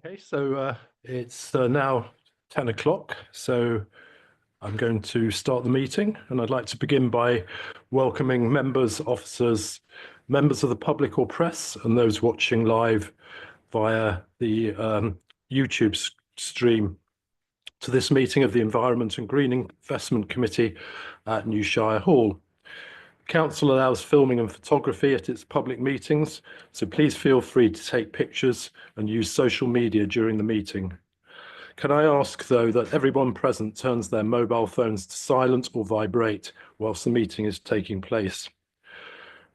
Okay, so it's now 10 o'clock, so I'm going to start the meeting, and I'd like to begin by welcoming members, officers, members of the public or press, and those watching live via the YouTube stream to this meeting of the Environment and Green Investment Committee at New Shire Hall. Council allows filming and photography at its public meetings, so please feel free to take pictures and use social media during the meeting. Can I ask, though, that everyone present turns their mobile phones to silent or vibrate whilst the meeting is taking place?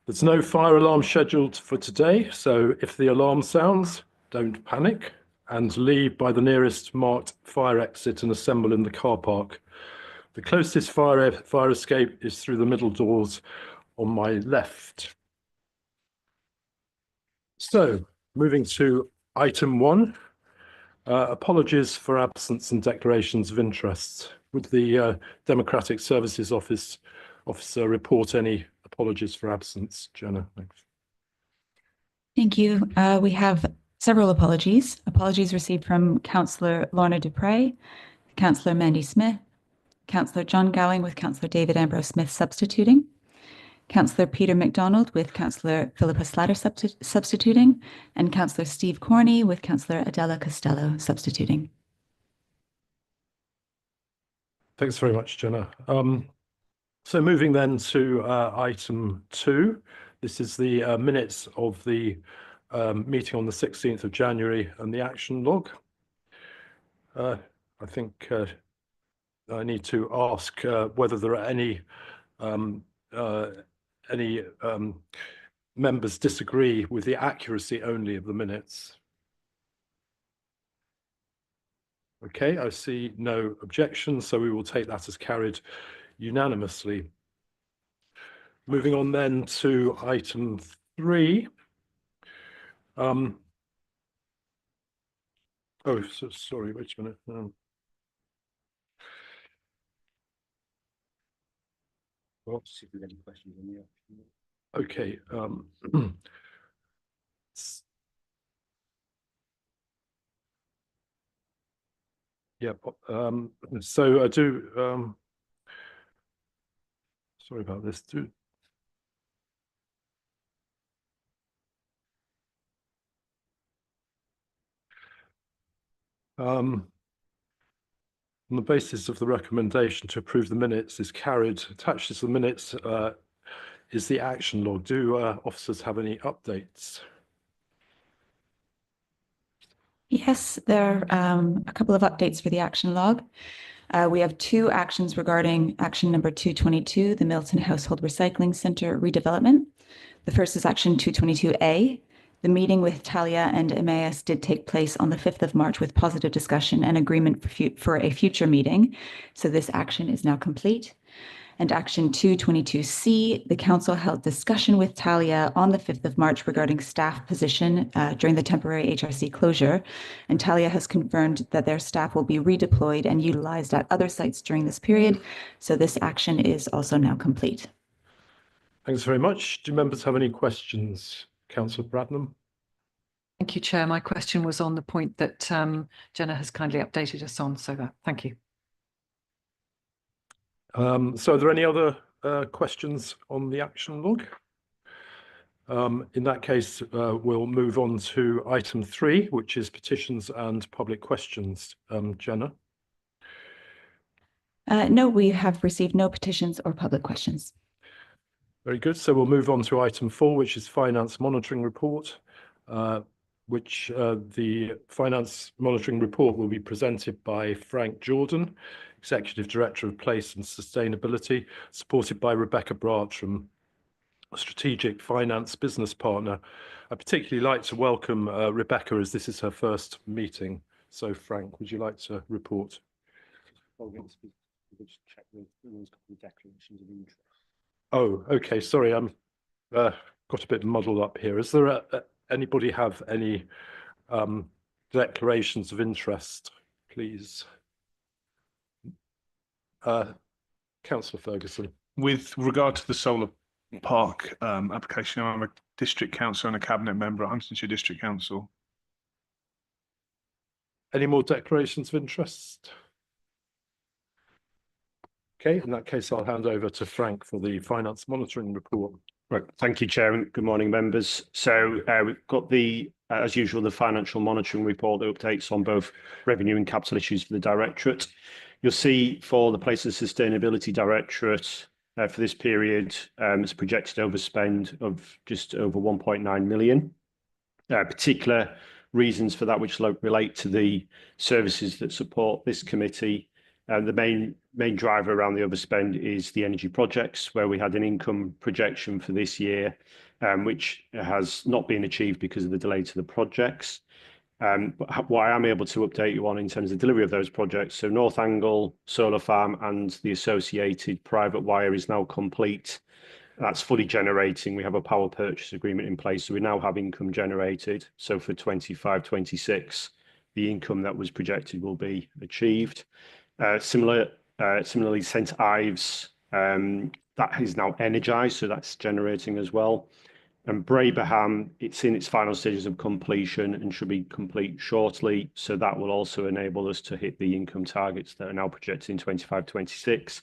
There's no fire alarm scheduled for today, so if the alarm sounds, don't panic and leave by the nearest marked fire exit and assemble in the car park. The closest fire escape is through the middle doors on my left. So, moving to item 1, apologies for absence and declarations of interest. Would the Democratic Services Officer report any apologies for absence? Jenna, thanks. Thank you. We have several apologies. Apologies received from Councillor Lorna Dupre, Councillor Mandy Smith, Councillor John Gowing with Councillor David Ambrose Smith substituting, Councillor Peter McDonald with Councillor Philippa Slatter substituting, and Councillor Steve Corney with Councillor Adela Costello substituting. Thanks very much, Jenna. So moving then to item 2. This is the minutes of the meeting on the 16th of January and the action log. I think I need to ask whether there are any members disagree with the accuracy only of the minutes. Okay, I see no objections, so we will take that as carried unanimously. Moving on then to item 3. Oh, so sorry, wait a minute. Okay. Yeah. So I do. Sorry about this. On the basis of the recommendation to approve the minutes is carried, attached to the minutes is the action log. Do officers have any updates? Yes, there are a couple of updates for the action log. We have 2 actions regarding action number 222, the Milton Household Recycling Centre redevelopment. The first is action 222A. The meeting with Talia and Emmaus did take place on the 5th of March with positive discussion and agreement for a future meeting. So this action is now complete. And action 222C, the council held discussion with Talia on the 5th of March regarding staff position during the temporary HRC closure. And Talia has confirmed that their staff will be redeployed and utilized at other sites during this period. So this action is also now complete. Thanks very much. Do members have any questions? Councillor Bradnam. Thank you, Chair. My question was on the point that Jenna has kindly updated us on, so thank you. So are there any other questions on the action log? In that case, we'll move on to item 3, which is petitions and public questions. Jenna? No, we have received no petitions or public questions. Very good. So we'll move on to item 4, which is finance monitoring report, which the finance monitoring report will be presented by Frank Jordan, Executive Director of Place and Sustainability, supported by Rebecca Bartram, a Strategic Finance Business Partner. I'd particularly like to welcome Rebecca, as this is her first meeting. So Frank, would you like to report? Oh, okay. Sorry, I'm got a bit muddled up here. Is there anybody have any declarations of interest, please? Councillor Ferguson. With regard to the solar park application, I'm a district councillor and a cabinet member at Huntingdonshire District Council. Any more declarations of interest? Okay, in that case, I'll hand over to Frank for the finance monitoring report. Right, thank you, Chair, and good morning, members. So we've got as usual, the financial monitoring report that updates on both revenue and capital issues for the Directorate. You'll see for the Places and Sustainability Directorate for this period, it's projected overspend of just over 1.9 million. Particular reasons for that, which relate to the services that support this committee. The main driver around the overspend is the energy projects, where we had an income projection for this year, which has not been achieved because of the delay to the projects. But what I am able to update you on in terms of delivery of those projects, so North Angle Solar Farm and the associated private wire is now complete. That's fully generating. We have a power purchase agreement in place, so we now have income generated. So for 25-26, the income that was projected will be achieved. Similarly, St Ives, that is now energised, so that's generating as well. And Braverham, it's in its final stages of completion and should be complete shortly. So that will also enable us to hit the income targets that are now projected in 25-26.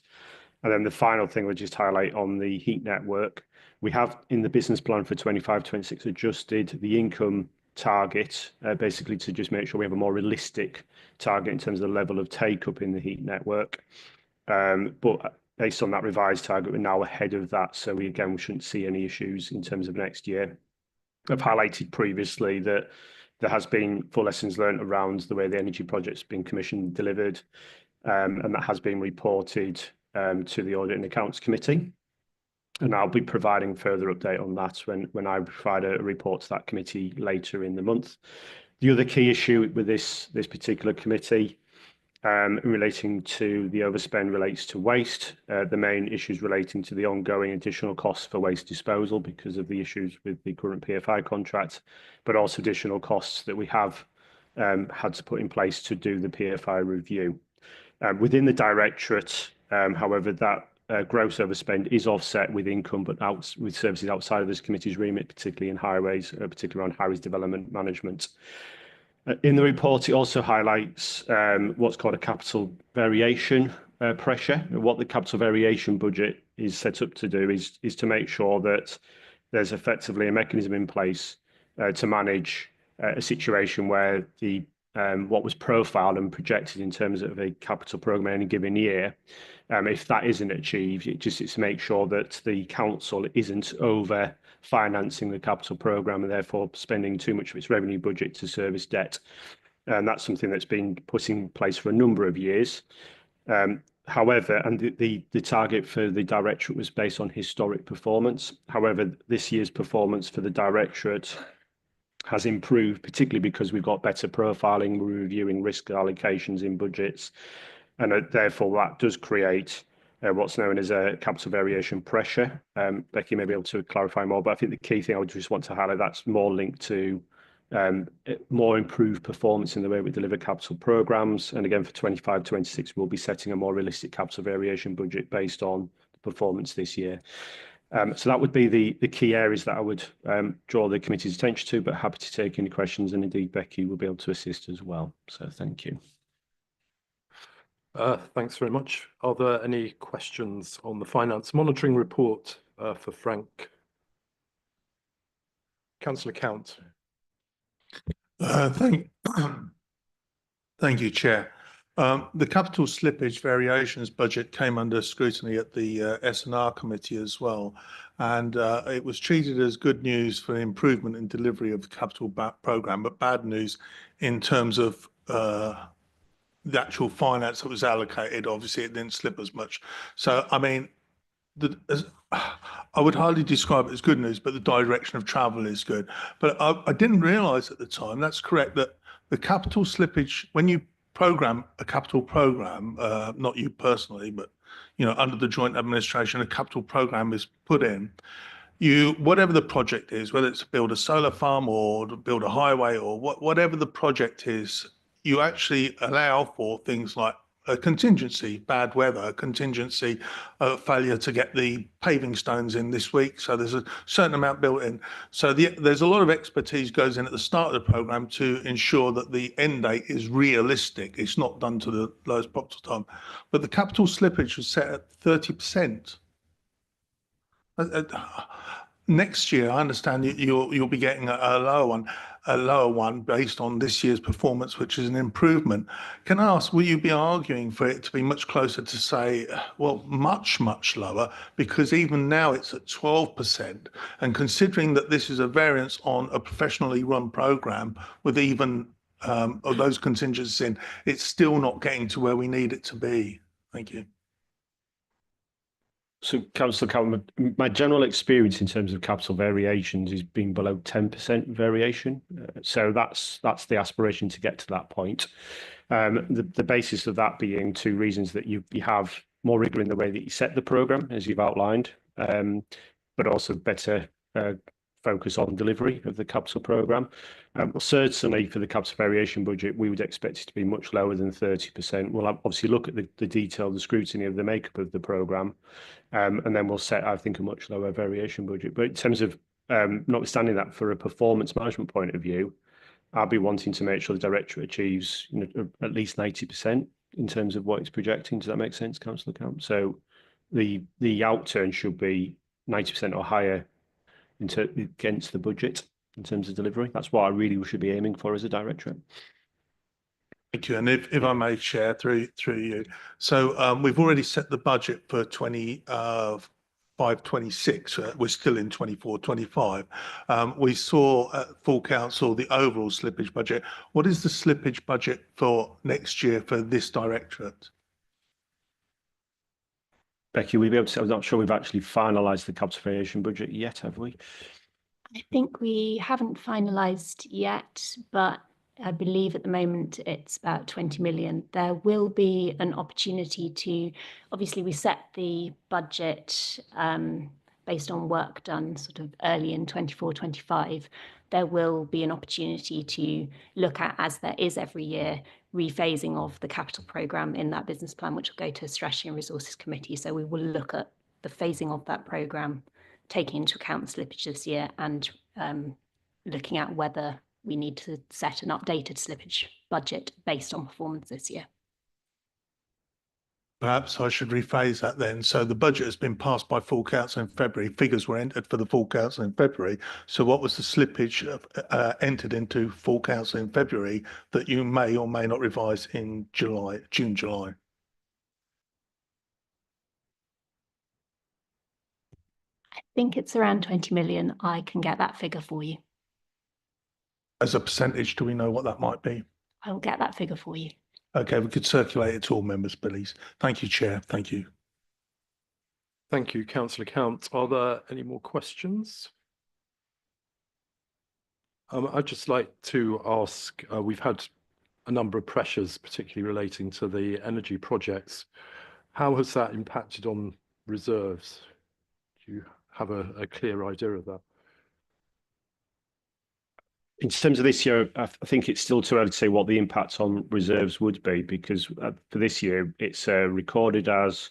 And then the final thing we'll just highlight on the heat network, we have in the business plan for 25-26 adjusted the income target, basically to just make sure we have a more realistic target in terms of the level of take up in the heat network. But based on that revised target, we're now ahead of that. So we shouldn't see any issues in terms of next year. I've highlighted previously that there has been full lessons learned around the way the energy project's been commissioned and delivered, and that has been reported to the Audit and Accounts Committee. And I'll be providing further update on that when I provide a report to that committee later in the month. The other key issue with this particular committee relating to the overspend relates to waste. The main issues relating to the ongoing additional costs for waste disposal because of the issues with the current PFI contract, but also additional costs that we have had to put in place to do the PFI review. Within the Directorate, however, that gross overspend is offset with income, but with services outside of this committee's remit, particularly in highways, particularly on highways development management. In the report, it also highlights what's called a capital variation pressure. What the capital variation budget is set up to do is to make sure that there's effectively a mechanism in place to manage a situation where what was profiled and projected in terms of a capital programme in any given year, if that isn't achieved, it's to make sure that the council isn't over financing the capital programme and therefore spending too much of its revenue budget to service debt. And that's something that's been put in place for a number of years. However, and the target for the Directorate was based on historic performance. However, this year's performance for the Directorate has improved, particularly because we've got better profiling, we're reviewing risk allocations in budgets, and therefore that does create what's known as a capital variation pressure. Becky may be able to clarify more, but I think the key thing I would just want to highlight, that's more linked to more improved performance in the way we deliver capital programmes. And again, for 25-26, we'll be setting a more realistic capital variation budget based on the performance this year. So that would be the key areas that I would draw the committee's attention to, but happy to take any questions, and indeed Becky will be able to assist as well. So thank you. Thanks very much. Are there any questions on the finance monitoring report for Frank? Councillor Count. Thank you, Chair. The capital slippage variations budget came under scrutiny at the S&R committee as well, and it was treated as good news for improvement in delivery of the capital programme, but bad news in terms of the actual finance that was allocated. Obviously, it didn't slip as much. So, I mean, I would hardly describe it as good news, but the direction of travel is good. But I didn't realise at the time, that's correct, that the capital slippage, when you program a capital programme, not you personally, but under the joint administration, a capital programme is put in. Whatever the project is, whether it's to build a solar farm or to build a highway or whatever the project is, you actually allow for things like a contingency, bad weather, a contingency, failure to get the paving stones in this week. So there's a certain amount built in. So there's a lot of expertise goes in at the start of the program to ensure that the end date is realistic. It's not done to the lowest possible time. But the capital slippage was set at 30%. Next year, I understand you'll be getting a lower one based on this year's performance, which is an improvement. Can I ask, will you be arguing for it to be much closer to say, well, much lower? Because even now it's at 12%, and considering that this is a variance on a professionally run program with even of those contingencies in, it's still not getting to where we need it to be. Thank you. So, Councillor Cowell, my general experience in terms of capital variations is being below 10% variation. So that's the aspiration to get to that point. The basis of that being two reasons: that you have more rigour in the way that you set the programme, as you've outlined, but also better focus on delivery of the capital programme. Certainly for the capital variation budget, we would expect it to be much lower than 30%. We'll obviously look at the detail, the scrutiny of the makeup of the programme, and then we'll set, I think, a much lower variation budget. But in terms of notwithstanding that, for a performance management point of view, I'll be wanting to make sure the Directorate achieves at least 90% in terms of what it's projecting. Does that make sense, Councillor Camp? So the outturn should be 90% or higher against the budget in terms of delivery. That's what I really should be aiming for as a Directorate. Thank you. And if I may, Chair, through you. So we've already set the budget for 25-26. We're still in 24-25. We saw at full council the overall slippage budget. What is the slippage budget for next year for this Directorate? Becky, we'll be able to. I'm not sure we've actually finalised the capital variation budget yet, have we? I think we haven't finalised yet, but I believe at the moment it's about 20 million. There will be an opportunity to, obviously we set the budget based on work done sort of early in 24-25. There will be an opportunity to look at, as there is every year, rephasing of the capital programme in that business plan, which will go to Strategy and Resources Committee. So we will look at the phasing of that programme, taking into account the slippage this year, and looking at whether we need to set an updated slippage budget based on performance this year. Perhaps I should rephrase that then. So the budget has been passed by full council in February. Figures were entered for the full council in February. So what was the slippage entered into full council in February that you may or may not revise in June, July? I think it's around 20 million. I can get that figure for you. As a percentage, do we know what that might be? I will get that figure for you. Okay, we could circulate it to all members, please. Thank you, Chair. Thank you. Thank you, Councillor Count. Are there any more questions? I'd just like to ask, we've had a number of pressures, particularly relating to the energy projects. How has that impacted on reserves? Do you have a clear idea of that? In terms of this year, I think it's still too early to say what the impact on reserves would be, because for this year, it's recorded as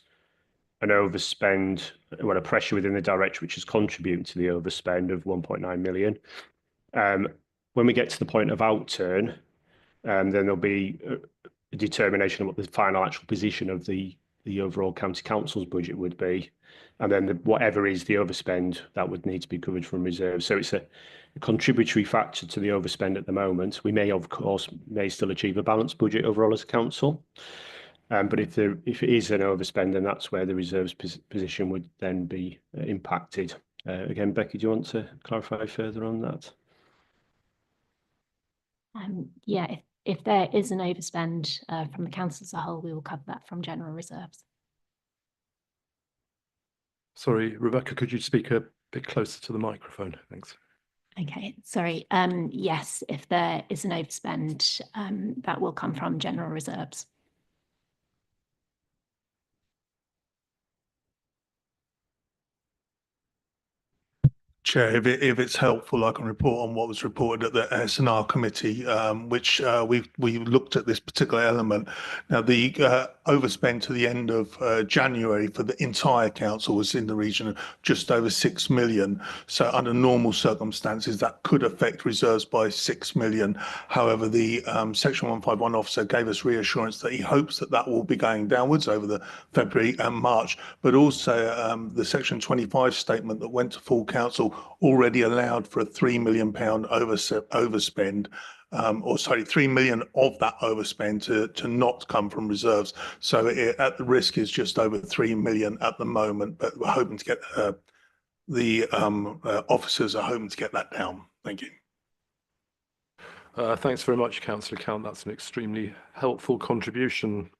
an overspend, well, a pressure within the Directorate, which is contributing to the overspend of 1.9 million. When we get to the point of outturn, then there'll be a determination of what the final actual position of the overall county council's budget would be. And then whatever is the overspend, that would need to be covered from reserves. So it's a contributory factor to the overspend at the moment. We may, of course, still achieve a balanced budget overall as a council. But if it is an overspend, then that's where the reserves position would then be impacted. Again, Becky, do you want to clarify further on that? Yeah, if there is an overspend from the council as a whole, we will cover that from general reserves. Sorry, Rebecca, could you speak a bit closer to the microphone? Thanks. Okay, sorry. Yes, if there is an overspend, that will come from general reserves. Chair, if it's helpful, I can report on what was reported at the S&R committee, which we looked at this particular element. Now, the overspend to the end of January for the entire council was in the region of just over 6 million. So under normal circumstances, that could affect reserves by 6 million. However, the Section 151 officer gave us reassurance that he hopes that that will be going downwards over the February and March, but also the Section 25 statement that went to full council already allowed for a £3 million overspend, or sorry, 3 million of that overspend to not come from reserves. So at the risk is just over 3 million at the moment, but we're hoping to get the officers are hoping to get that down. Thank you. Thanks very much, Councillor Count. That's an extremely helpful contribution.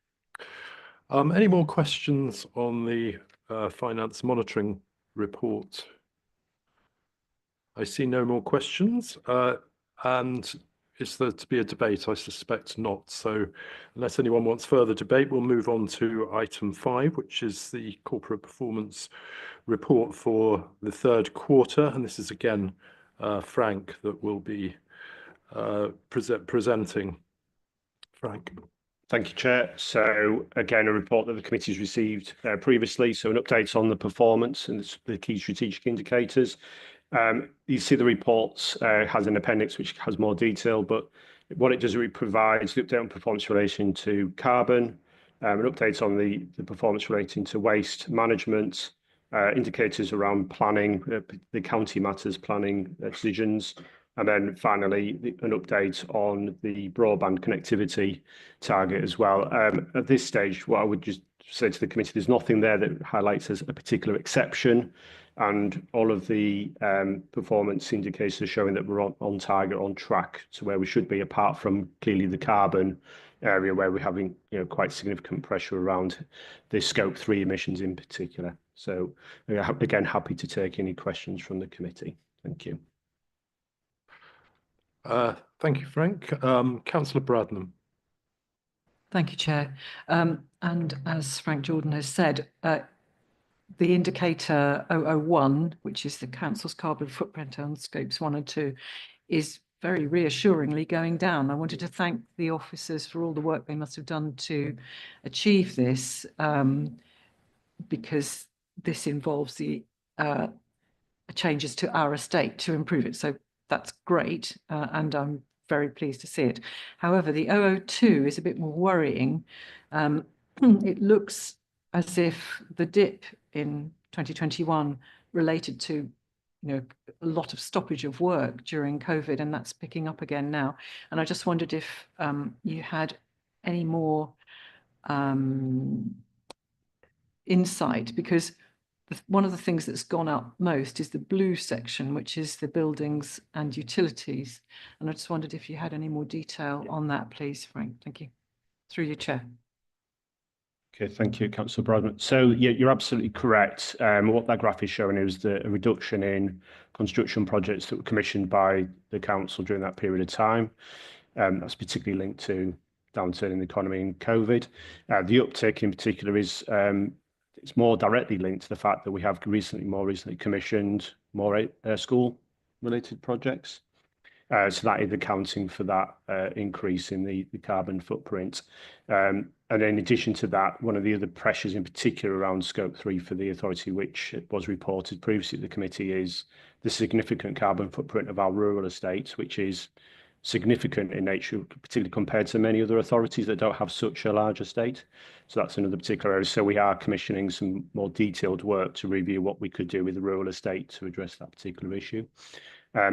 Any more questions on the finance monitoring report? I see no more questions. And is there to be a debate? I suspect not. So unless anyone wants further debate, we'll move on to item 5, which is the corporate performance report for the third quarter. And this is again Frank that will be presenting. Frank. Thank you, Chair. So again, a report that the committee's received previously. So an update on the performance and the key strategic indicators. You see the reports has an appendix which has more detail, but what it does, it provides the update on performance relation to carbon, an update on the performance relating to waste management, indicators around planning, the county matters planning decisions, and then finally an update on the broadband connectivity target as well. At this stage, what I would just say to the committee, there's nothing there that highlights as a particular exception. And all of the performance indicators are showing that we're on target, on track to where we should be, apart from clearly the carbon area where we're having quite significant pressure around the Scope 3 emissions in particular. So again, happy to take any questions from the committee. Thank you. Thank you, Frank. Councillor Bradnam. Thank you, Chair. And as Frank Jordan has said, the indicator 001, which is the council's carbon footprint on scopes 1 and 2, is very reassuringly going down. I wanted to thank the officers for all the work they must have done to achieve this, because this involves the changes to our estate to improve it. So that's great, and I'm very pleased to see it. However, the 002 is a bit more worrying. It looks as if the dip in 2021 related to a lot of stoppage of work during COVID, and that's picking up again now. And I just wondered if you had any more insight, because one of the things that's gone up most is the blue section, which is the buildings and utilities. And I just wondered if you had any more detail on that, please, Frank. Thank you. Through your chair. Okay, thank you, Councillor Bradman. So yeah, you're absolutely correct. What that graph is showing is a reduction in construction projects that were commissioned by the council during that period of time. That's particularly linked to downturn in the economy and COVID. The uptake in particular is it's more directly linked to the fact that we have more recently commissioned more school-related projects. So that is accounting for that increase in the carbon footprint. And in addition to that, one of the other pressures in particular around Scope 3 for the authority, which was reported previously to the committee, is the significant carbon footprint of our rural estates, which is significant in nature, particularly compared to many other authorities that don't have such a large estate. So that's another particular area. So we are commissioning some more detailed work to review what we could do with the rural estate to address that particular issue.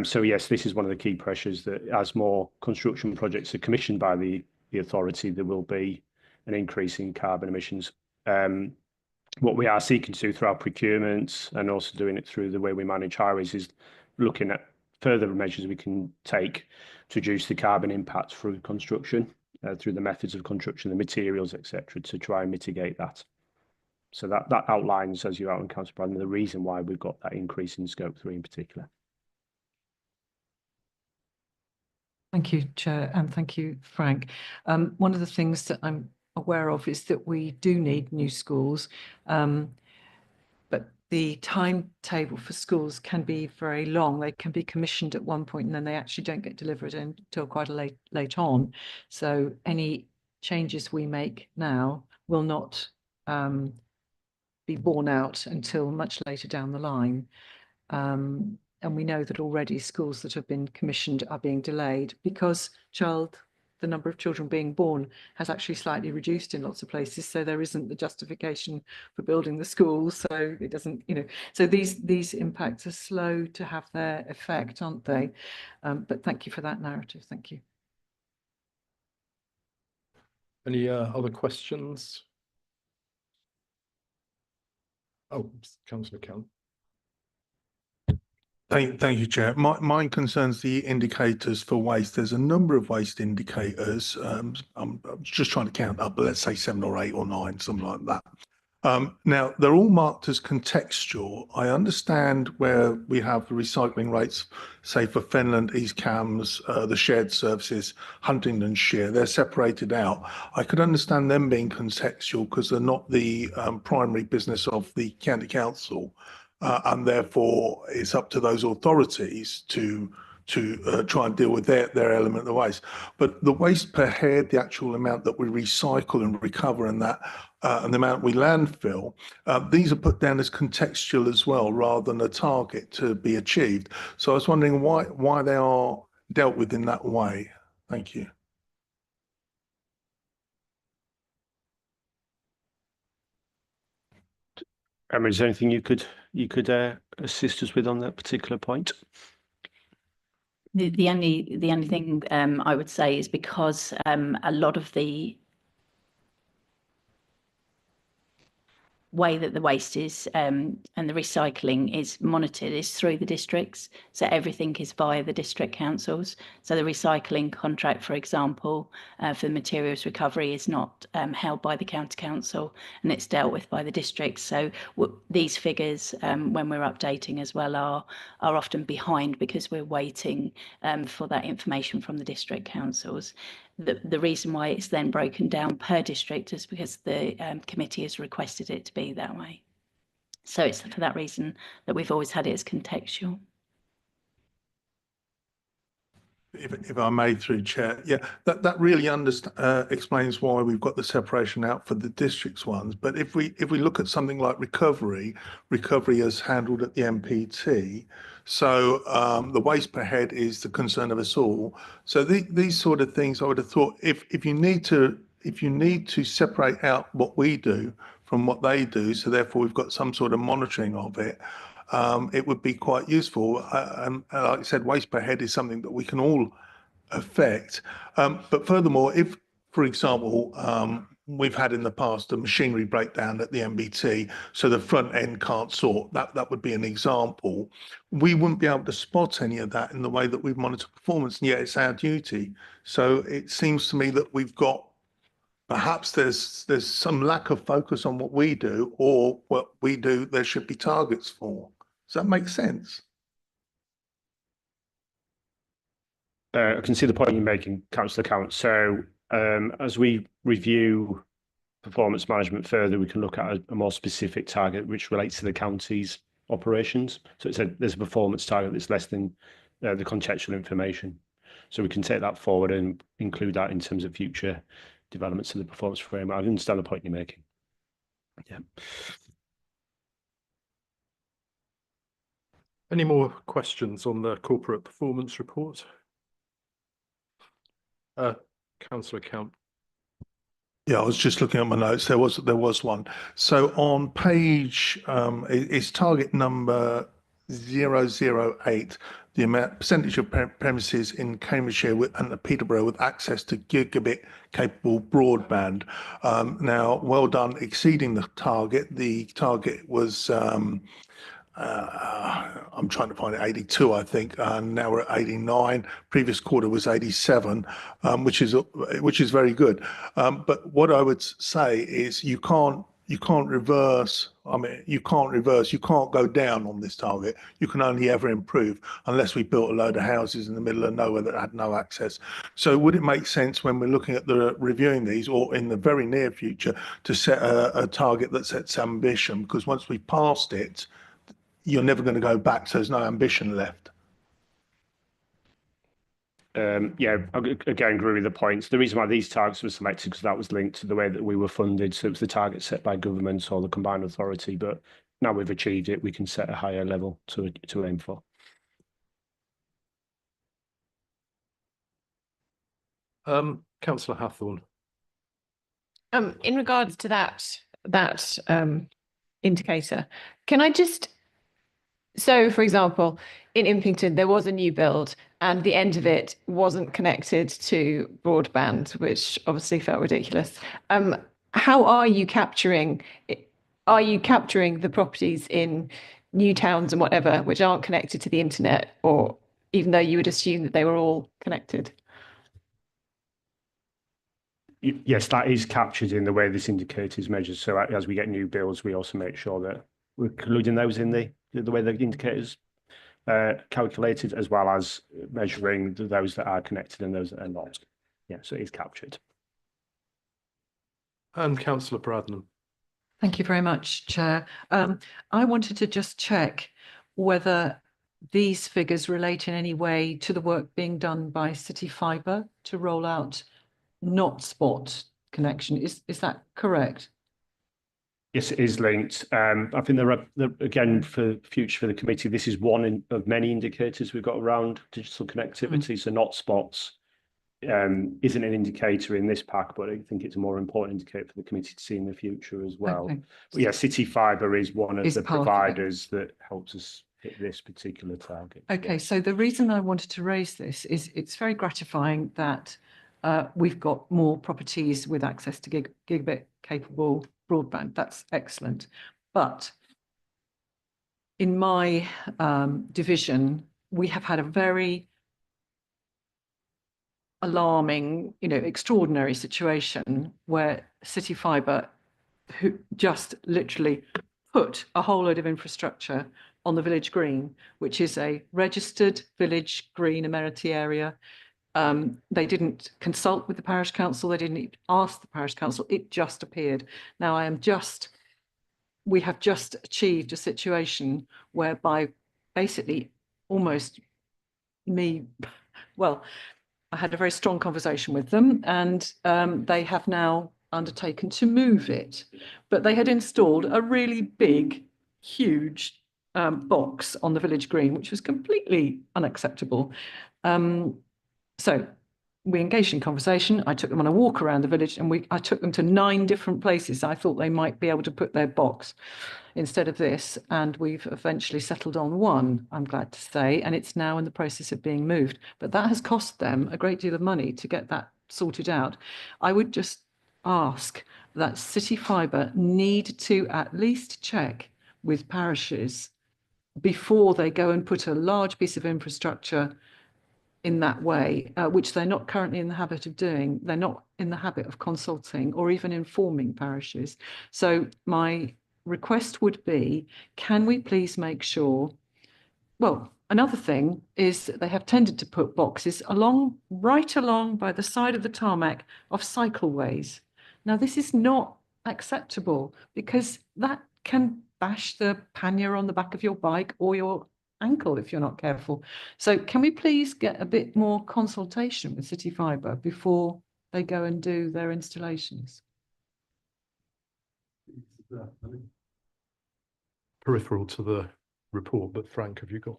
So yes, this is one of the key pressures, that as more construction projects are commissioned by the authority, there will be an increase in carbon emissions. What we are seeking to do through our procurements and also doing it through the way we manage highways is looking at further measures we can take to reduce the carbon impact through construction, through the methods of construction, the materials, etc., to try and mitigate that. So that outlines, as you outlined, Councillor Bradley, the reason why we've got that increase in Scope 3 in particular. Thank you, Chair, and thank you, Frank. One of the things that I'm aware of is that we do need new schools, but the timetable for schools can be very long. They can be commissioned at one point and then they actually don't get delivered until quite a late on. So any changes we make now will not be borne out until much later down the line. And we know that already schools that have been commissioned are being delayed because the number of children being born has actually slightly reduced in lots of places. So there isn't the justification for building the schools. So it doesn't, so these impacts are slow to have their effect, aren't they? But thank you for that narrative. Thank you. Any other questions? Oh, Councillor Count. Thank you, Chair. Mine concerns the indicators for waste. There's a number of waste indicators. I'm just trying to count up, but let's say 7 or 8 or 9, something like that. Now, they're all marked as contextual. I understand where we have the recycling rates, say for Fenland, East Cams, the shared services, Huntingdonshire, they're separated out. I could understand them being contextual because they're not the primary business of the county council. And therefore, it's up to those authorities to try and deal with their element of the waste. But the waste per head, the actual amount that we recycle and recover, and the amount we landfill, these are put down as contextual as well, rather than a target to be achieved. So I was wondering why they are dealt with in that way. Thank you. Emma, is there anything you could assist us with on that particular point? The only thing I would say is because a lot of the way that the waste is and the recycling is monitored is through the districts. So everything is via the district councils. So the recycling contract, for example, for the materials recovery is not held by the county council and it's dealt with by the districts. So these figures, when we're updating as well, are often behind because we're waiting for that information from the district councils. The reason why it's then broken down per district is because the committee has requested it to be that way. So it's for that reason that we've always had it as contextual. If I may, through Chair, yeah, that really explains why we've got the separation out for the districts ones. But if we look at something like recovery is handled at the MPT. So the waste per head is the concern of us all. So these sort of things, I would have thought, if you need to separate out what we do from what they do, so therefore we've got some sort of monitoring of it. It would be quite useful. And like I said, waste per head is something that we can all affect. But furthermore, if, for example, we've had in the past a machinery breakdown at the MBT, so the front end can't sort, that would be an example. We wouldn't be able to spot any of that in the way that we monitor performance, and yet it's our duty. So it seems to me that we've got, perhaps there's some lack of focus on what we do, or what we do, there should be targets for. Does that make sense? I can see the point you're making, Councillor Count. So as we review performance management further, we can look at a more specific target which relates to the county's operations. So there's a performance target that's less than the contextual information. So we can take that forward and include that in terms of future developments of the performance framework. I understand the point you're making. Yeah. Any more questions on the corporate performance report? Councillor Count. Yeah, I was just looking at my notes. There was one. So on page, it's target number 008, the percentage of premises in Cambridgeshire and Peterborough with access to gigabit capable broadband. Now, well done exceeding the target. The target was I'm trying to find it, 82, I think, and now we're at 89. Previous quarter was 87, which is very good. But what I would say is you can't reverse. I mean, you can't go down on this target. You can only ever improve unless we built a load of houses in the middle of nowhere that had no access. So would it make sense when we're looking at reviewing these, or in the very near future, to set a target that sets ambition? Because once we've passed it, you're never going to go back, so there's no ambition left. Yeah, I again agree with the points. The reason why these targets were selected because that was linked to the way that we were funded. So it was the target set by government or the combined authority. But now we've achieved it, we can set a higher level to aim for. Councillor Hathorn. In regards to that indicator, can I just, so for example, in Impington, there was a new build and the end of it wasn't connected to broadband, which obviously felt ridiculous. How are you capturing it? Are you capturing the properties in new towns and whatever, which aren't connected to the internet, or even though you would assume that they were all connected? Yes, that is captured in the way this indicator is measured. So as we get new builds, we also make sure that we're including those in the way the indicators calculated, as well as measuring those that are connected and those that are not. Yeah, so it is captured. And Councillor Bradnam. Thank you very much, Chair. I wanted to just check whether these figures relate in any way to the work being done by City Fibre to roll out not spot connection. Is that correct? Yes, it is linked. I think again, for future for the committee, this is one of many indicators we've got around digital connectivity. So not spots isn't an indicator in this pack, but I think it's a more important indicator for the committee to see in the future as well. Okay. But yeah, City Fibre is one of Is the part of it. providers that helps us hit this particular target. Okay, so the reason I wanted to raise this is it's very gratifying that we've got more properties with access to gigabit capable broadband. That's excellent. But in my division, we have had a very alarming, extraordinary situation where City Fibre, who just literally put a whole load of infrastructure on the village green, which is a registered village green amenity area. They didn't consult with the parish council. They didn't even ask the parish council. It just appeared. Now we have just achieved a situation whereby basically almost I had a very strong conversation with them, and they have now undertaken to move it. But they had installed a really big, huge box on the village green, which was completely unacceptable. So we engaged in conversation. I took them on a walk around the village, and I took them to 9 different places I thought they might be able to put their box instead of this. And we've eventually settled on one, I'm glad to say, and it's now in the process of being moved. But that has cost them a great deal of money to get that sorted out. I would just ask that City Fibre need to at least check with parishes before they go and put a large piece of infrastructure in that way, which they're not currently in the habit of doing. They're not in the habit of consulting or even informing parishes. So my request would be, can we please make sure, well, another thing is that they have tended to put boxes right along by the side of the tarmac of cycleways. Now, this is not acceptable because that can bash the pannier on the back of your bike or your ankle if you're not careful. So can we please get a bit more consultation with City Fibre before they go and do their installations? Peripheral to the report, but Frank, have you got?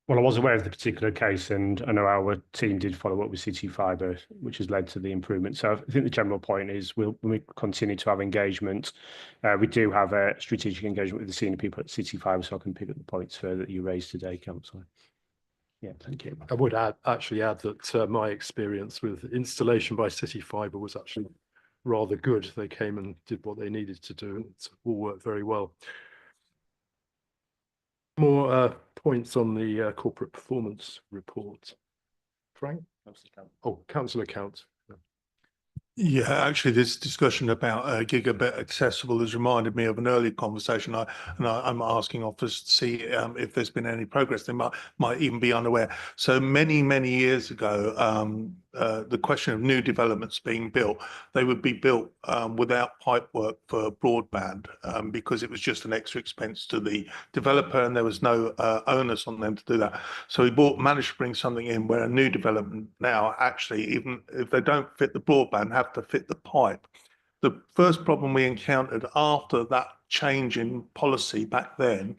Well, I was aware of the particular case, and I know our team did follow up with City Fibre, which has led to the improvement. So I think the general point is when we continue to have engagement, we do have a strategic engagement with the senior people at City Fibre, so I can pick up the points further that you raised today, Councillor. Yeah, thank you. I would actually add that my experience with installation by City Fibre was actually rather good. They came and did what they needed to do, and it all worked very well. More points on the corporate performance report. Frank? Oh, Councillor Count. Yeah, actually, this discussion about gigabit accessible has reminded me of an earlier conversation. I'm asking officers to see if there's been any progress. They might even be unaware. So many years ago, the question of new developments being built, they would be built without pipework for broadband because it was just an extra expense to the developer and there was no onus on them to do that. So we managed to bring something in where a new development now actually, even if they don't fit the broadband, have to fit the pipe. The first problem we encountered after that change in policy back then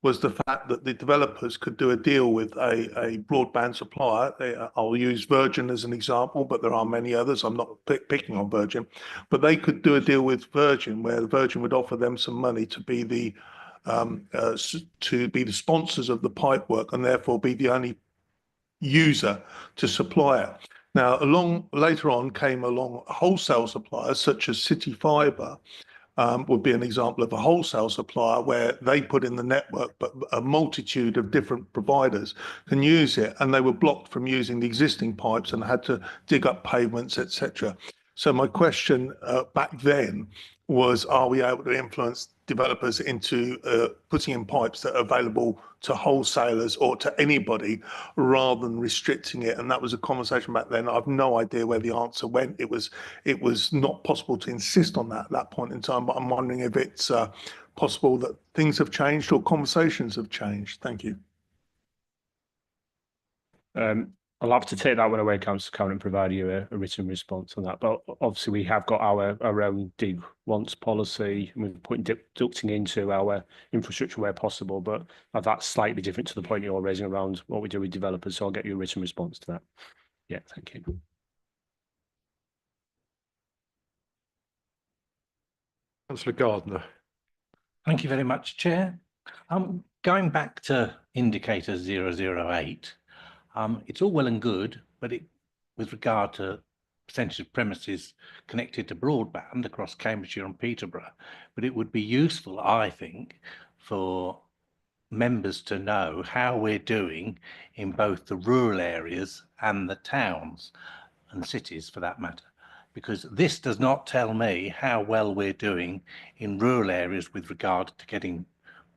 was the fact that the developers could do a deal with a broadband supplier. I'll use Virgin as an example, but there are many others. I'm not picking on Virgin, but they could do a deal with Virgin where Virgin would offer them some money to be the sponsors of the pipework and therefore be the only user to supply it. Now, later on came along wholesale suppliers such as City Fibre, would be an example of a wholesale supplier where they put in the network, but a multitude of different providers can use it, and they were blocked from using the existing pipes and had to dig up pavements, etc. So my question back then was, are we able to influence developers into putting in pipes that are available to wholesalers or to anybody rather than restricting it? And that was a conversation back then. I have no idea where the answer went. It was not possible to insist on that at that point in time, but I'm wondering if it's possible that things have changed or conversations have changed. Thank you. I'll have to take that one away, Councillor Cowan, and provide you a written response on that. But obviously, we have got our own dig once policy, and we're putting ducting into our infrastructure where possible. But that's slightly different to the point you're raising around what we do with developers. So I'll get you a written response to that. Yeah, thank you. Councillor Gardner. Thank you very much, Chair. Going back to indicator 008. It's all well and good, but with regard to percentage of premises connected to broadband across Cambridgeshire and Peterborough, but it would be useful, I think, for members to know how we're doing in both the rural areas and the towns and cities for that matter, because this does not tell me how well we're doing in rural areas with regard to getting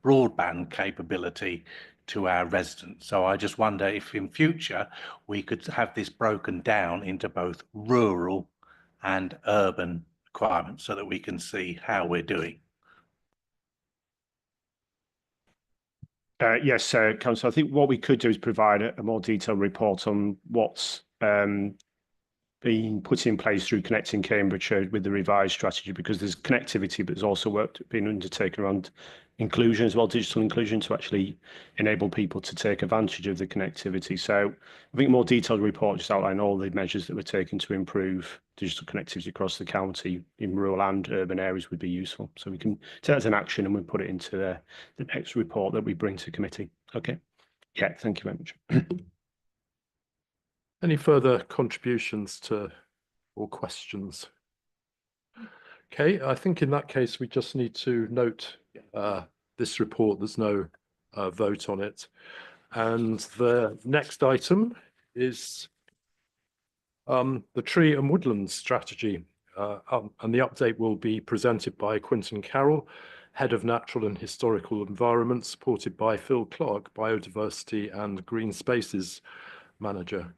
broadband capability to our residents. So I just wonder if in future we could have this broken down into both rural and urban requirements so that we can see how we're doing. Yes, Councillor, I think what we could do is provide a more detailed report on what's being put in place through Connecting Cambridgeshire with the revised strategy, because there's connectivity, but there's also work being undertaken around inclusion as well, digital inclusion, to actually enable people to take advantage of the connectivity. So I think a more detailed report just outline all the measures that we're taking to improve digital connectivity across the county in rural and urban areas would be useful. So we can take that as an action and we'll put it into the next report that we bring to committee. Okay. Yeah, thank you very much. Any further contributions to or questions? Okay, I think in that case, we just need to note this report. There's no vote on it. And the next item is the tree and woodlands strategy. And the update will be presented by Quinton Carroll, Head of Natural and Historical Environment, supported by Phil Clark, Biodiversity and Green Spaces Manager.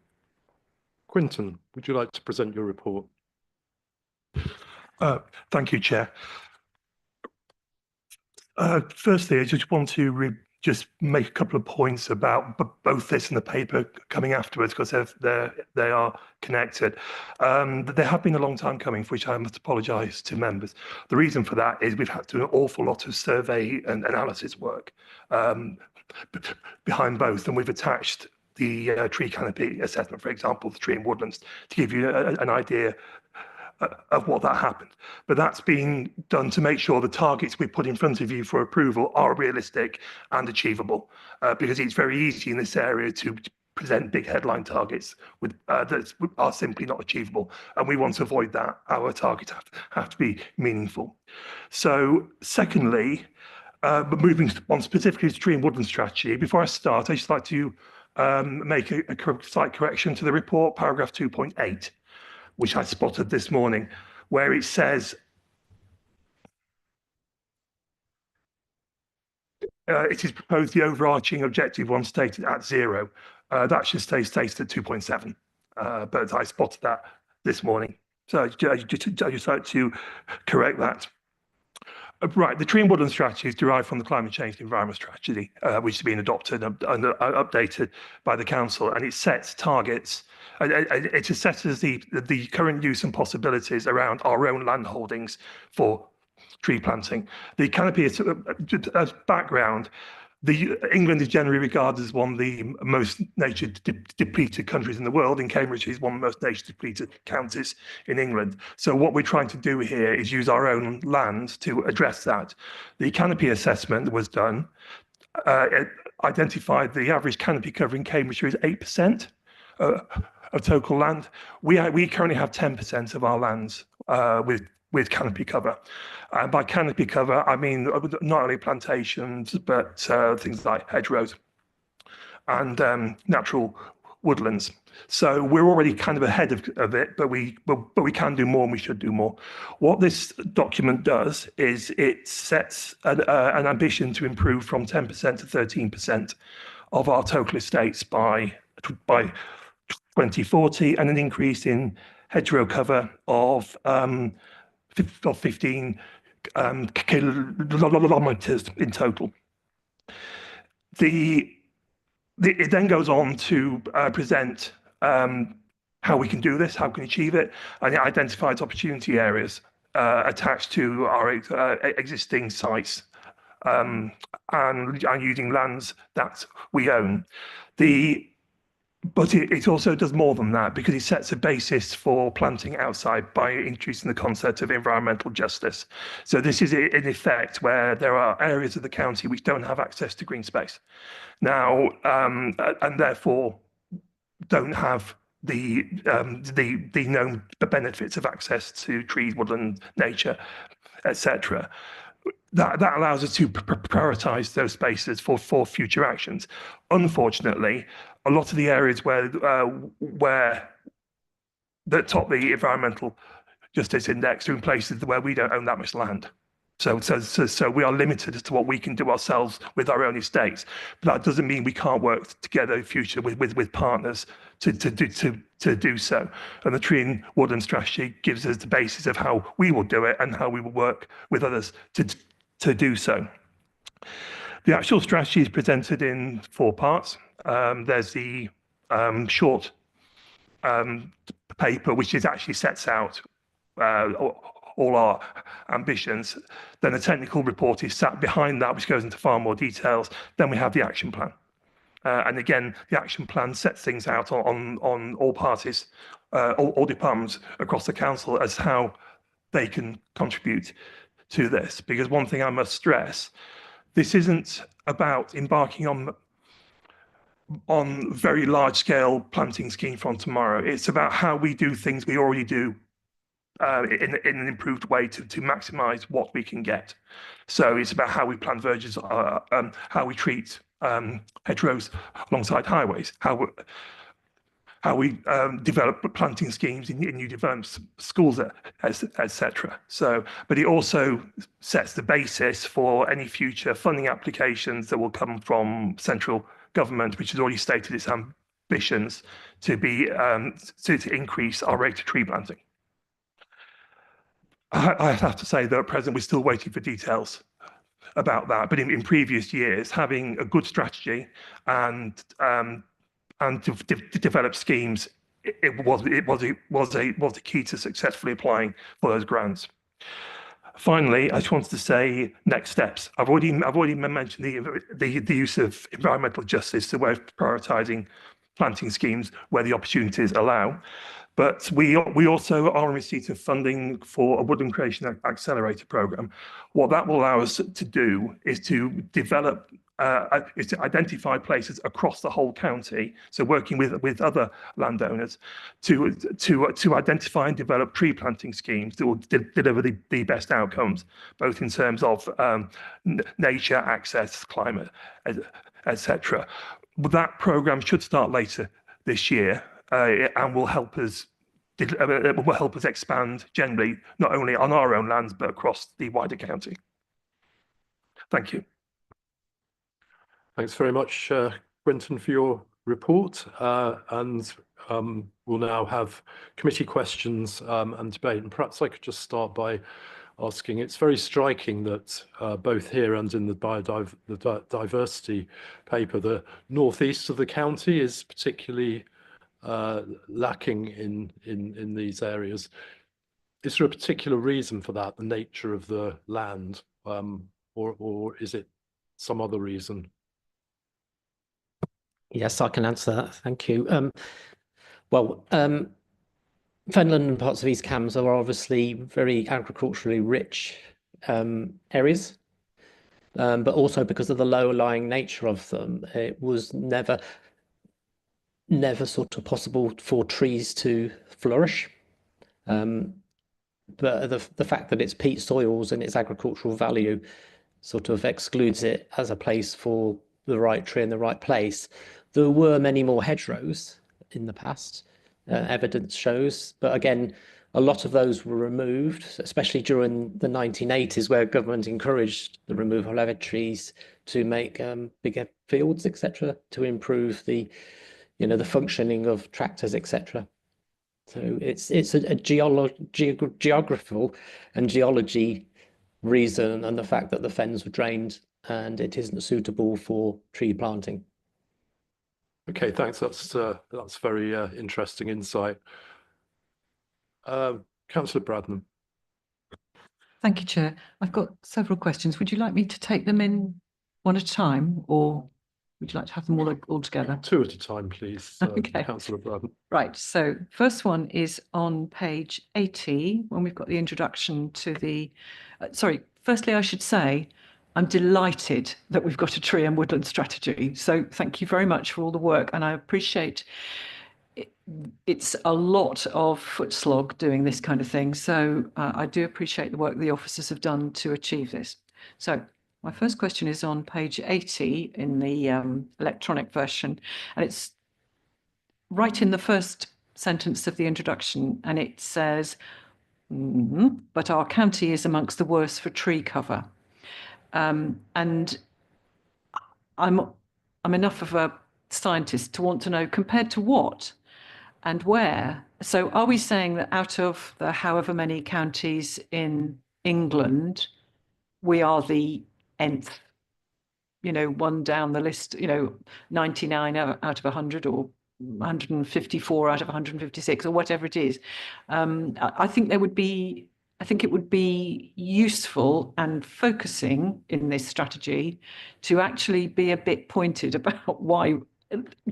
Quinton, would you like to present your report? Thank you, Chair. Firstly, I just want to just make a couple of points about both this and the paper coming afterwards, because they are connected. They have been a long time coming, for which I must apologise to members. The reason for that is we've had to do an awful lot of survey and analysis work behind both, and we've attached the tree canopy assessment, for example, the tree and woodlands, to give you an idea of what that happened. But that's been done to make sure the targets we put in front of you for approval are realistic and achievable, because it's very easy in this area to present big headline targets that are simply not achievable, and we want to avoid that. Our targets have to be meaningful. So secondly, but moving on specifically to tree and woodland strategy, before I start, I'd just like to make a slight correction to the report, paragraph 2.8, which I spotted this morning, where it says it is proposed the overarching objective one stated at 0. That should stay stated at 2.7. but I spotted that this morning. So I just like to correct that. Right, the tree and woodland strategy is derived from the climate change and environment strategy, which has been adopted and updated by the council, and it sets targets. It assesses the current use and possibilities around our own land holdings for tree planting. The canopy is as background. England is generally regarded as one of the most nature depleted countries in the world, and Cambridge is one of the most nature depleted counties in England. So what we're trying to do here is use our own land to address that. The canopy assessment was done. It identified the average canopy cover in Cambridgeshire is 8% of total land. We currently have 10% of our lands with canopy cover. And by canopy cover, I mean not only plantations, but things like hedgerows and natural woodlands. So we're already kind of ahead of it, but we can do more and we should do more. What this document does is it sets an ambition to improve from 10% to 13% of our total estates by 2040, and an increase in hedgerow cover of 15 kilometers in total. It then goes on to present how we can do this, how we can achieve it, and it identifies opportunity areas attached to our existing sites and using lands that we own. But it also does more than that, because it sets a basis for planting outside by introducing the concept of environmental justice. So this is in effect where there are areas of the county which don't have access to green space now, and therefore don't have the known benefits of access to trees, woodland, nature, etc. That allows us to prioritize those spaces for future actions. Unfortunately, a lot of the areas where that top the environmental justice index are in places where we don't own that much land. So we are limited as to what we can do ourselves with our own estates. But that doesn't mean we can't work together in future with partners to do so. And the tree and woodland strategy gives us the basis of how we will do it and how we will work with others to do so. The actual strategy is presented in 4 parts. There's the short paper, which actually sets out all our ambitions. Then a technical report is sat behind that, which goes into far more details. Then we have the action plan. And again, the action plan sets things out on all parties, all departments across the council as how they can contribute to this. Because one thing I must stress, this isn't about embarking on very large scale planting scheme from tomorrow. It's about how we do things we already do in an improved way to maximize what we can get. So it's about how we plant verges, how we treat hedgerows alongside highways, how we develop planting schemes in new development schools, etc. So, but it also sets the basis for any future funding applications that will come from central government, which has already stated its ambitions to be to increase our rate of tree planting. I have to say that at present we're still waiting for details about that. But in previous years, having a good strategy and to develop schemes, it was a key to successfully applying for those grants. Finally, I just wanted to say next steps. I've already mentioned the use of environmental justice, the way of prioritising planting schemes where the opportunities allow. But we also are in receipt of funding for a Woodland Creation Accelerator programme. What that will allow us to do is to develop, is to identify places across the whole county, so working with other landowners to identify and develop tree planting schemes that will deliver the best outcomes, both in terms of nature, access, climate, etc. That programme should start later this year. And will help us expand generally, not only on our own lands, but across the wider county. Thank you. Thanks very much, Quentin, for your report. And we'll now have committee questions and debate. And perhaps I could just start by asking, it's very striking that both here and in the biodiversity paper, the northeast of the county is particularly lacking in these areas. Is there a particular reason for that, the nature of the land, or is it some other reason? Yes, I can answer that. Thank you. Fenland and parts of East Cambs are obviously very agriculturally rich areas, but also because of the low-lying nature of them, it was never sort of possible for trees to flourish. But the fact that it's peat soils and its agricultural value sort of excludes it as a place for the right tree in the right place. There were many more hedgerows in the past, evidence shows, but again, a lot of those were removed, especially during the 1980s, where government encouraged the removal of trees to make bigger fields, etc., to improve the functioning of tractors, etc. So it's a geographical and geology reason, and the fact that the fens were drained and it isn't suitable for tree planting. Okay, thanks. That's very interesting insight. Councillor Bradnam. Thank you, Chair. I've got several questions. Would you like me to take them in one at a time, or would you like to have them all together? Two at a time, please. Okay. Councillor Bradnam. Right. So first one is on page 80, when we've got the introduction to the. Sorry. Firstly, I should say I'm delighted that we've got a tree and woodland strategy. So thank you very much for all the work, and I appreciate it's a lot of foot slog doing this kind of thing. So I do appreciate the work the officers have done to achieve this. So my first question is on page 80 in the electronic version, and it's right in the first sentence of the introduction, and it says, but our county is amongst the worst for tree cover. And I'm enough of a scientist to want to know, compared to what and where? So are we saying that out of the however many counties in England, we are the nth, one down the list, 99 out of 100 or 154 out of 156 or whatever it is? I think it would be useful and focusing in this strategy to actually be a bit pointed about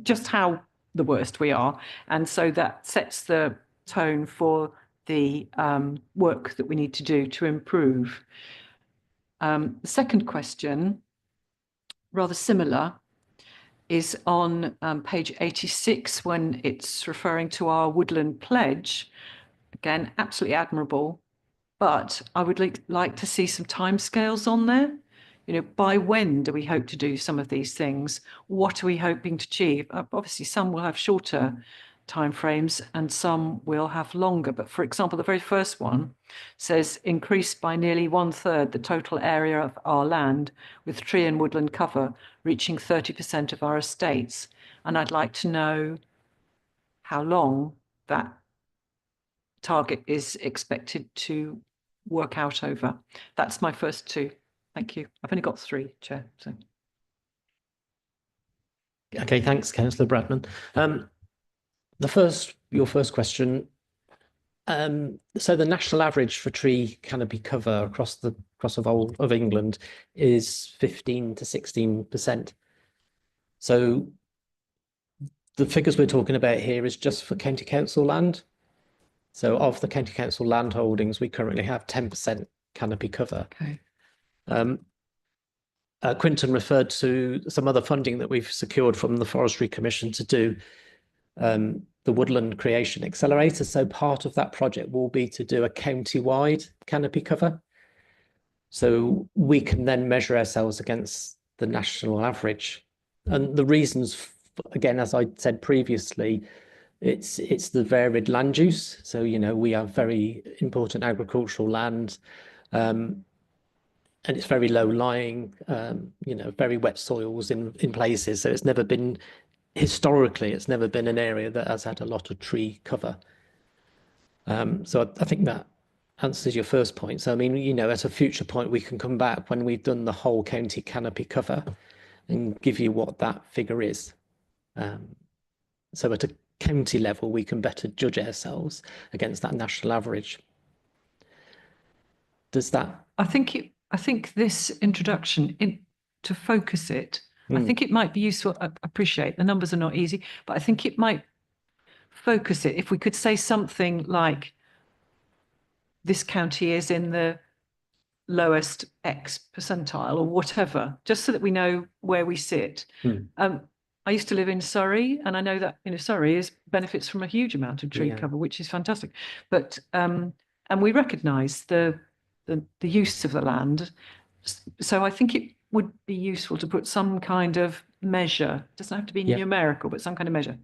just how the worst we are. And so that sets the tone for the work that we need to do to improve. The second question, rather similar, is on page 86, when it's referring to our woodland pledge. Again, absolutely admirable, but I would like to see some timescales on there. By when do we hope to do some of these things? What are we hoping to achieve? Obviously, some will have shorter timeframes and some will have longer. But for example, the very first one says increase by nearly 1/3 the total area of our land with tree and woodland cover, reaching 30% of our estates. And I'd like to know how long that target is expected to work out over. That's my first two. Thank you. I've only got three, Chair. So. Okay, thanks, Councillor Bradman. Your first question. So the national average for tree canopy cover across the whole of England is 15 to 16%. So the figures we're talking about here is just for county council land. So of the county council land holdings, we currently have 10% canopy cover. Okay. Quinton referred to some other funding that we've secured from the Forestry Commission to do the Woodland Creation Accelerator. So part of that project will be to do a county-wide canopy cover. So we can then measure ourselves against the national average. And the reasons, again, as I said previously, it's the varied land use. So, we have very important agricultural land, and it's very low lying, very wet soils in places. So it's never been historically, it's never been an area that has had a lot of tree cover. So I think that answers your first point. So, I mean, you know, at a future point, we can come back when we've done the whole county canopy cover and give you what that figure is. So at a county level, we can better judge ourselves against that national average. Does that? I think this introduction to focus it, I think it might be useful. I appreciate the numbers are not easy, but I think it might focus it. If we could say something like, this county is in the lowest X percentile or whatever, just so that we know where we sit. I used to live in Surrey, and I know that, you know, Surrey benefits from a huge amount of tree cover, which is fantastic. But and we recognise the use of the land. So I think it would be useful to put some kind of measure. It doesn't have to be numerical, but some kind of measure.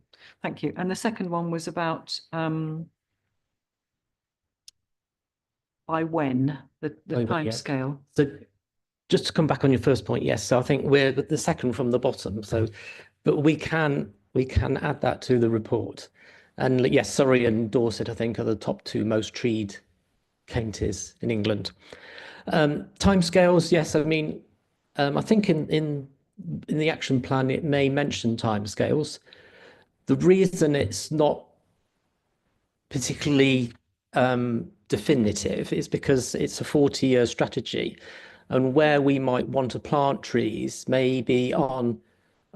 Thank you. And the second one was about by when, the time scale. So just to come back on your first point, yes. So I think we're the second from the bottom. So, but we can add that to the report. And yes, Surrey and Dorset, I think, are the top two most treed counties in England. Timescales, yes. I mean, I think in the action plan, it may mention timescales. The reason it's not particularly definitive is because it's a 40-year strategy, and where we might want to plant trees may be on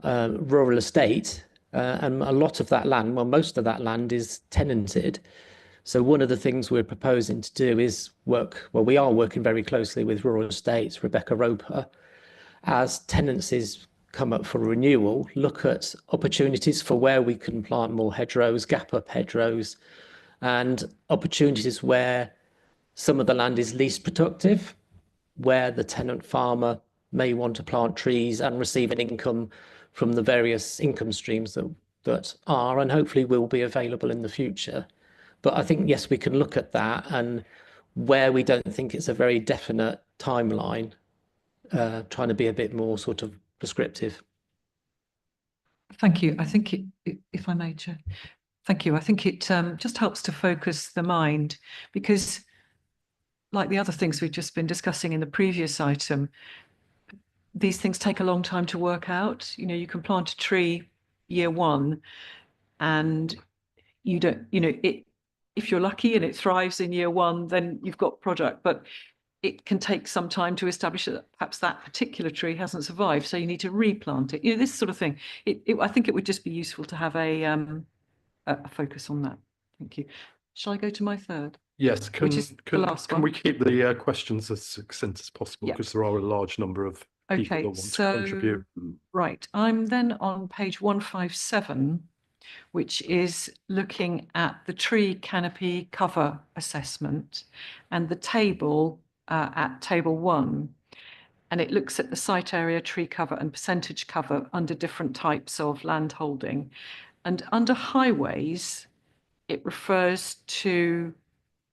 rural estate, and a lot of that land, well, most of that land is tenanted. So one of the things we're proposing to do is we are working very closely with Rural Estates, Rebecca Roper, as tenancies come up for renewal, look at opportunities for where we can plant more hedgerows, gap up hedgerows, and opportunities where some of the land is least productive, where the tenant farmer may want to plant trees and receive an income from the various income streams that are and hopefully will be available in the future. But I think, yes, we can look at that, and where we don't think it's a very definite timeline, trying to be a bit more sort of prescriptive. Thank you. I think if I may, Chair. Thank you. I think it just helps to focus the mind, because like the other things we've just been discussing in the previous item, these things take a long time to work out. You know, you can plant a tree year one and you don't, you know, if you're lucky and it thrives in year one, then you've got product, but it can take some time to establish that perhaps that particular tree hasn't survived. So you need to replant it, you know, this sort of thing. I think it would just be useful to have a focus on that. Thank you. Shall I go to my third? Yes, Can we keep the questions as succinct as possible, because there are a large number of people that want to contribute. Right, I'm then on page 157, which is looking at the tree canopy cover assessment and the table at table 1. And it looks at the site area, tree cover and percentage cover under different types of land holding. And under highways, it refers to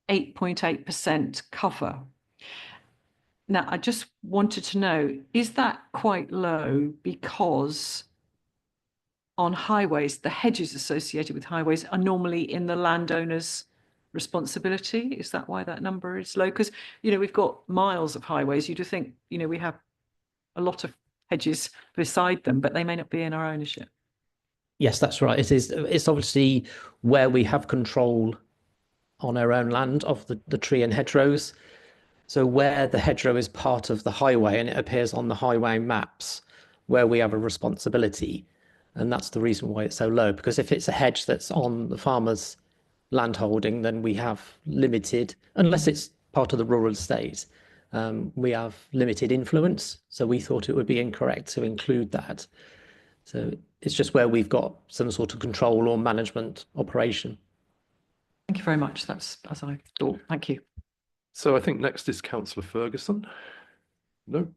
8.8% cover. Now, I just wanted to know, is that quite low? Because on highways, the hedges associated with highways are normally in the landowner's responsibility. Is that why that number is low? Because, you know, we've got miles of highways. You do think, you know, we have a lot of hedges beside them, but they may not be in our ownership. Yes, that's right. It's obviously where we have control on our own land of the tree and hedgerows. So where the hedgerow is part of the highway and it appears on the highway maps, where we have a responsibility. And that's the reason why it's so low, because if it's a hedge that's on the farmer's land holding, then we have limited, unless it's part of the rural estate, we have limited influence. So we thought it would be incorrect to include that. So it's just where we've got some sort of control or management operation. Thank you very much. That's as I thought. Thank you. So I think next is Councillor Ferguson. No.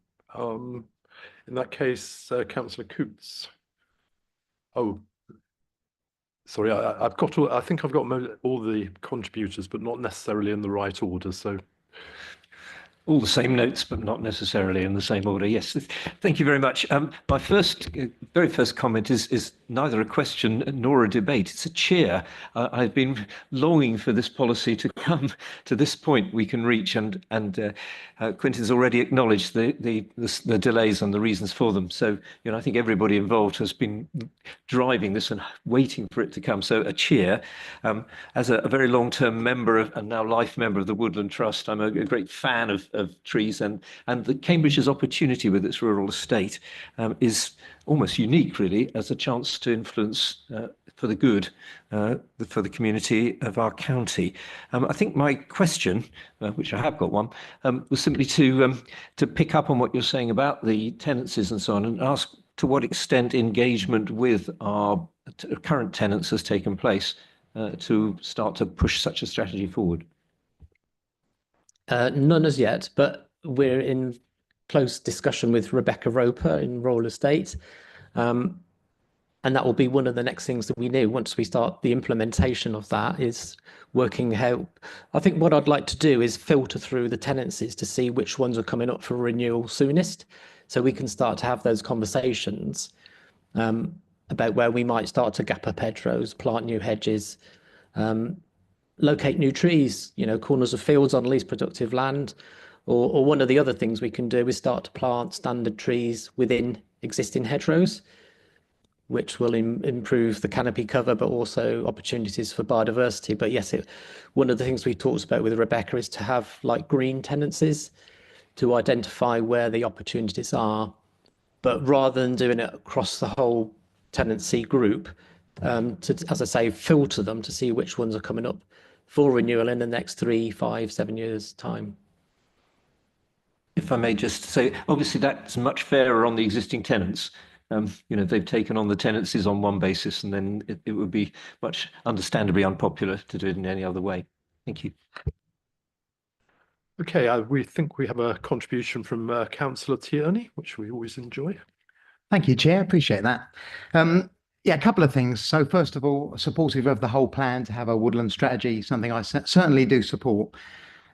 In that case, Councillor Coutts. Oh, sorry. I've got all. I think I've got all the contributors, but not necessarily in the right order. So. All the same notes, but not necessarily in the same order. Yes, thank you very much. My very first comment is neither a question nor a debate. It's a cheer. I've been longing for this policy to come to this point we can reach, and Quentin's already acknowledged the delays and the reasons for them. So, you know, I think everybody involved has been driving this and waiting for it to come. So a cheer. As a very long-term member and now life member of the Woodland Trust, I'm a great fan of trees, and the Cambridge's opportunity with its rural estate is almost unique, really, as a chance to influence for the good for the community of our county. I think my question, which I have got one, was simply to pick up on what you're saying about the tenancies and so on, and ask to what extent engagement with our current tenants has taken place to start to push such a strategy forward. None as yet, but we're in close discussion with Rebecca Roper in Royal Estate. And that will be one of the next things that we do once we start the implementation of that, is working out. I think what I'd like to do is filter through the tenancies to see which ones are coming up for renewal soonest, so we can start to have those conversations about where we might start to gap up hedgerows, plant new hedges, locate new trees, you know, corners of fields on least productive land, or one of the other things we can do is start to plant standard trees within existing hedgerows, which will improve the canopy cover, but also opportunities for biodiversity. But yes, one of the things we talked about with Rebecca is to have like green tenancies to identify where the opportunities are, but rather than doing it across the whole tenancy group, to, as I say, filter them to see which ones are coming up for renewal in the next 3, 5, 7 years' time. If I may just say, obviously that's much fairer on the existing tenants. You know, they've taken on the tenancies on one basis, and then it would be much understandably unpopular to do it in any other way. Thank you. Okay, we think we have a contribution from Councillor Tierney, which we always enjoy. Thank you, Chair. Appreciate that. Yeah, a couple of things. So first of all, supportive of the whole plan to have a woodland strategy, something I certainly do support.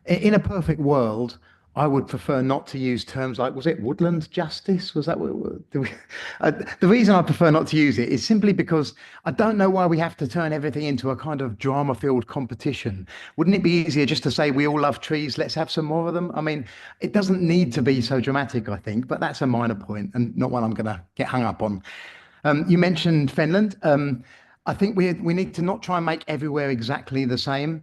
In a perfect world, I would prefer not to use terms like, was it woodland justice? Was that what the reason I prefer not to use it is simply because I don't know why we have to turn everything into a kind of drama-filled competition. Wouldn't it be easier just to say we all love trees, let's have some more of them? I mean, it doesn't need to be so dramatic, I think, but that's a minor point and not one I'm going to get hung up on. You mentioned Fenland. I think we need to not try and make everywhere exactly the same.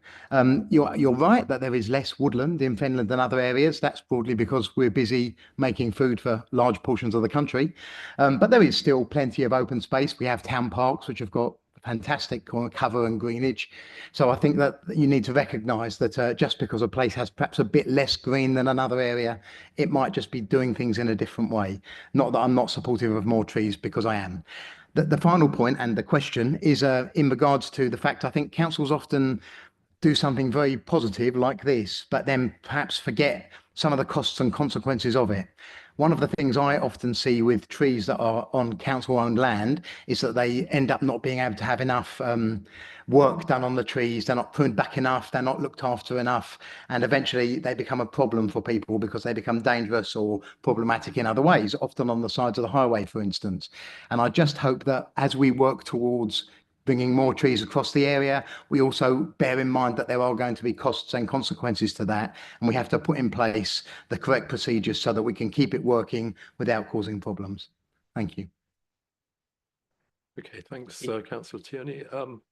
You're right that there is less woodland in Finland than other areas. That's broadly because we're busy making food for large portions of the country. But there is still plenty of open space. We have town parks, which have got fantastic cover and greenage. So I think that you need to recognise that just because a place has perhaps a bit less green than another area, it might just be doing things in a different way. Not that I'm not supportive of more trees, because I am. The final point and the question is in regards to the fact I think councils often do something very positive like this, but then perhaps forget some of the costs and consequences of it. One of the things I often see with trees that are on council-owned land is that they end up not being able to have enough work done on the trees. They're not pruned back enough. They're not looked after enough. And eventually they become a problem for people because they become dangerous or problematic in other ways, often on the sides of the highway, for instance. And I just hope that as we work towards bringing more trees across the area, we also bear in mind that there are going to be costs and consequences to that, and we have to put in place the correct procedures so that we can keep it working without causing problems. Thank you. Okay, thanks, Councillor Tierney.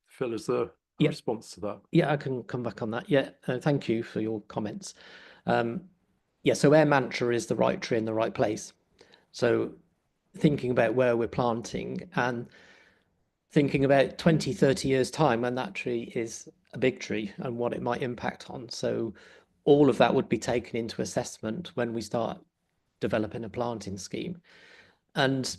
Phil, is there a response to that? Yeah, I can come back on that. Yeah, thank you for your comments. Yeah, so our mantra is the right tree in the right place. So thinking about where we're planting and thinking about 20, 30 years time when that tree is a big tree and what it might impact on. So all of that would be taken into assessment when we start developing a planting scheme. And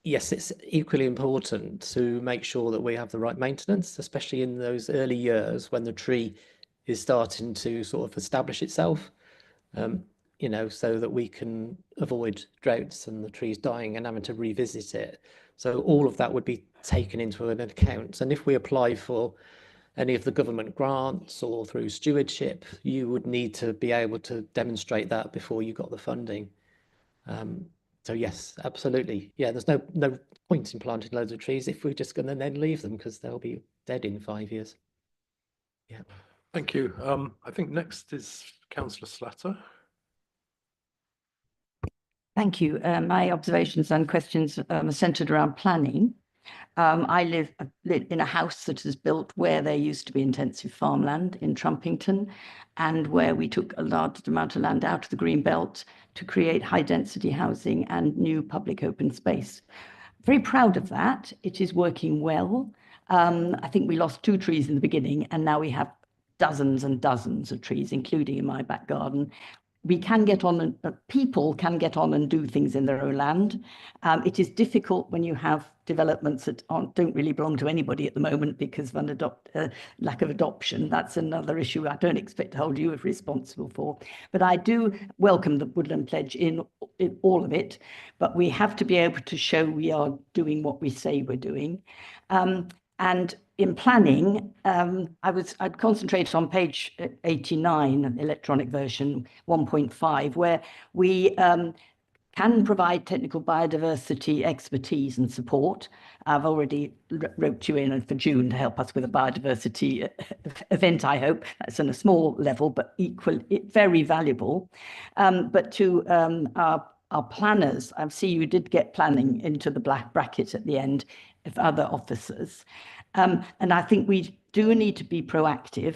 yes, it's equally important to make sure that we have the right maintenance, especially in those early years when the tree is starting to sort of establish itself, you know, so that we can avoid droughts and the trees dying and having to revisit it. So all of that would be taken into an account. And if we apply for any of the government grants or through stewardship, you would need to be able to demonstrate that before you got the funding. So yes, absolutely. Yeah, there's no point in planting loads of trees if we're just going to then leave them because they'll be dead in 5 years. Yeah. Thank you. I think next is Councillor Slatter. Thank you. My observations and questions are centred around planning. I live in a house that is built where there used to be intensive farmland in Trumpington, and where we took a large amount of land out of the green belt to create high density housing and new public open space. Very proud of that. It is working well. I think we lost 2 trees in the beginning, and now we have dozens and dozens of trees, including in my back garden. We can get on, and people can get on and do things in their own land. It is difficult when you have developments that don't really belong to anybody at the moment because of lack of adoption. That's another issue I don't expect to hold you responsible for. But I do welcome the Woodland Pledge in all of it, but we have to be able to show we are doing what we say we're doing. And in planning, I'd concentrate on page 89, electronic version 1.5, where we can provide technical biodiversity expertise and support. I've already wrote you in for June to help us with a biodiversity event, I hope. That's on a small level, but very valuable. But to our planners, I see you did get planning into the black bracket at the end of other officers. And I think we do need to be proactive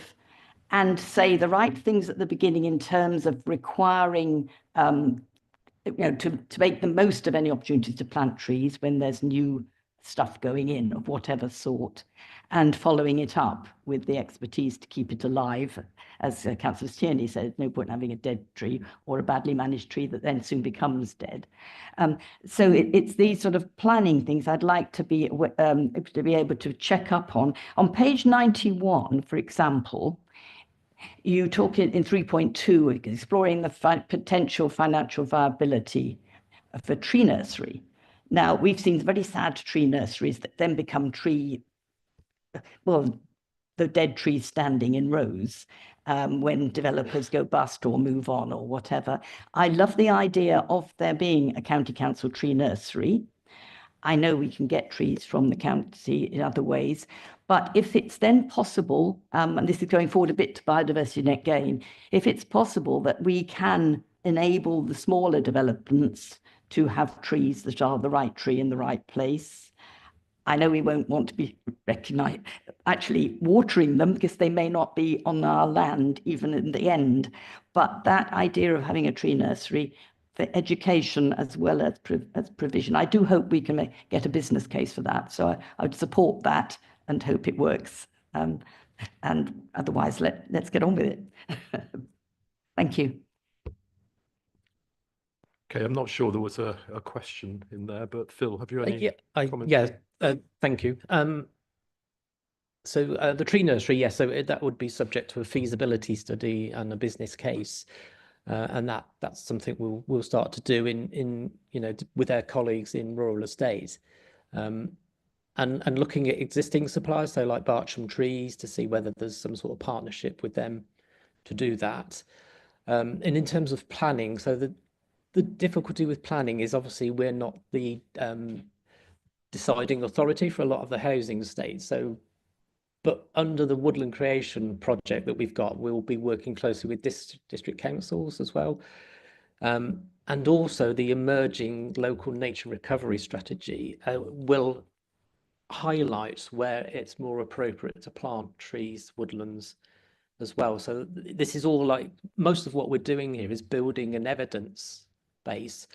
and say the right things at the beginning in terms of requiring, to make the most of any opportunities to plant trees when there's new stuff going in of whatever sort, and following it up with the expertise to keep it alive. As Councillor Tierney said, no point in having a dead tree or a badly managed tree that then soon becomes dead. So it's these sort of planning things I'd like to be able to check up on. On page 91, for example, you talk in 3.2, exploring the potential financial viability of a tree nursery. Now, we've seen very sad tree nurseries that then become the dead trees standing in rows when developers go bust or move on or whatever. I love the idea of there being a county council tree nursery. I know we can get trees from the county in other ways, but if it's then possible, and this is going forward a bit to biodiversity net gain, if it's possible that we can enable the smaller developments to have trees that are the right tree in the right place. I know we won't want to be actually watering them because they may not be on our land even in the end. But that idea of having a tree nursery for education as well as provision, I do hope we can get a business case for that. So I would support that and hope it works. And otherwise, let's get on with it. Thank you. Okay, I'm not sure there was a question in there, but Phil, have you any comments? Yeah, thank you. So the tree nursery, yes, so that would be subject to a feasibility study and a business case, and that's something we'll start to do in with our colleagues in rural estates, and looking at existing suppliers, so like Bartram Trees, to see whether there's some sort of partnership with them to do that. And in terms of planning, so the difficulty with planning is obviously we're not the deciding authority for a lot of the housing estates. So, but under the Woodland Creation project that we've got, we'll be working closely with district councils as well. And also the emerging local nature recovery strategy will highlight where it's more appropriate to plant trees, woodlands as well. So this is all like, most of what we're doing here is building an evidence base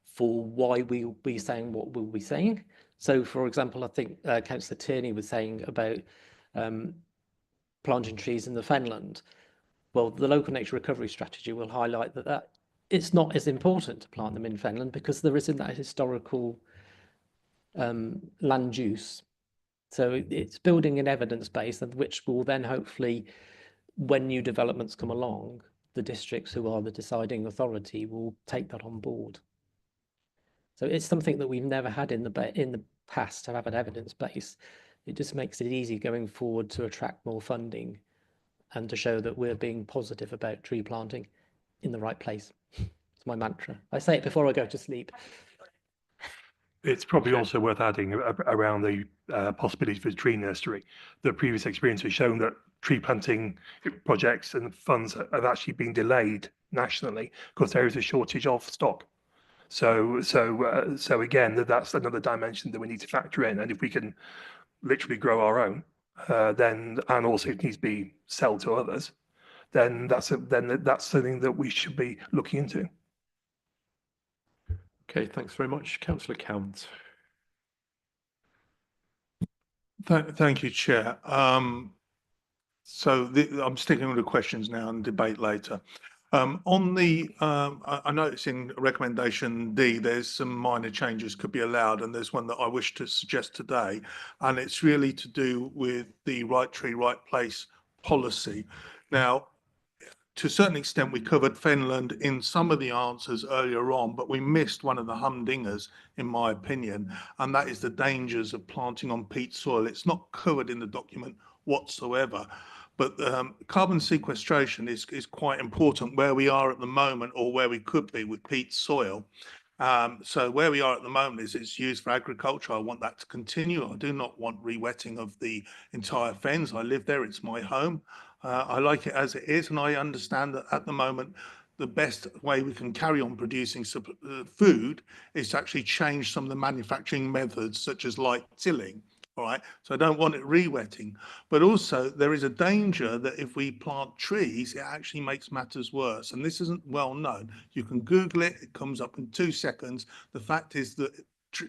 for why we'll be saying what we'll be saying. So, for example, I think Councillor Tierney was saying about planting trees in the fenland. Well, the local nature recovery strategy will highlight that it's not as important to plant them in fenland because there isn't that historical land use. So it's building an evidence base, which will then hopefully, when new developments come along, the districts who are the deciding authority will take that on board. So it's something that we've never had in the past to have an evidence base. It just makes it easy going forward to attract more funding and to show that we're being positive about tree planting in the right place. It's my mantra. I say it before I go to sleep. It's probably Okay. also worth adding around the possibilities for the tree nursery. The previous experience has shown that tree planting projects and funds have actually been delayed nationally because there is a shortage of stock. So again, that's another dimension that we need to factor in. And if we can literally grow our own, then, and also it needs to be sold to others, then that's something that we should be looking into. Okay, thanks very much. Councillor Cowans. Thank you, Chair. So I'm sticking with the questions now and debate later. I notice in recommendation D, there's some minor changes could be allowed, and there's one that I wish to suggest today, and it's really to do with the right tree, right place policy. Now, to a certain extent, we covered Fenland in some of the answers earlier on, but we missed one of the humdingers, in my opinion, and that is the dangers of planting on peat soil. It's not covered in the document whatsoever. But carbon sequestration is quite important where we are at the moment, or where we could be with peat soil. So where we are at the moment is it's used for agriculture. I want that to continue. I do not want re-wetting of the entire fens. I live there, it's my home. I like it as it is, and I understand that at the moment, the best way we can carry on producing food is to actually change some of the manufacturing methods, such as light tilling. All right, so I don't want it re-wetting, but also there is a danger that if we plant trees, it actually makes matters worse. And this isn't well known. You can Google it, it comes up in 2 seconds. The fact is that it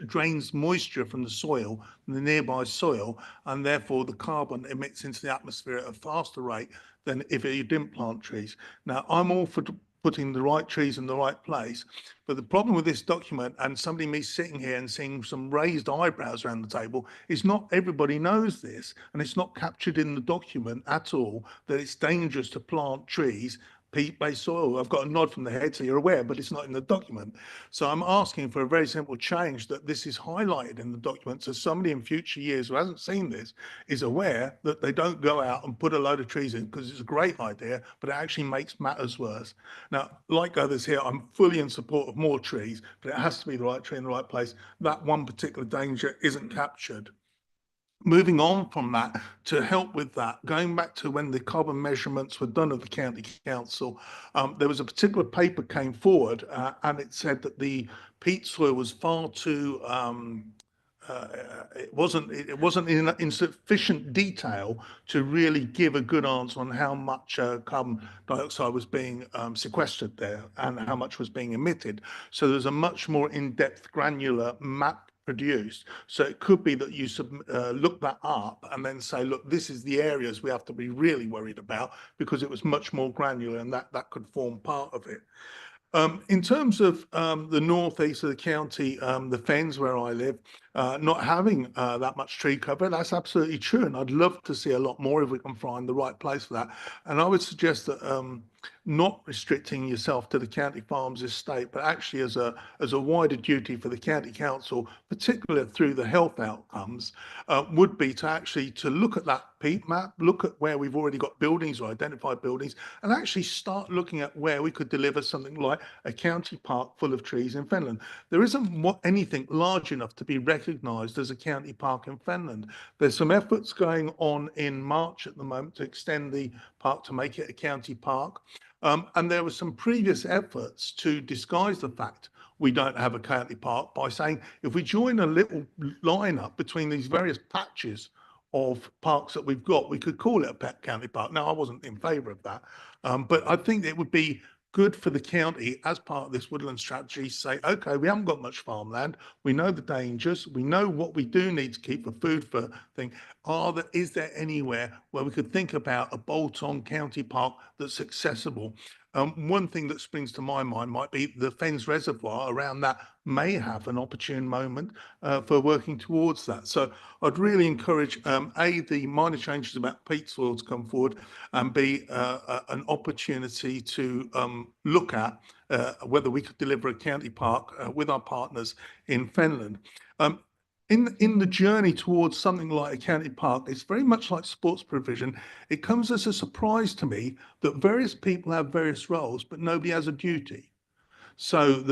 drains moisture from the soil, from the nearby soil, and therefore the carbon emits into the atmosphere at a faster rate than if you didn't plant trees. Now, I'm all for putting the right trees in the right place. But the problem with this document, and somebody me sitting here and seeing some raised eyebrows around the table, is not everybody knows this, and it's not captured in the document at all, that it's dangerous to plant trees peat-based soil. I've got a nod from the head, so you're aware, but it's not in the document. So I'm asking for a very simple change, that this is highlighted in the document, so somebody in future years who hasn't seen this is aware that they don't go out and put a load of trees in, because it's a great idea, but it actually makes matters worse. Now, like others here, I'm fully in support of more trees, but it has to be the right tree in the right place. That one particular danger isn't captured. Moving on from that, to help with that, going back to when the carbon measurements were done at the county council, there was a particular paper came forward, and it said that the peat soil was far too it wasn't in sufficient detail to really give a good answer on how much carbon dioxide was being sequestered there and how much was being emitted. So there's a much more in-depth granular map produced. So it could be that you look that up and then say, look, this is the areas we have to be really worried about, because it was much more granular, and that could form part of it. In terms of the northeast of the county, the Fens where I live, not having that much tree cover, that's absolutely true. And I'd love to see a lot more if we can find the right place for that. And I would suggest that not restricting yourself to the county farms estate, but actually as a wider duty for the county council, particularly through the health outcomes, would be to look at that peat map, look at where we've already got buildings or identified buildings, and actually start looking at where we could deliver something like a county park full of trees in Fenland. There isn't anything large enough to be recognised as a county park in Fenland. There's some efforts going on in March at the moment to extend the park to make it a county park. And there were some previous efforts to disguise the fact we don't have a county park by saying, if we join a little line up between these various patches of parks that we've got, we could call it a pet county park. Now, I wasn't in favour of that, but I think it would be good for the county as part of this woodland strategy to say, okay, we haven't got much farmland, we know the dangers, we know what we do need to keep for food for thing. Is there anywhere where we could think about a bolt-on county park that's accessible? One thing that springs to my mind might be the Fens Reservoir around that may have an opportune moment for working towards that. So I'd really encourage the minor changes about peat soil to come forward, and B, an opportunity to look at whether we could deliver a county park with our partners in Fenland. In the journey towards something like a county park, it's very much like sports provision. It comes as a surprise to me that various people have various roles, but nobody has a duty. So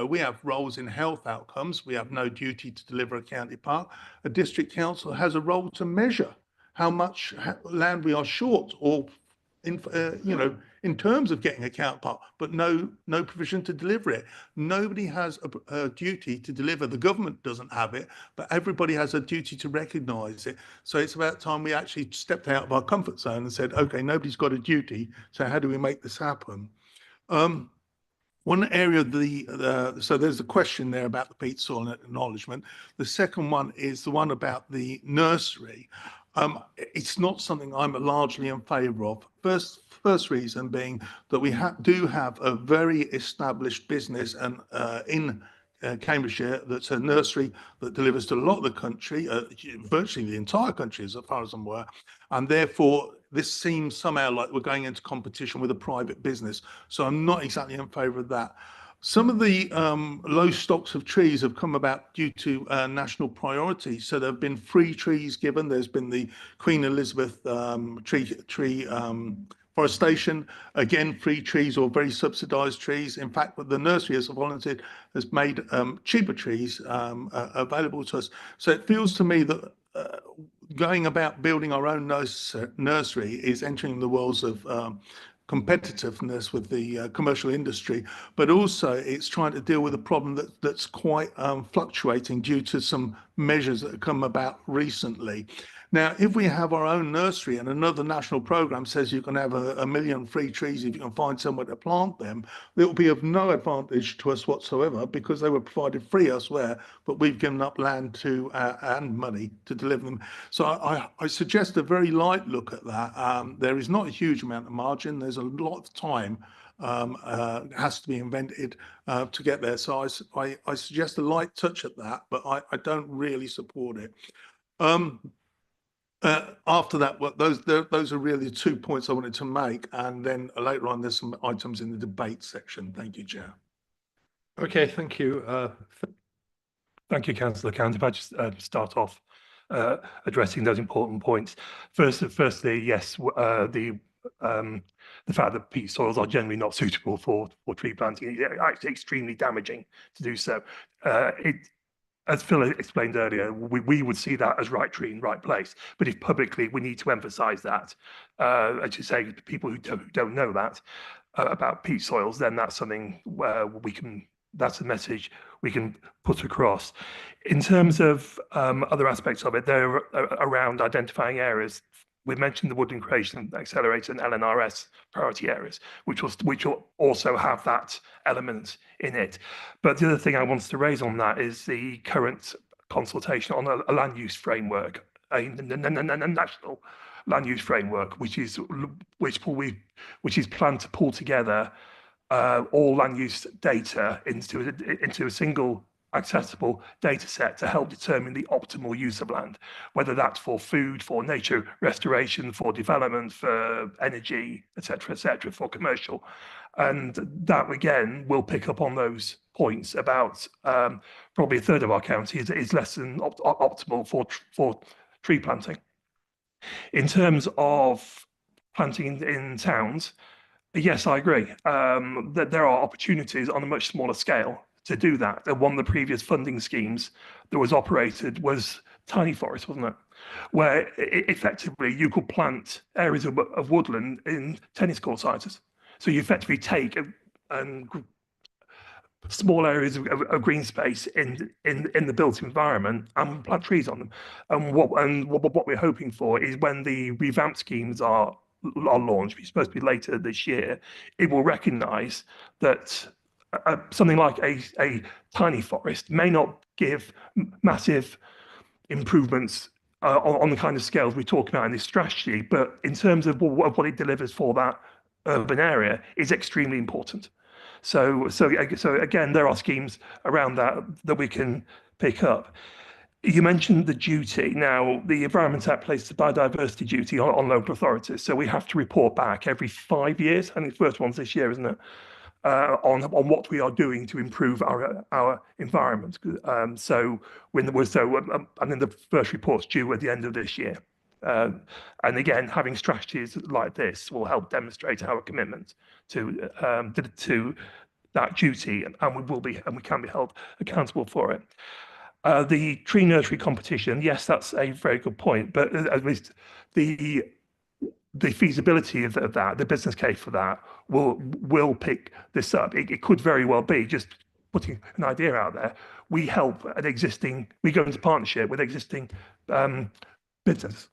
we have roles in health outcomes. We have no duty to deliver a county park. A district council has a role to measure how much land we are short, or in terms of getting a county park, but no provision to deliver it. Nobody has a duty to deliver. The government doesn't have it, but everybody has a duty to recognise it. So it's about time we actually stepped out of our comfort zone and said, okay, nobody's got a duty, so how do we make this happen? One area of so there's a question there about the peat soil and acknowledgement. The second one is the one about the nursery. It's not something I'm largely in favour of. First reason being that we do have a very established business and in Cambridgeshire that's a nursery that delivers to a lot of the country, virtually the entire country as far as I'm aware, and therefore this seems somehow like we're going into competition with a private business. So I'm not exactly in favour of that. Some of the low stocks of trees have come about due to national priority. So there have been free trees given. There's been the Queen Elizabeth tree forestation, again, free trees or very subsidised trees. In fact, the nursery has volunteered, has made cheaper trees available to us. So it feels to me that going about building our own nursery is entering the worlds of competitiveness with the commercial industry, but also it's trying to deal with a problem that's quite fluctuating due to some measures that have come about recently. Now, if we have our own nursery and another national program says you can have a million free trees if you can find somewhere to plant them, it will be of no advantage to us whatsoever because they were provided free elsewhere, but we've given up land to and money to deliver them. So I suggest a very light look at that. There is not a huge amount of margin. There's a lot of time has to be invented to get there. So I suggest a light touch at that, but I don't really support it. After that, those are really the 2 points I wanted to make, and then later on there's some items in the debate section. Thank you, Chair. Okay, thank you. Thank you, Councillor Cant. If I just start off addressing those important points. Firstly, yes, the fact that peat soils are generally not suitable for tree planting is actually extremely damaging to do so. As Phil explained earlier, we would see that as right tree in right place. But if publicly we need to emphasise that, as you say, to people who don't know that about peat soils, then that's something where that's a message we can put across. In terms of other aspects of it, they're around identifying areas. We mentioned the Woodland Creation Accelerator and LNRS priority areas, which will also have that element in it. But the other thing I wanted to raise on that is the current consultation on a land use framework, a national land use framework, which is planned to pull together all land use data into a single accessible data set to help determine the optimal use of land, whether that's for food, for nature restoration, for development, for energy, etc., for commercial. And that again will pick up on those points about probably a third of our county is less than optimal for tree planting. In terms of planting in towns, yes, I agree that there are opportunities on a much smaller scale to do that. And one of the previous funding schemes that was operated was Tiny Forest, wasn't it? Where effectively you could plant areas of woodland in tennis court sizes. So you effectively take small areas of green space in the built environment and plant trees on them. And what we're hoping for is when the revamped schemes are launched, which is supposed to be later this year, it will recognise that something like a tiny forest may not give massive improvements on the kind of scales we talk about in this strategy, but in terms of what it delivers for that urban area is extremely important. So again, there are schemes around that we can pick up. You mentioned the duty. Now, the Environment Act places a biodiversity duty on local authorities, so we have to report back every 5 years. I think the first one's this year, isn't it? On what we are doing to improve our environment. And then the first report's due at the end of this year. And again, having strategies like this will help demonstrate our commitment to that duty, and we can be held accountable for it. The tree nursery competition, yes, that's a very good point, but at least the feasibility of that, the business case for that will pick this up. It could very well be, just putting an idea out there, we go into partnership with existing business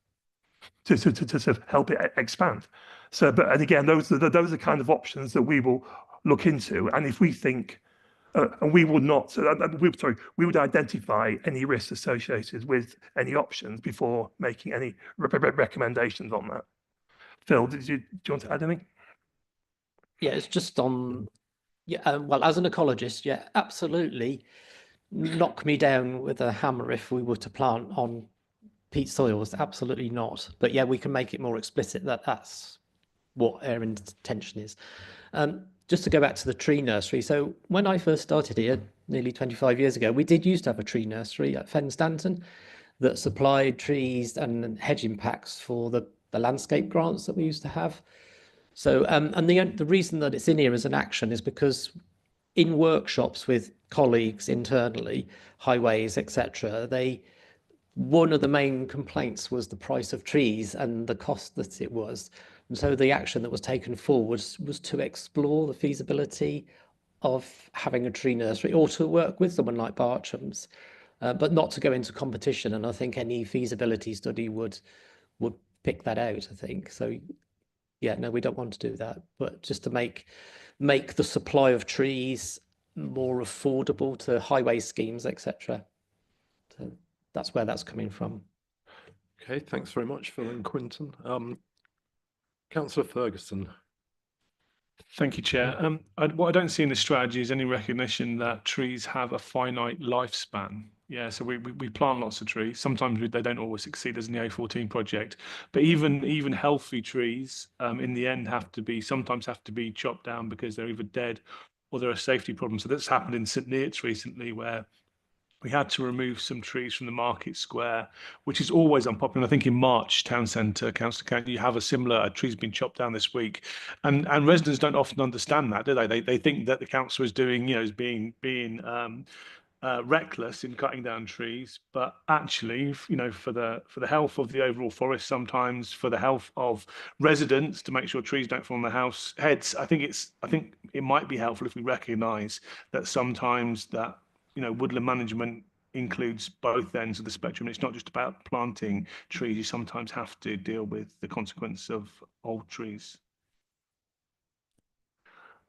to sort of help it expand. So, and again, those are kind of options that we will look into, and if we think, and we would not, we would identify any risks associated with any options before making any recommendations on that. Phil, do you want to add anything? Yeah, it's just on, well, as an ecologist, yeah, absolutely. Knock me down with a hammer if we were to plant on peat soils, absolutely not. But yeah, we can make it more explicit that that's what our intention is. Just to go back to the tree nursery. So when I first started here nearly 25 years ago, we did used to have a tree nursery at Fen Stanton that supplied trees and hedging packs for the landscape grants that we used to have. So, and the reason that it's in here as an action is because in workshops with colleagues internally, highways, etc., one of the main complaints was the price of trees and the cost that it was. And so the action that was taken forward was to explore the feasibility of having a tree nursery or to work with someone like Bartram's, but not to go into competition. And I think any feasibility study would pick that out, I think. So yeah, no, we don't want to do that, but just to make the supply of trees more affordable to highway schemes, etc. So that's where that's coming from. Okay, thanks very much, Phil and Quinton. Councillor Ferguson. Thank you, Chair. What I don't see in the strategy is any recognition that trees have a finite lifespan. Yeah, so we plant lots of trees. Sometimes they don't always succeed, as in the A14 project. But even healthy trees, in the end, sometimes have to be chopped down because they're either dead or there are safety problems. So that's happened in St Neots recently, where we had to remove some trees from the market square, which is always unpopular. I think in March, Town Centre, Council County, you have a tree's been chopped down this week. And residents don't often understand that, do they? They think that the council is doing, is being reckless in cutting down trees, but actually, for the health of the overall forest, sometimes for the health of residents, to make sure trees don't fall on their house heads, I think it might be helpful if we recognise that sometimes that woodland management includes both ends of the spectrum. It's not just about planting trees. You sometimes have to deal with the consequence of old trees.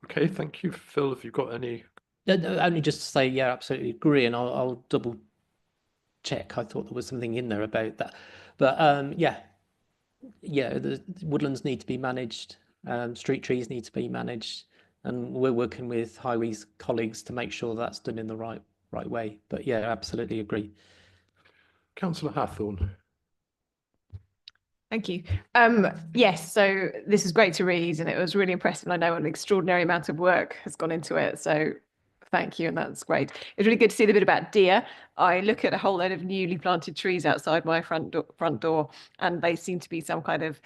Okay, thank you. Phil, have you got any? Only just to say, yeah, absolutely agree, and I'll double check. I thought there was something in there about that, but yeah, the woodlands need to be managed. Street trees need to be managed, and we're working with highways colleagues to make sure that's done in the right way. But yeah, absolutely agree. Councillor Hathorn. Thank you. Yes, so this is great to read, and it was really impressive. I know an extraordinary amount of work has gone into it, so thank you, and that's great. It's really good to see the bit about deer. I look at a whole load of newly planted trees outside my front door, and they seem to be some kind of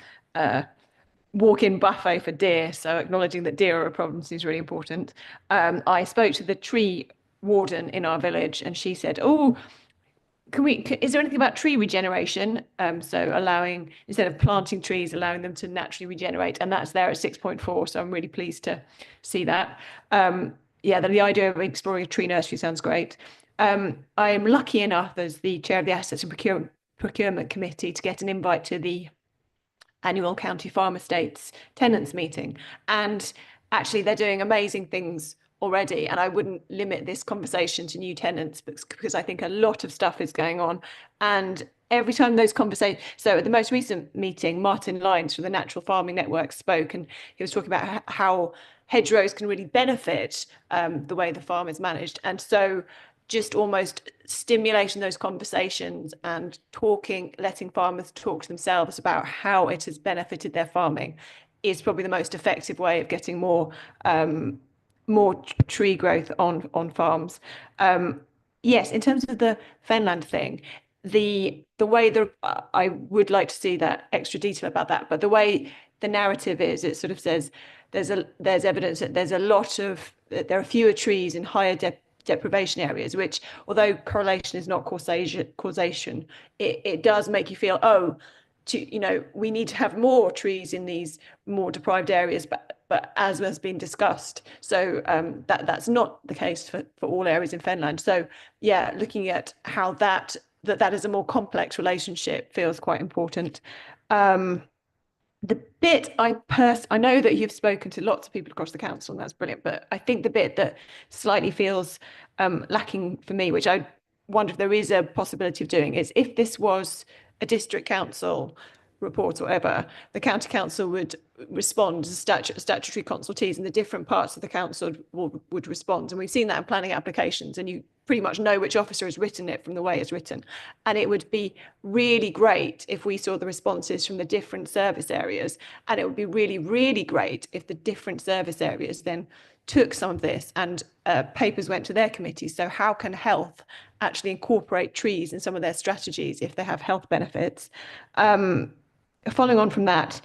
walk-in buffet for deer. So acknowledging that deer are a problem seems really important. I spoke to the tree warden in our village, and she said, "Oh, is there anything about tree regeneration? So allowing, instead of planting trees, allowing them to naturally regenerate," and that's there at 6.4. So I'm really pleased to see that. Yeah, the idea of exploring a tree nursery sounds great. I'm lucky enough as the chair of the Assets and Procurement Committee to get an invite to the annual County Farm Estates tenants meeting. And actually they're doing amazing things already. And I wouldn't limit this conversation to new tenants because I think a lot of stuff is going on. And every time those conversations, so at the most recent meeting, Martin Lyons from the Natural Farming Network spoke, and he was talking about how hedgerows can really benefit the way the farm is managed. And so just almost stimulating those conversations and letting farmers talk to themselves about how it has benefited their farming is probably the most effective way of getting more tree growth on farms. Yes, in terms of the Fenland thing, the way I would like to see that extra detail about that, but the way the narrative is. It sort of says there's evidence that there are fewer trees in higher deprivation areas, which, although correlation is not causation, it does make you feel, oh, we need to have more trees in these more deprived areas, but as has been discussed, so that's not the case for all areas in Fenland. So yeah, looking at how that is a more complex relationship feels quite important. The bit I know that you've spoken to lots of people across the council, and that's brilliant, but I think the bit that slightly feels lacking for me, which I wonder if there is a possibility of doing, is if this was a district council report or whatever, the county council would respond as statutory consultees, and the different parts of the council would respond. And we've seen that in planning applications, and you pretty much know which officer has written it from the way it's written. And it would be really great if we saw the responses from the different service areas, and it would be really, really great if the different service areas then took some of this and papers went to their committees. So how can health actually incorporate trees in some of their strategies if they have health benefits? Following on from that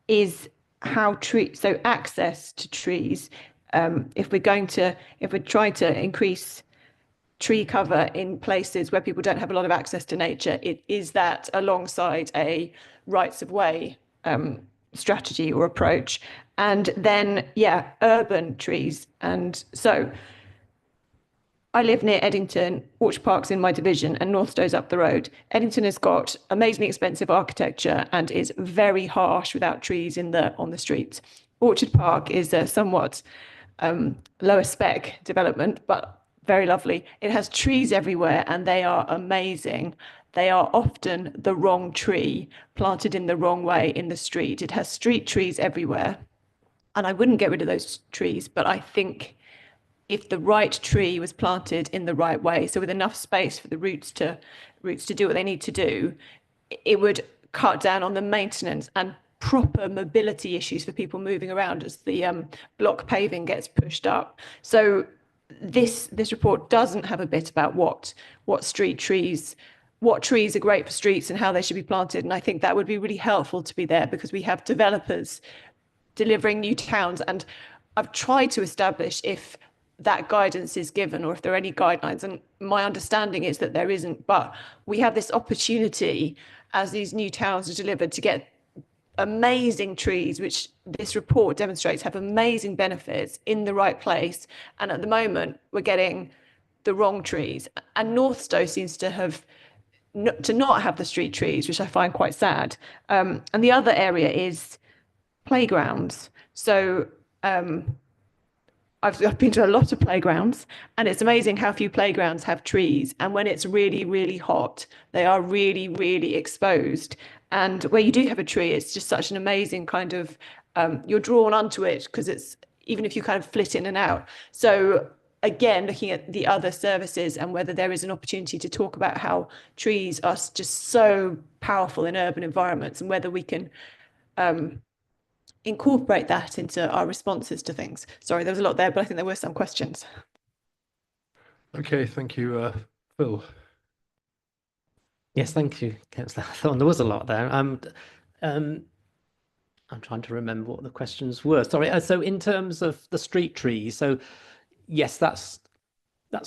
is so access to trees. If we're trying to increase tree cover in places where people don't have a lot of access to nature, is that alongside a rights of way strategy or approach? And then, yeah, urban trees. And so I live near Eddington, Orchard Park's in my division, and Northstow's up the road. Eddington has got amazingly expensive architecture and is very harsh without trees on the streets. Orchard Park is a somewhat lower spec development, but very lovely. It has trees everywhere, and they are amazing. They are often the wrong tree, planted in the wrong way in the street. It has street trees everywhere, and I wouldn't get rid of those trees, but I think if the right tree was planted in the right way, so with enough space for the roots to do what they need to do, it would cut down on the maintenance and proper mobility issues for people moving around as the block paving gets pushed up. So this report doesn't have a bit about what trees are great for streets and how they should be planted. And I think that would be really helpful to be there, because we have developers delivering new towns, and I've tried to establish if that guidance is given or if there are any guidelines, and my understanding is that there isn't. But we have this opportunity as these new towns are delivered to get amazing trees, which this report demonstrates have amazing benefits in the right place. And at the moment we're getting the wrong trees, and Northstowe seems to not have the street trees, which I find quite sad. And the other area is playgrounds. So I've been to a lot of playgrounds, and it's amazing how few playgrounds have trees. And when it's really, really hot, they are really, really exposed. And where you do have a tree, it's just such an amazing kind of, you're drawn onto it because it's, even if you kind of flit in and out. So again, looking at the other services and whether there is an opportunity to talk about how trees are just so powerful in urban environments, and whether we can incorporate that into our responses to things. Sorry, there was a lot there, but I think there were some questions. Okay, thank you, Phil. Yes, thank you, Councillor Thorne. There was a lot there. I'm trying to remember what the questions were. Sorry. So in terms of the street trees, so yes, that's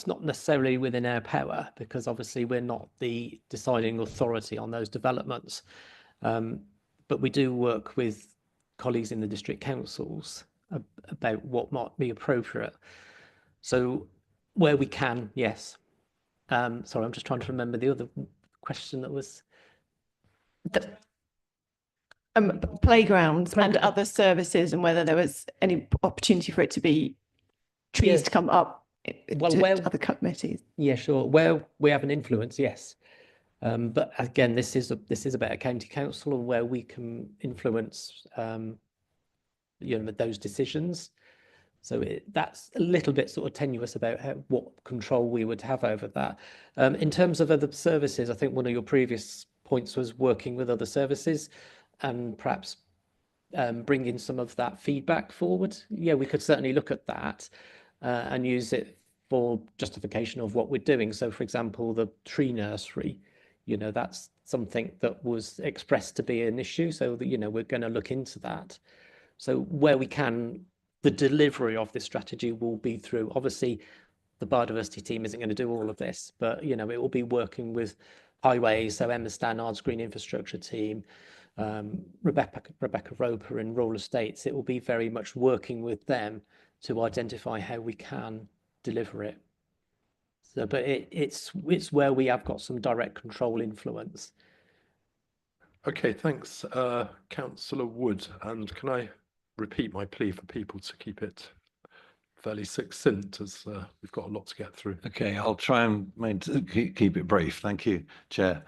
not necessarily within our power, because obviously we're not the deciding authority on those developments. But we do work with colleagues in the district councils about what might be appropriate. So where we can, yes. Sorry, I'm just trying to remember the other question that was. Playgrounds and other services, and whether there was any opportunity for it to be trees to come up to other committees. Yeah, sure. Where we have an influence, yes. But again, this is about a county council and where we can influence, those decisions. So that's a little bit sort of tenuous about what control we would have over that. In terms of other services, I think one of your previous points was working with other services and perhaps bringing some of that feedback forward. Yeah, we could certainly look at that and use it for justification of what we're doing. So, for example, the tree nursery, that's something that was expressed to be an issue. So that, you know, we're going to look into that. So where we can, the delivery of this strategy will be through, obviously, the biodiversity team isn't going to do all of this, but, you know, it will be working with highways, so Emma Stannard's green infrastructure team, Rebecca Roper in rural estates. It will be very much working with them to identify how we can deliver it. So, but it's where we have got some direct control influence. Okay, thanks, Councillor Wood. And can I repeat my plea for people to keep it fairly succinct, as we've got a lot to get through. Okay, I'll try and keep it brief. Thank you, Chair.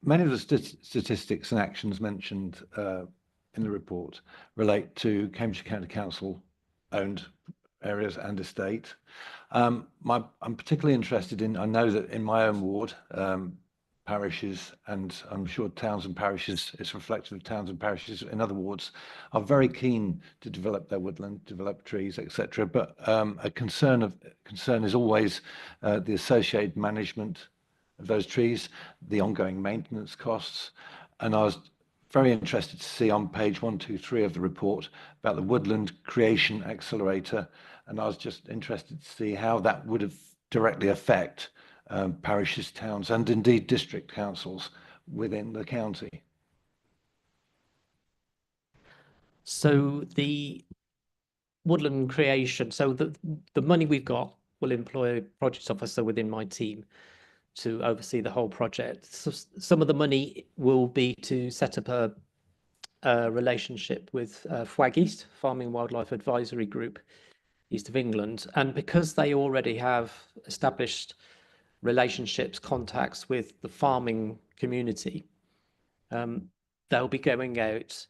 Many of the statistics and actions mentioned in the report relate to Cambridgeshire County Council owned areas and estate. I'm particularly interested in, I know that in my own ward, parishes, and I'm sure towns and parishes, it's reflective of towns and parishes in other wards, are very keen to develop their woodland, develop trees, etc. But a concern is always the associated management of those trees, the ongoing maintenance costs. And I was very interested to see on page 123 of the report about the Woodland Creation Accelerator, and I was just interested to see how that would have directly affect parishes, towns, and indeed district councils within the county. So the woodland creation, so the money we've got will employ a project officer within my team to oversee the whole project. So some of the money will be to set up a relationship with FWAG East, Farming Wildlife Advisory Group, East of England. And because they already have established relationships, contacts with the farming community, they'll be going out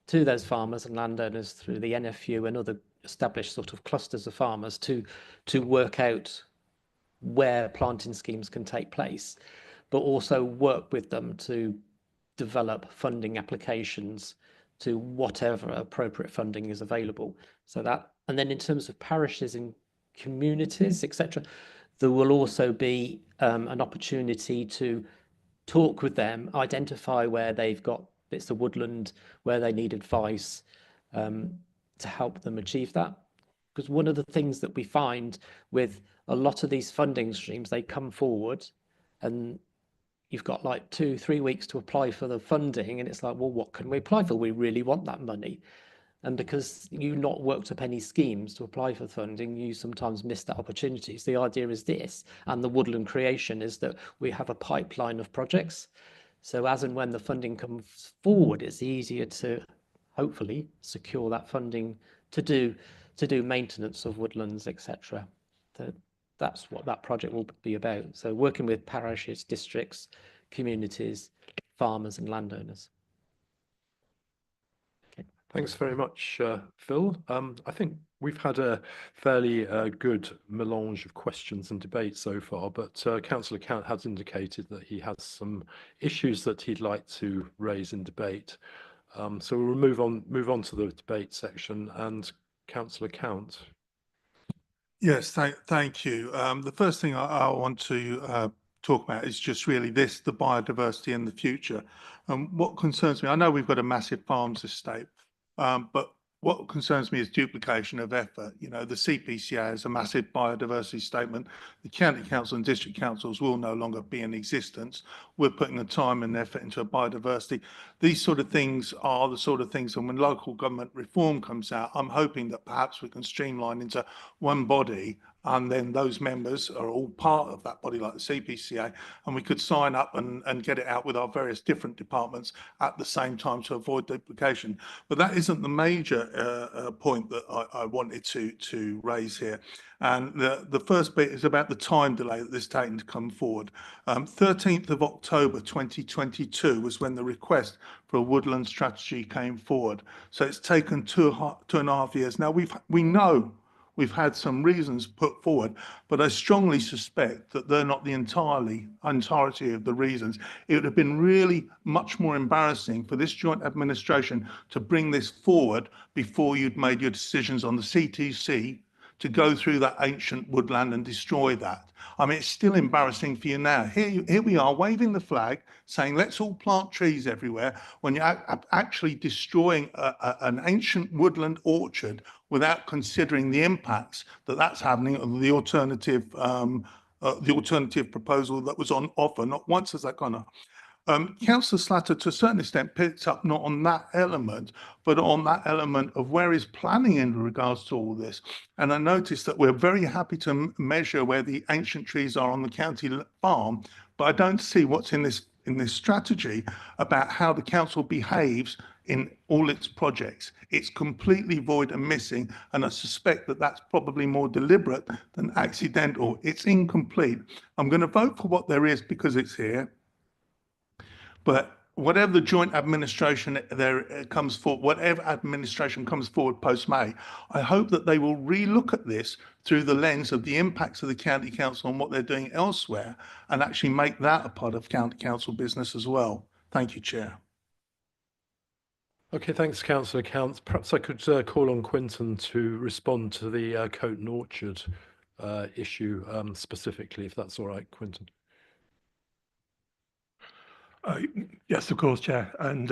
to those farmers and landowners through the NFU and other established sort of clusters of farmers to work out where planting schemes can take place, but also work with them to develop funding applications to whatever appropriate funding is available. So that, and then in terms of parishes and communities, etc., there will also be an opportunity to talk with them, identify where they've got bits of woodland, where they need advice to help them achieve that. Because one of the things that we find with a lot of these funding streams, they come forward and you've got like 2-3 weeks to apply for the funding, and it's like, well, what can we apply for? We really want that money. And because you've not worked up any schemes to apply for funding, you sometimes miss that opportunity. So the idea is this, and the woodland creation is that we have a pipeline of projects. So as and when the funding comes forward, it's easier to hopefully secure that funding to do maintenance of woodlands, etc. That's what that project will be about. So working with parishes, districts, communities, farmers and landowners. Okay. Thanks very much, Phil. I think we've had a fairly good melange of questions and debate so far, but Councillor Count has indicated that he has some issues that he'd like to raise in debate. So we'll move on to the debate section, and Councillor Count. Yes, thank you. The first thing I want to talk about is just really this, the biodiversity in the future. What concerns me, I know we've got a massive farms estate, but what concerns me is duplication of effort. You know, the CPCA has a massive biodiversity statement. The county council and district councils will no longer be in existence. We're putting the time and effort into a biodiversity. These sort of things are the sort of things, and when local government reform comes out, I'm hoping that perhaps we can streamline into one body, and then those members are all part of that body, like the CPCA, and we could sign up and get it out with our various different departments at the same time to avoid duplication. But that isn't the major point that I wanted to raise here. And the first bit is about the time delay that this taken to come forward. 13th of October 2022 was when the request for a woodland strategy came forward. So it's taken 2.5 years. Now we know we've had some reasons put forward, but I strongly suspect that they're not the entirety of the reasons. It would have been really much more embarrassing for this joint administration to bring this forward before you'd made your decisions on the CTC, to go through that ancient woodland and destroy that. I mean, it's still embarrassing for you now. Here we are waving the flag, saying let's all plant trees everywhere, when you're actually destroying an ancient woodland orchard without considering the impacts that that's happening on the alternative proposal that was on offer. Not once has that gone up. Councillor Slatter, to a certain extent, picks up not on that element, but on that element of where is planning in regards to all this. And I noticed that we're very happy to measure where the ancient trees are on the county farm, but I don't see what's in this strategy about how the council behaves in all its projects. It's completely void and missing, and I suspect that that's probably more deliberate than accidental. It's incomplete. I'm going to vote for what there is because it's here. But whatever the joint administration comes forward, whatever administration comes forward post-May, I hope that they will relook at this through the lens of the impacts of the county council and what they're doing elsewhere, and actually make that a part of county council business as well. Thank you, Chair. Okay, thanks, Councillor Counts. Perhaps I could call on Quintin to respond to the Coton Orchard issue specifically, if that's all right, Quintin. Yes, of course, Chair. And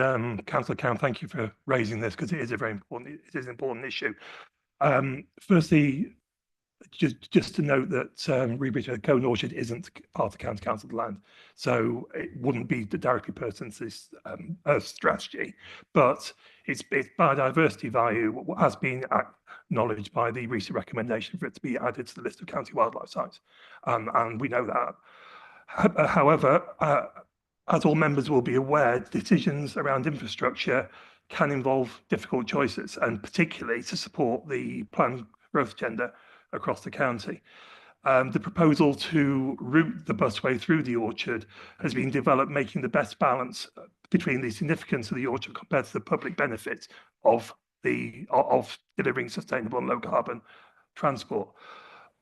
Councillor Count, thank you for raising this because it is a very important, it is an important issue. Firstly, just to note that Coton Orchard isn't part of County Council land, so it wouldn't be directly pertinent to this strategy, but its biodiversity value has been acknowledged by the recent recommendation for it to be added to the list of county wildlife sites, and we know that. However, as all members will be aware, decisions around infrastructure can involve difficult choices, and particularly to support the planned growth agenda across the county. The proposal to route the busway through the orchard has been developed, making the best balance between the significance of the orchard compared to the public benefits of delivering sustainable and low carbon transport.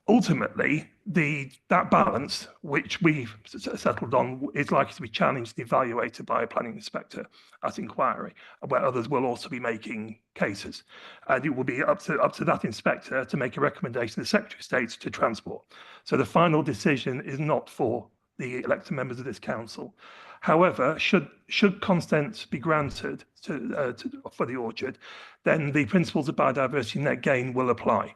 Ultimately, that balance, which we've settled on, is likely to be challenged and evaluated by a planning inspector at inquiry, where others will also be making cases. And it will be up to that inspector to make a recommendation to the Secretary of State to Transport. So the final decision is not for the elected members of this council. However, should consent be granted for the orchard, then the principles of biodiversity net gain will apply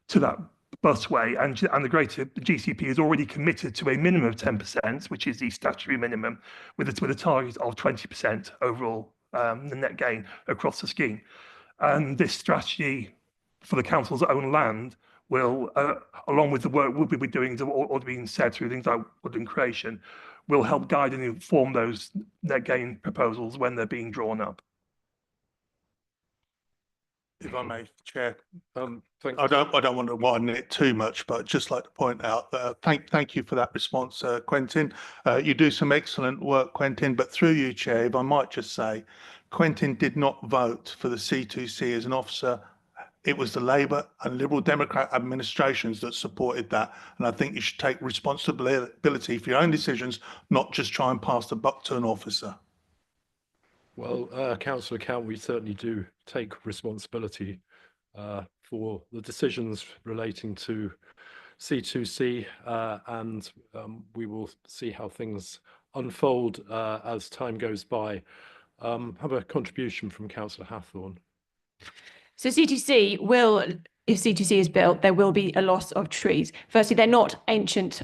to that busway, and the greater GCP is already committed to a minimum of 10%, which is the statutory minimum, with a target of 20% overall the net gain across the scheme. And this strategy for the council's own land will, along with the work we'll be doing or being said through things like woodland creation, will help guide and inform those net gain proposals when they're being drawn up. If I may, Chair, I don't want to widen it too much, but I'd just like to point out that thank you for that response, Quintin. You do some excellent work, Quintin, but through you, Chair, if I might just say, Quintin did not vote for the C2C as an officer. It was the Labour and Liberal Democrat administrations that supported that. And I think you should take responsibility for your own decisions, not just try and pass the buck to an officer. Well, Councillor Count, we certainly do take responsibility for the decisions relating to C2C, and we will see how things unfold as time goes by. Have a contribution from Councillor Hathorn. So C2C will, if C2C is built, there will be a loss of trees. Firstly, they're not ancient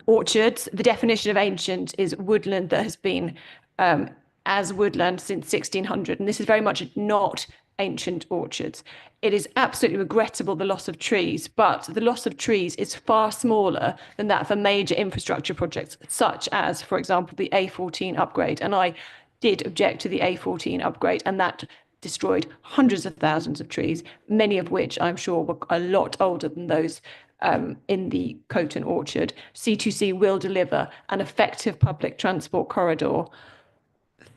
orchards. The definition of ancient is woodland that has been as woodland since 1600, and this is very much not ancient orchards. It is absolutely regrettable, the loss of trees, but the loss of trees is far smaller than that for major infrastructure projects, such as, for example, the A14 upgrade. And I did object to the A14 upgrade, and that destroyed hundreds of thousands of trees, many of which I'm sure were a lot older than those in the Coton Orchard. C2C will deliver an effective public transport corridor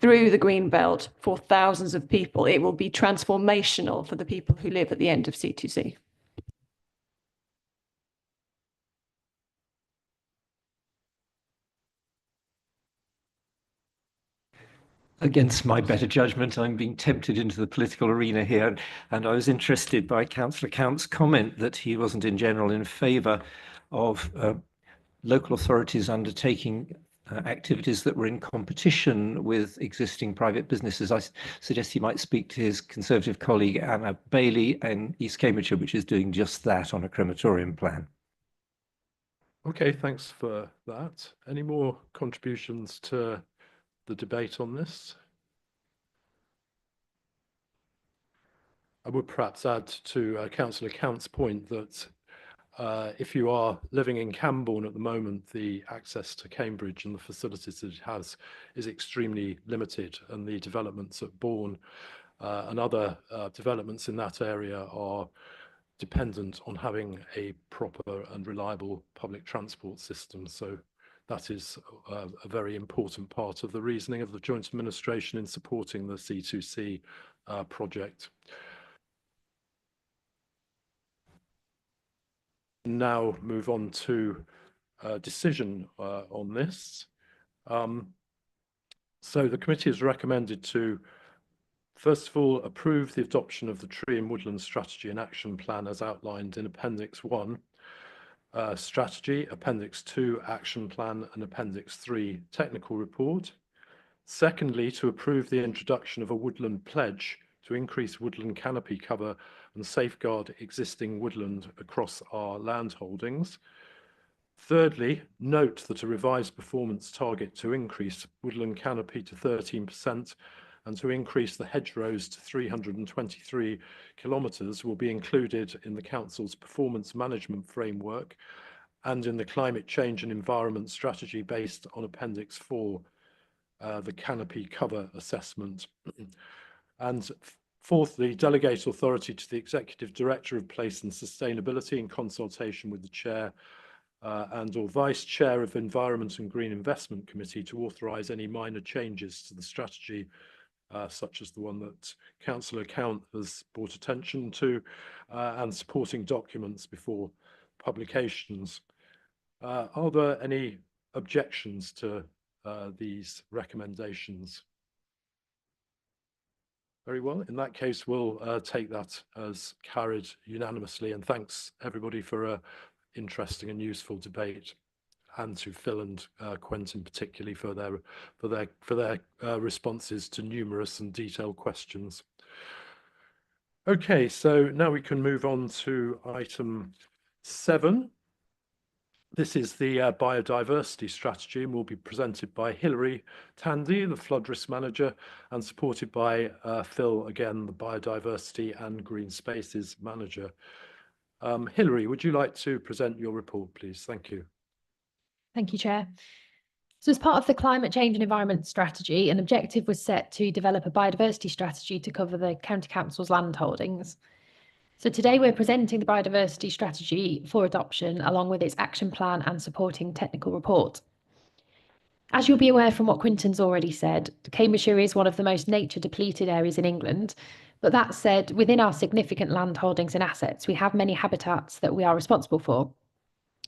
through the green belt for thousands of people. It will be transformational for the people who live at the end of C2C. against my better judgment, I'm being tempted into the political arena here. And I was interested by Councillor Count's comment that he wasn't in general in favour of local authorities undertaking activities that were in competition with existing private businesses. I suggest he might speak to his Conservative colleague Anna Bailey in East Cambridgeshire, which is doing just that on a crematorium plan. Okay, thanks for that. Any more contributions to the debate on this? I would perhaps add to Councillor Count's point that if you are living in Cambourne at the moment, the access to Cambridge and the facilities that it has is extremely limited, and the developments at Bourne and other developments in that area are dependent on having a proper and reliable public transport system. So that is a very important part of the reasoning of the Joint Administration in supporting the C2C project. Now move on to a decision on this. So the committee has recommended to, first of all, approve the adoption of the Tree and Woodland Strategy and Action Plan as outlined in Appendix 1, Strategy, Appendix 2, Action Plan, and Appendix 3, Technical Report. Secondly, to approve the introduction of a woodland pledge to increase woodland canopy cover and safeguard existing woodland across our land holdings. Thirdly, note that a revised performance target to increase woodland canopy to 13% and to increase the hedgerows to 323 kilometres will be included in the Council's performance management framework and in the climate change and environment strategy based on Appendix 4, the canopy cover assessment. And fourthly, delegate authority to the Executive Director of Place and Sustainability in consultation with the Chair and or Vice Chair of Environment and Green Investment Committee to authorise any minor changes to the strategy, such as the one that Councillor Count has brought attention to, and supporting documents before publications. Are there any objections to these recommendations? Very well. In that case, we'll take that as carried unanimously. And thanks everybody for an interesting and useful debate, and to Phil and Quentin particularly for their responses to numerous and detailed questions. Okay, so now we can move on to item 7. This is the biodiversity strategy and will be presented by Hilary Tandy, the flood risk manager, and supported by Phil, again, the biodiversity and green spaces manager. Hilary, would you like to present your report, please? Thank you. Thank you, Chair. So as part of the climate change and environment strategy, an objective was set to develop a biodiversity strategy to cover the County Council's land holdings. So today we're presenting the biodiversity strategy for adoption along with its action plan and supporting technical report. As you'll be aware from what Quinton's already said, Cambridgeshire is one of the most nature depleted areas in England. But that said, within our significant land holdings and assets, we have many habitats that we are responsible for.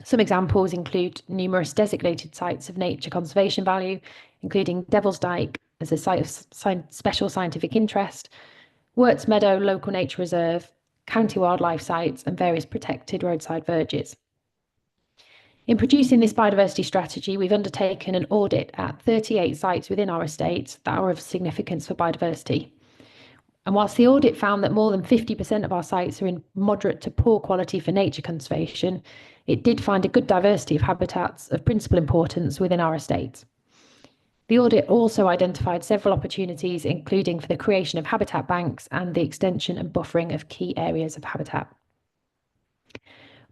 Some examples include numerous designated sites of nature conservation value, including Devil's Dyke as a site of special scientific interest, Wirts Meadow Local Nature Reserve, county wildlife sites, and various protected roadside verges. In producing this biodiversity strategy, we've undertaken an audit at 38 sites within our estates that are of significance for biodiversity. And whilst the audit found that more than 50% of our sites are in moderate to poor quality for nature conservation, it did find a good diversity of habitats of principal importance within our estates. The audit also identified several opportunities, including for the creation of habitat banks and the extension and buffering of key areas of habitat.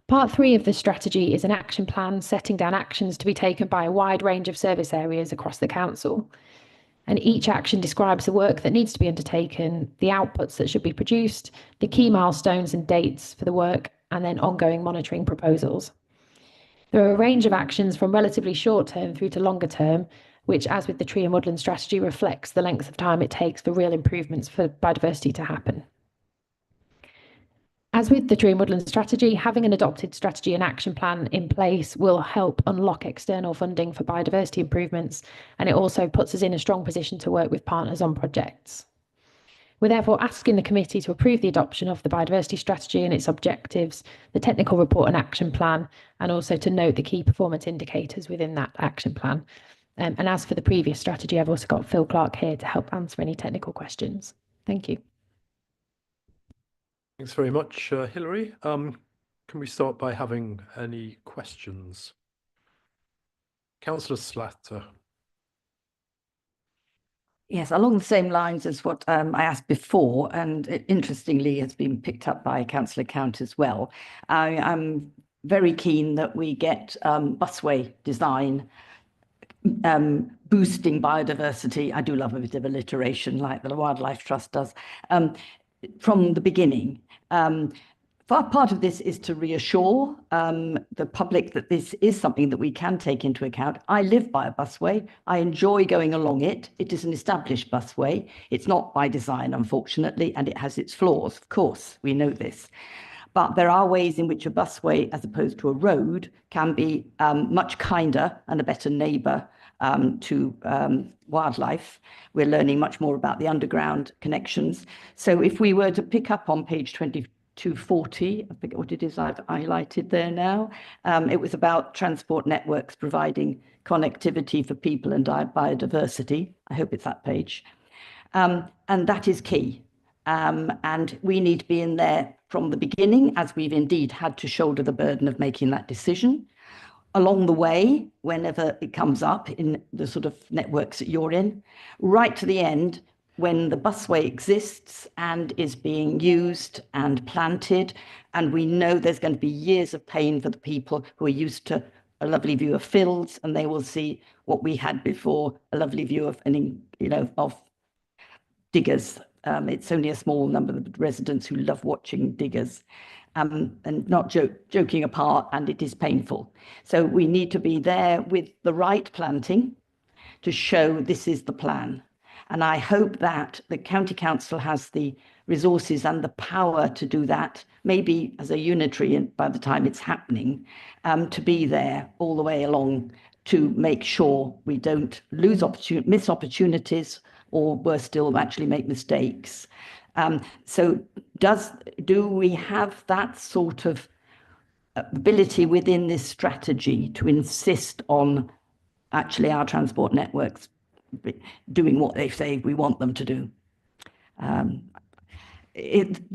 Part 3 of the strategy is an action plan setting down actions to be taken by a wide range of service areas across the council. And each action describes the work that needs to be undertaken, the outputs that should be produced, the key milestones and dates for the work, and then ongoing monitoring proposals. There are a range of actions from relatively short term through to longer term, which, as with the tree and woodland strategy, reflects the length of time it takes for real improvements for biodiversity to happen. As with the Tree and Woodland strategy, having an adopted strategy and action plan in place will help unlock external funding for biodiversity improvements, and it also puts us in a strong position to work with partners on projects. We're therefore asking the committee to approve the adoption of the biodiversity strategy and its objectives, the technical report and action plan, and also to note the key performance indicators within that action plan. And as for the previous strategy, I've also got Phil Clark here to help answer any technical questions. Thank you. Thanks very much, Hilary. Can we start by having any questions? Councillor Slatter. Yes, along the same lines as what I asked before, and it interestingly has been picked up by Councillor Count as well. I'm very keen that we get busway design boosting biodiversity. I do love a bit of alliteration like the Wildlife Trust does from the beginning. Part of this is to reassure the public that this is something that we can take into account. I live by a busway. I enjoy going along it. It is an established busway. It's not by design, unfortunately, and it has its flaws. Of course, we know this. But there are ways in which a busway, as opposed to a road, can be much kinder and a better neighbour to wildlife. We're learning much more about the underground connections. So if we were to pick up on page 2240, I forget what it is I've highlighted there now, it was about transport networks providing connectivity for people and biodiversity. I hope it's that page. And that is key. And we need to be in there from the beginning, as we've indeed had to shoulder the burden of making that decision. Along the way, whenever it comes up in the sort of networks that you're in, right to the end, when the busway exists and is being used and planted, and we know there's going to be years of pain for the people who are used to a lovely view of fields, and they will see what we had before, a lovely view of, of diggers. It's only a small number of residents who love watching diggers. And not joking apart, and it is painful. So we need to be there with the right planting to show this is the plan. And I hope that the County Council has the resources and the power to do that, maybe as a unitary by the time it's happening, to be there all the way along to make sure we don't miss opportunities, or worse still, actually make mistakes. So do we have that sort of ability within this strategy to insist on actually our transport networks doing what they say we want them to do? The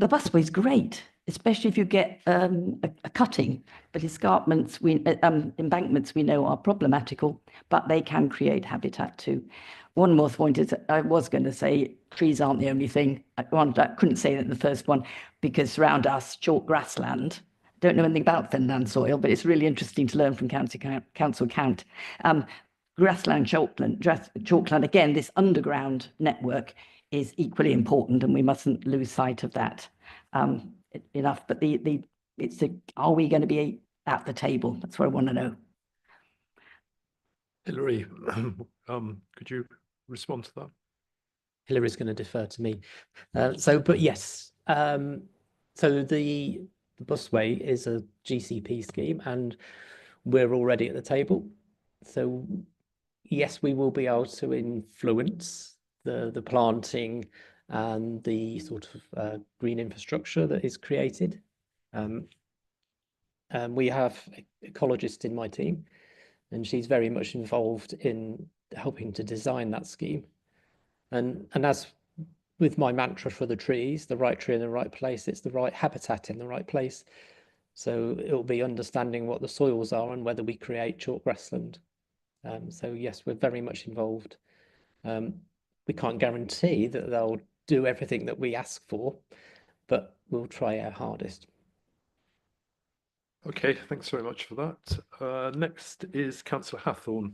busway is great, especially if you get a cutting, but embankments we know are problematical, but they can create habitat too. One more point is, I was going to say, trees aren't the only thing. I couldn't say that in the first one, because around us, chalk grassland. Don't know anything about Fenland soil, but it's really interesting to learn from Council Count. Grassland, chalkland, again, this underground network is equally important, and we mustn't lose sight of that enough. But are we going to be at the table? That's what I want to know. Hilary, could you respond to that? Hilary's going to defer to me. But yes, so the busway is a GCP scheme, and we're already at the table. So yes, we will be able to influence the planting and the sort of green infrastructure that is created. We have an ecologist in my team, and she's very much involved in helping to design that scheme. And as with my mantra for the trees, the right tree in the right place, it's the right habitat in the right place. So it'll be understanding what the soils are and whether we create chalk grassland. So yes, we're very much involved. We can't guarantee that they'll do everything that we ask for, but we'll try our hardest. Okay, thanks very much for that. Next is Councillor Hathorn.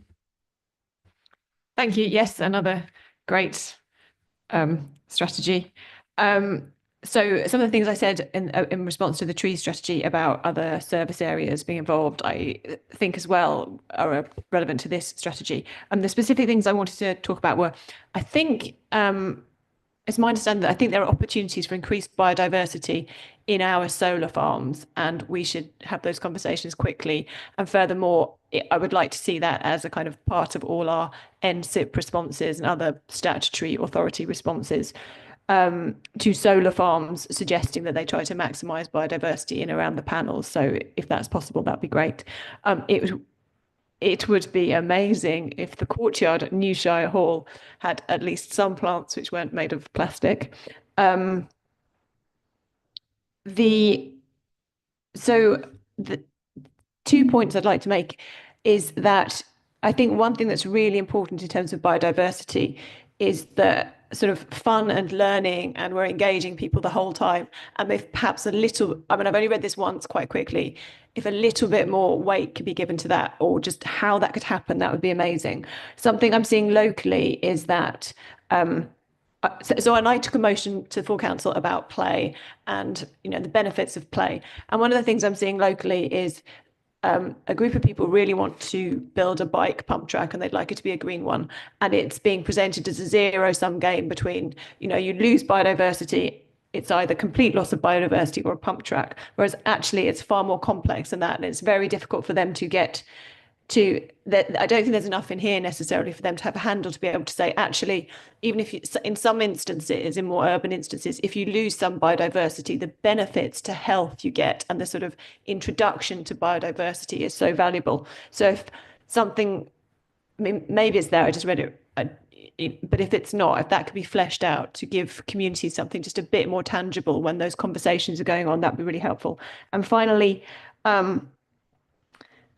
Thank you. Yes, another great strategy. So some of the things I said in response to the tree strategy about other service areas being involved, I think as well are relevant to this strategy. And the specific things I wanted to talk about were, I think it's my understanding that I think there are opportunities for increased biodiversity in our solar farms, and we should have those conversations quickly. And furthermore, I would like to see that as a kind of part of all our NSIP responses and other statutory authority responses to solar farms, suggesting that they try to maximise biodiversity in around the panels. So if that's possible, that'd be great. It would be amazing if the courtyard at New Shire Hall had at least some plants which weren't made of plastic. The 2 points I'd like to make is that I think one thing that's really important in terms of biodiversity is the sort of fun and learning, and we're engaging people the whole time. And if perhaps a little, I mean, I've only read this once quite quickly, if a little bit more weight could be given to that, or just how that could happen, that would be amazing. Something I'm seeing locally is that, so I took a motion to the full council about play and, you know, the benefits of play. And one of the things I'm seeing locally is a group of people really want to build a bike pump track, and they'd like it to be a green one. And it's being presented as a zero-sum game between, you know, you lose biodiversity, it's either complete loss of biodiversity or a pump track. Whereas actually it's far more complex than that. And it's very difficult for them to get to that. I don't think there's enough in here necessarily for them to have a handle to be able to say, actually, even if you, in some instances, in more urban instances, if you lose some biodiversity, the benefits to health you get and the sort of introduction to biodiversity is so valuable. So if something, I mean, maybe it's there, I just read it, but if it's not, if that could be fleshed out to give communities something just a bit more tangible when those conversations are going on, that'd be really helpful. And finally,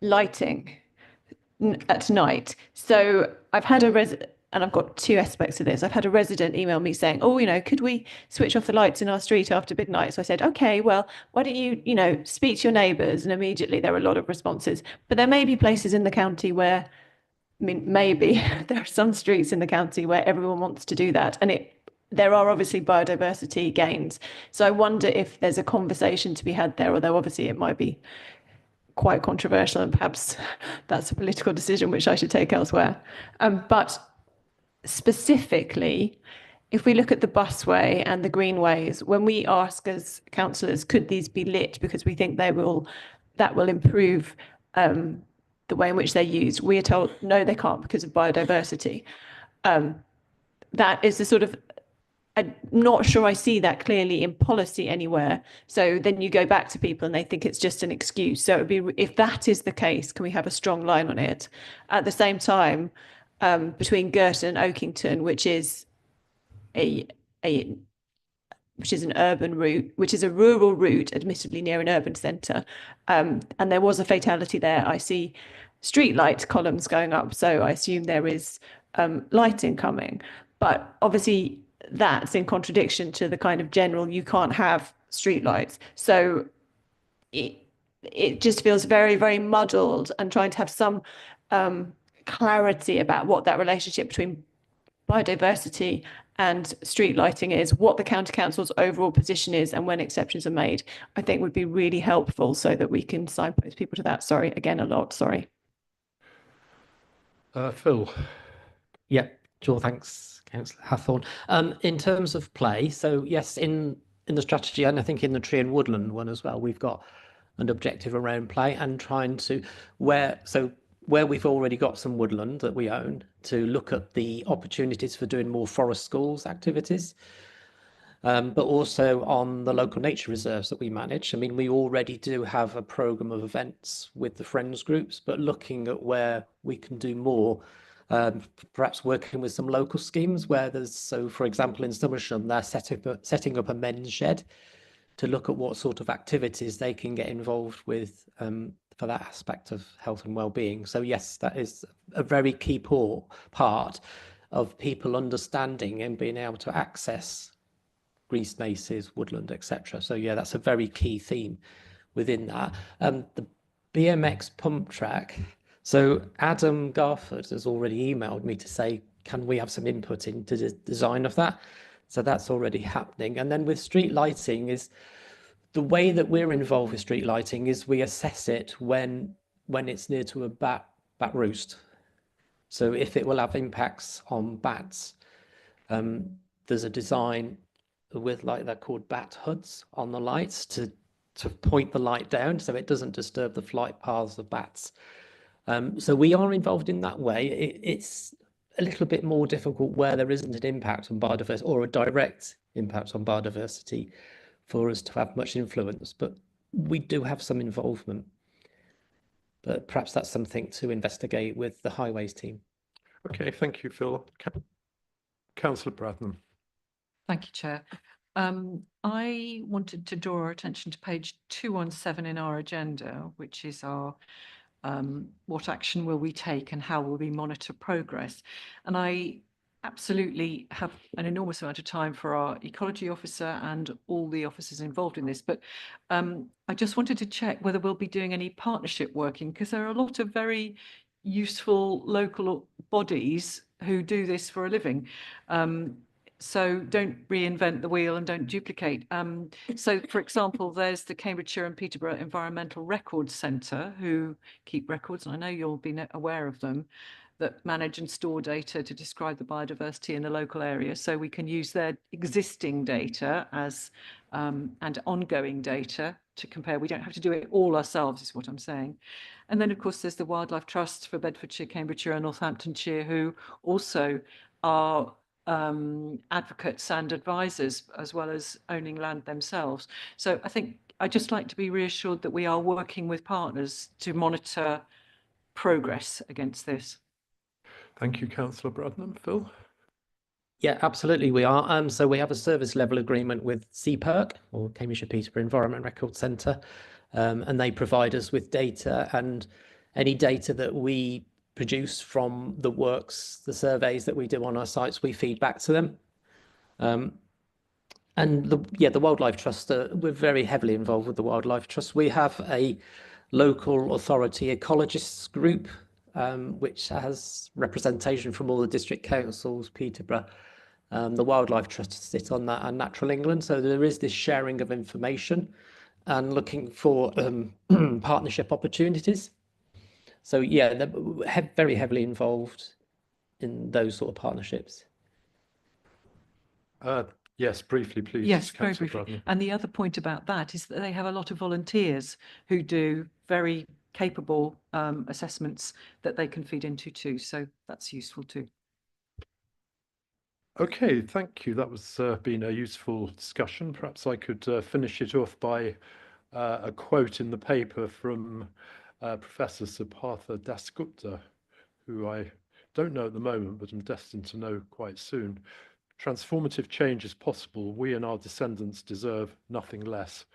lighting at night. So I've had and I've got two aspects to this. I've had a resident email me saying, oh, you know, could we switch off the lights in our street after midnight? So I said, okay, well, why don't you, you know, speak to your neighbours? And immediately there were a lot of responses. But there may be places in the county where, I mean, maybe there are some streets in the county where everyone wants to do that. And there are obviously biodiversity gains. So I wonder if there's a conversation to be had there, although obviously it might be quite controversial, and perhaps that's a political decision which I should take elsewhere. But specifically, if we look at the busway and the greenways, when we ask as councillors, could these be lit because we think that will improve the way in which they're used, we are told no, they can't because of biodiversity. That is the sort of, I'm not sure I see that clearly in policy anywhere. So then you go back to people and they think it's just an excuse. So it would be, if that is the case, can we have a strong line on it? At the same time, between Girton and Oakington, which is an urban route, which is a rural route, admittedly near an urban centre, and there was a fatality there. I see street light columns going up, so I assume there is lighting coming. But obviously, that's in contradiction to the kind of general, you can't have streetlights. So it just feels very, very muddled, and trying to have some clarity about what that relationship between biodiversity and street lighting is, what the county council's overall position is, and when exceptions are made, I think would be really helpful so that we can signpost people to that. Sorry, again, a lot, sorry. Phil. Yeah, sure, thanks. Councillor Hathorn. In terms of play, so yes, in the strategy, and I think in the tree and woodland one as well, we've got an objective around play and trying to where we've already got some woodland that we own, to look at the opportunities for doing more forest schools activities, but also on the local nature reserves that we manage. I mean, we already do have a programme of events with the friends groups, but looking at where we can do more. Perhaps working with some local schemes where there's, so for example, in Somersham, they're setting up a men's shed to look at what sort of activities they can get involved with for that aspect of health and well-being. So yes, that is a very key part of people understanding and being able to access green spaces, woodland, etc. So yeah, that's a very key theme within that. The BMX pump track. So Adam Garford has already emailed me to say, can we have some input into the design of that? So that's already happening. And then with street lighting, is the way that we're involved with street lighting is we assess it when it's near to a bat roost. So if it will have impacts on bats, there's a design with like they're called bat hoods on the lights to point the light down so it doesn't disturb the flight paths of bats. So we are involved in that way. It's a little bit more difficult where there isn't an impact on biodiversity or a direct impact on biodiversity for us to have much influence, but we do have some involvement. But perhaps that's something to investigate with the highways team. Okay, thank you, Phil. Councillor Bradnam. Thank you, Chair. I wanted to draw our attention to page 217 in our agenda, which is our what action will we take and how will we monitor progress? And I absolutely have an enormous amount of time for our ecology officer and all the officers involved in this, but I just wanted to check whether we'll be doing any partnership working, because there are a lot of very useful local bodies who do this for a living. So don't reinvent the wheel and don't duplicate. So, for example, there's the Cambridgeshire and Peterborough Environmental Records Centre, who keep records, and I know you'll be aware of them, that manage and store data to describe the biodiversity in the local area. So we can use their existing data as and ongoing data to compare. We don't have to do it all ourselves, is what I'm saying. And then, of course, there's the Wildlife Trust for Bedfordshire, Cambridgeshire and Northamptonshire, who also are advocates and advisors, as well as owning land themselves. So I think I'd just like to be reassured that we are working with partners to monitor progress against this. Thank you, Councillor Bradnam. Phil? Yeah, absolutely we are. So we have a service level agreement with CPERC, or Cambridgeshire Peterborough Environment Record Centre, and they provide us with data, and any data that we produce from the works, the surveys that we do on our sites, we feed back to them. And the Wildlife Trust, we're very heavily involved with the Wildlife Trust. We have a local authority ecologists group, which has representation from all the district councils, Peterborough. The Wildlife Trust sit on that, and Natural England. So there is this sharing of information and looking for partnership opportunities. So yeah, they're very heavily involved in those sort of partnerships. Yes, briefly, please. Yes, very Councillor briefly. Bradnam. And the other point about that is that they have a lot of volunteers who do very capable assessments that they can feed into too. So that's useful too. Okay, thank you. That was been a useful discussion. Perhaps I could finish it off by a quote in the paper from Professor Siddhartha Dasgupta, who I don't know at the moment, but I'm destined to know quite soon. Transformative change is possible. We and our descendants deserve nothing less.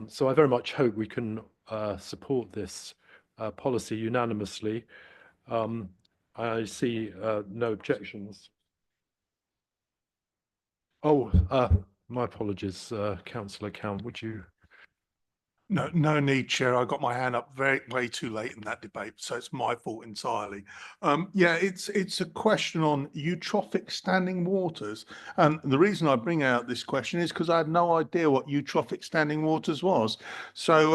So I very much hope we can support this policy unanimously. I see no objections. Oh, my apologies, Councillor Count, would you? No need, Chair. I got my hand up way too late in that debate, so it's my fault entirely. Yeah, it's a question on eutrophic standing waters, and the reason I bring out this question is because I had no idea what eutrophic standing waters was. So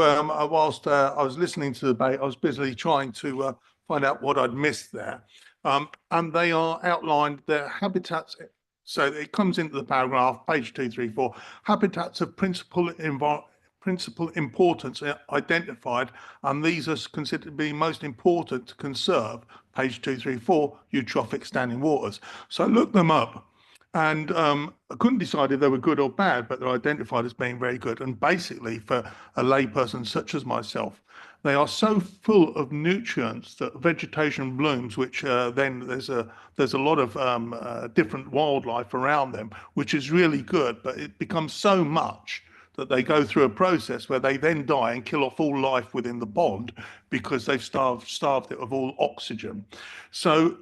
whilst I was listening to the debate, I was busily trying to find out what I'd missed there, and they are outlined, their habitats. So it comes into the paragraph, page 234, habitats of principal importance identified, and these are considered to be most important to conserve, page 234, eutrophic standing waters. So I looked them up, and I couldn't decide if they were good or bad, but they're identified as being very good. And basically, for a layperson such as myself, they are so full of nutrients that vegetation blooms, which then there's a lot of different wildlife around them, which is really good, but it becomes so much that they go through a process where they then die and kill off all life within the pond because they've starved it of all oxygen. So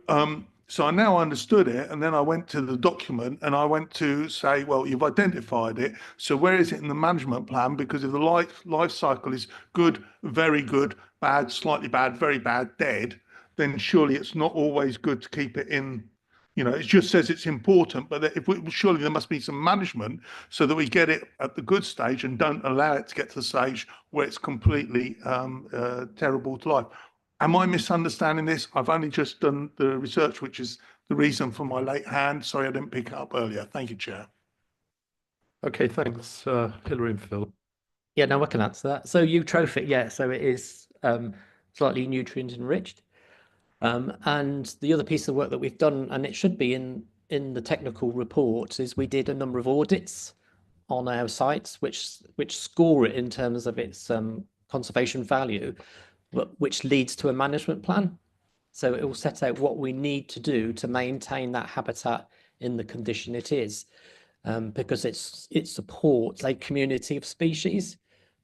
so I now understood it, and then I went to the document and I went to say, well, you've identified it, so where is it in the management plan? Because if the life cycle is good, very good, bad, slightly bad, very bad, dead, then surely it's not always good to keep it in. You know, it just says it's important, but surely there must be some management so that we get it at the good stage and don't allow it to get to the stage where it's completely terrible to life. Am I misunderstanding this? I've only just done the research, which is the reason for my late hand. Sorry, I didn't pick it up earlier. Thank you, Chair. Okay, thanks, Hilary and Phil. Yeah, no, I can answer that. So eutrophic, yeah, so it is slightly nutrient enriched. And the other piece of work that we've done, and it should be in the technical report, is we did a number of audits on our sites, which score it in terms of its conservation value, but which leads to a management plan. So it will set out what we need to do to maintain that habitat in the condition it is, because it supports a community of species,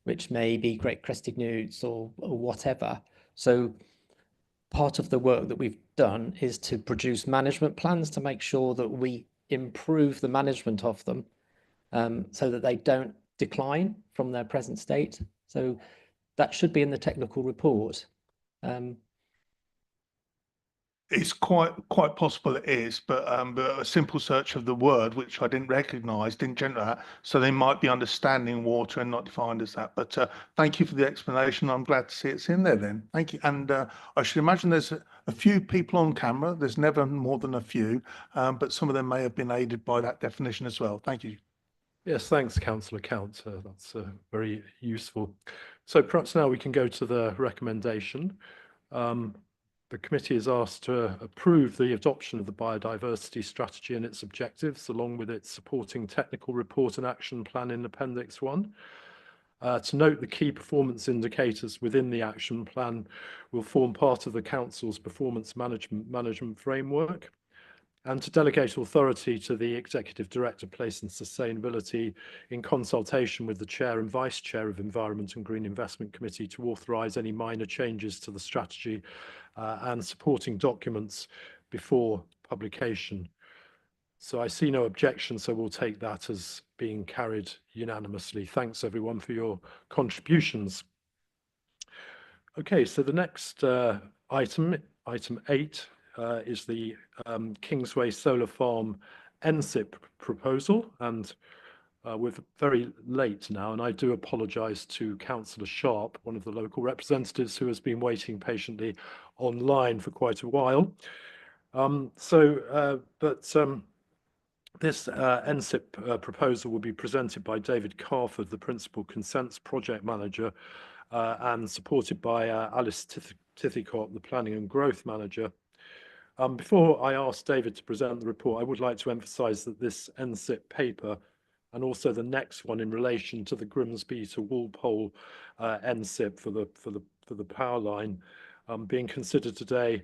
which may be great crested newts or whatever. So part of the work that we've done is to produce management plans to make sure that we improve the management of them, so that they don't decline from their present state. So that should be in the technical report. It's quite possible it is, but a simple search of the word, which I didn't recognise, didn't generate that. So they might be understanding water and not defined as that. But thank you for the explanation. I'm glad to see it's in there then. Thank you. And I should imagine there's a few people on camera. There's never more than a few, but some of them may have been aided by that definition as well. Thank you. Yes, thanks, Councillor Count. That's very useful. So perhaps now we can go to the recommendation. The committee is asked to approve the adoption of the biodiversity strategy and its objectives, along with its supporting technical report and action plan in Appendix 1. To note, the key performance indicators within the action plan will form part of the Council's performance management framework, and to delegate authority to the Executive Director, Place and Sustainability, in consultation with the Chair and Vice Chair of Environment and Green Investment Committee, to authorise any minor changes to the strategy and supporting documents before publication. So I see no objection, so we'll take that as being carried unanimously. Thanks everyone for your contributions. Okay, so the next item 8, is the Kingsway Solar Farm NSIP proposal, and we're very late now, and I do apologise to Councillor Sharp, one of the local representatives who has been waiting patiently online for quite a while. This NSIP proposal will be presented by David Carford, the Principal Consents Project Manager, and supported by Alice Tithicott, the Planning and Growth Manager. Before I ask David to present the report, I would like to emphasise that this NSIP paper, and also the next one in relation to the Grimsby to Walpole NSIP for the power line being considered today,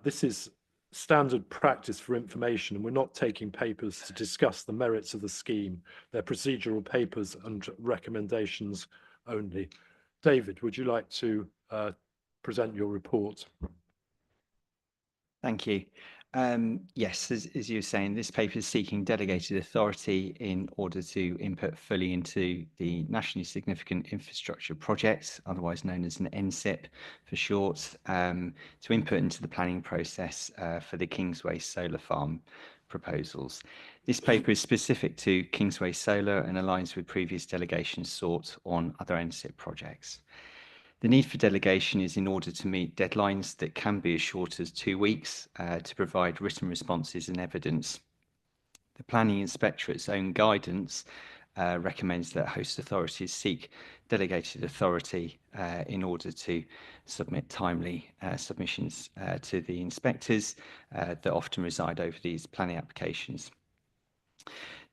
this is standard practice for information, and we're not taking papers to discuss the merits of the scheme. They're procedural papers and recommendations only. David, would you like to present your report? Thank you. Yes, as you were saying, this paper is seeking delegated authority in order to input fully into the nationally significant infrastructure project, otherwise known as an NSIP for short, to input into the planning process for the Kingsway Solar Farm proposals. This paper is specific to Kingsway Solar and aligns with previous delegations sought on other NSIP projects. The need for delegation is in order to meet deadlines that can be as short as 2 weeks to provide written responses and evidence. The Planning Inspectorate's own guidance recommends that host authorities seek delegated authority in order to submit timely submissions to the inspectors that often reside over these planning applications.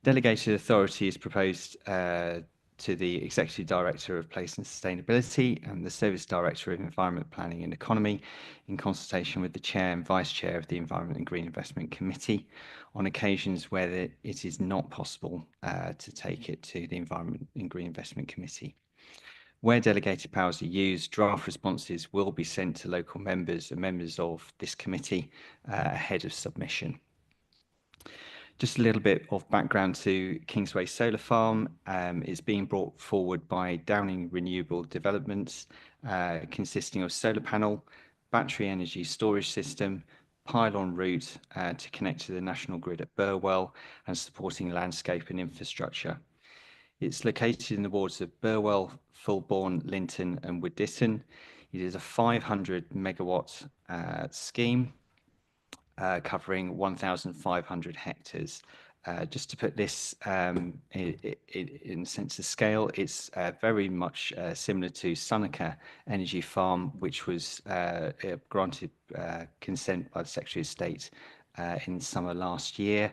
Delegated authority is proposed to the Executive Director of Place and Sustainability and the Service Director of Environment Planning and Economy, in consultation with the Chair and Vice Chair of the Environment and Green Investment Committee, on occasions where it is not possible to take it to the Environment and Green Investment Committee. Where delegated powers are used, draft responses will be sent to local members and members of this committee ahead of submission. Just a little bit of background to Kingsway Solar Farm. It's being brought forward by Downing Renewable Developments, consisting of solar panel, battery energy storage system, pylon route to connect to the national grid at Burwell, and supporting landscape and infrastructure. It's located in the wards of Burwell, Fulbourn, Linton and Wood Ditton. It is a 500 megawatt scheme. covering 1,500 hectares. Just to put this in sense of scale, it's very much similar to Sunnica Energy Farm, which was granted consent by the Secretary of State in summer last year,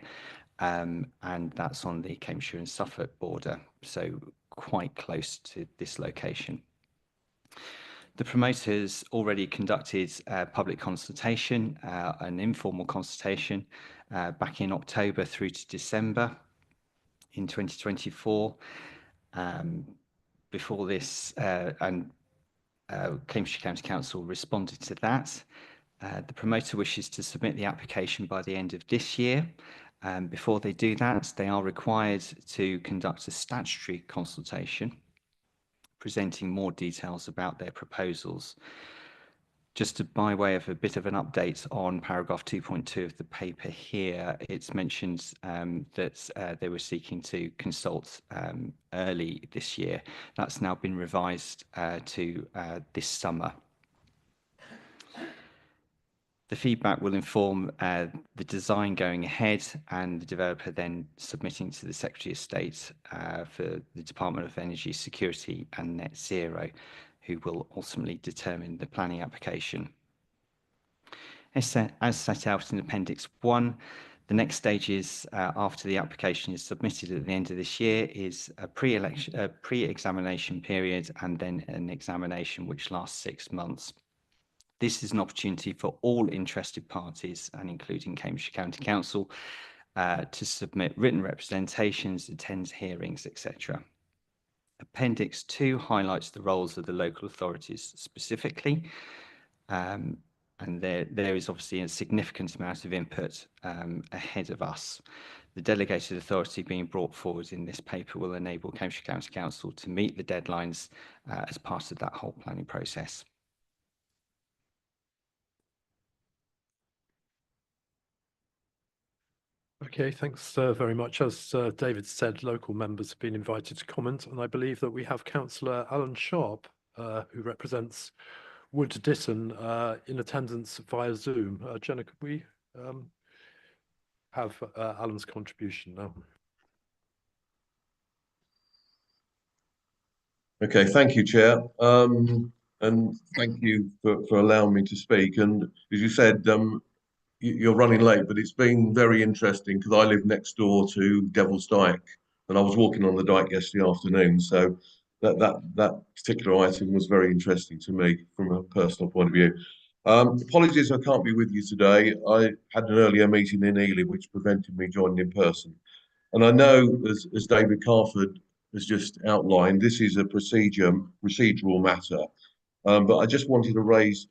and that's on the Cambridgeshire and Suffolk border, so quite close to this location. The promoters already conducted public consultation, an informal consultation, back in October through to December in 2024. Before this, Cambridgeshire County Council responded to that. The promoter wishes to submit the application by the end of this year. Before they do that, they are required to conduct a statutory consultation, presenting more details about their proposals. Just by way of a bit of an update on paragraph 2.2 of the paper here, it's mentioned that they were seeking to consult early this year. That's now been revised to this summer. The feedback will inform the design going ahead and the developer then submitting to the Secretary of State for the Department of Energy Security and Net Zero, who will ultimately determine the planning application. As set out in Appendix 1, the next stage is, after the application is submitted at the end of this year, is a pre-examination period and then an examination which lasts 6 months. This is an opportunity for all interested parties, and including Cambridgeshire County Council, to submit written representations, attend hearings, etc. Appendix 2 highlights the roles of the local authorities specifically, and there is obviously a significant amount of input ahead of us. The delegated authority being brought forward in this paper will enable Cambridgeshire County Council to meet the deadlines as part of that whole planning process. Okay, thanks very much. As David said, local members have been invited to comment, and I believe that we have Councillor Alan Sharp, who represents Wood Ditton, in attendance via Zoom. Jenna, could we have Alan's contribution now? Okay, thank you, Chair. And thank you for allowing me to speak. And as you said, you're running late, but it's been very interesting because I live next door to Devil's Dyke, and I was walking on the dyke yesterday afternoon. So that particular item was very interesting to me from a personal point of view. Apologies, I can't be with you today. I had an earlier meeting in Ely, which prevented me joining in person. And I know, as David Carford has just outlined, this is a procedural matter. But I just wanted to raise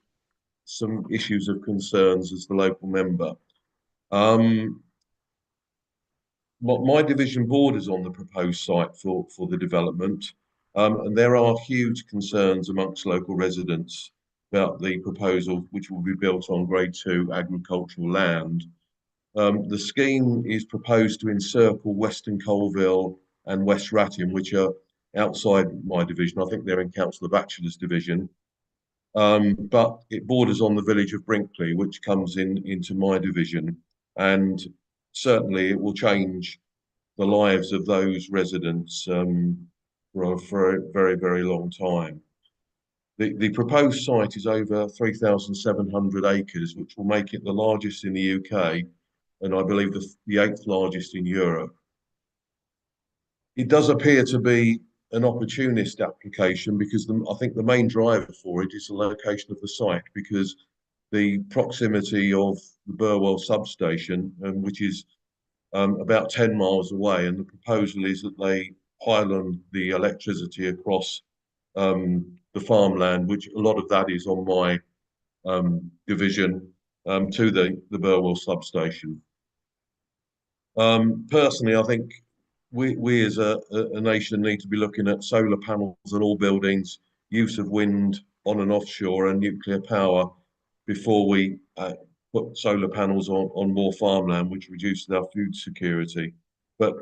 some issues of concerns as the local member. My division borders on the proposed site for the development, and there are huge concerns amongst local residents about the proposal, which will be built on Grade 2 agricultural land. The scheme is proposed to encircle Weston Colville and West Ratton, which are outside my division. I think they're in Councillor Batchelor's division. But it borders on the village of Brinkley, which comes into my division, and certainly it will change the lives of those residents for a very, very long time. The proposed site is over 3,700 acres, which will make it the largest in the UK, and I believe the 8th largest in Europe. It does appear to be an opportunist application because I think the main driver for it is the location of the site, because the proximity of the Burwell substation, which is about 10 miles away, and the proposal is that they pylon the electricity across the farmland, which a lot of that is on my division, to the Burwell substation. Personally, I think we as a nation need to be looking at solar panels on all buildings, use of wind on and offshore, and nuclear power before we put solar panels on more farmland, which reduces our food security. But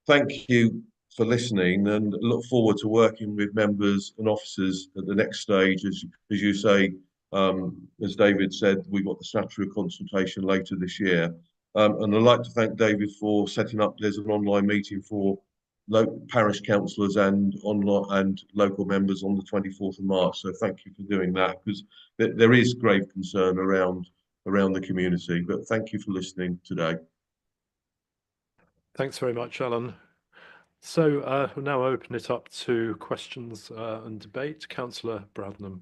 thank you for listening, and look forward to working with members and officers at the next stage, as you say, As David said, we've got the statutory consultation later this year. And I'd like to thank David for setting up, there's an online meeting for local parish councillors and online and local members on the 24th of March. So thank you for doing that, because there is grave concern around the community. But thank you for listening today. Thanks very much, Alan. So we'll now open it up to questions and debate. Councillor Bradnam.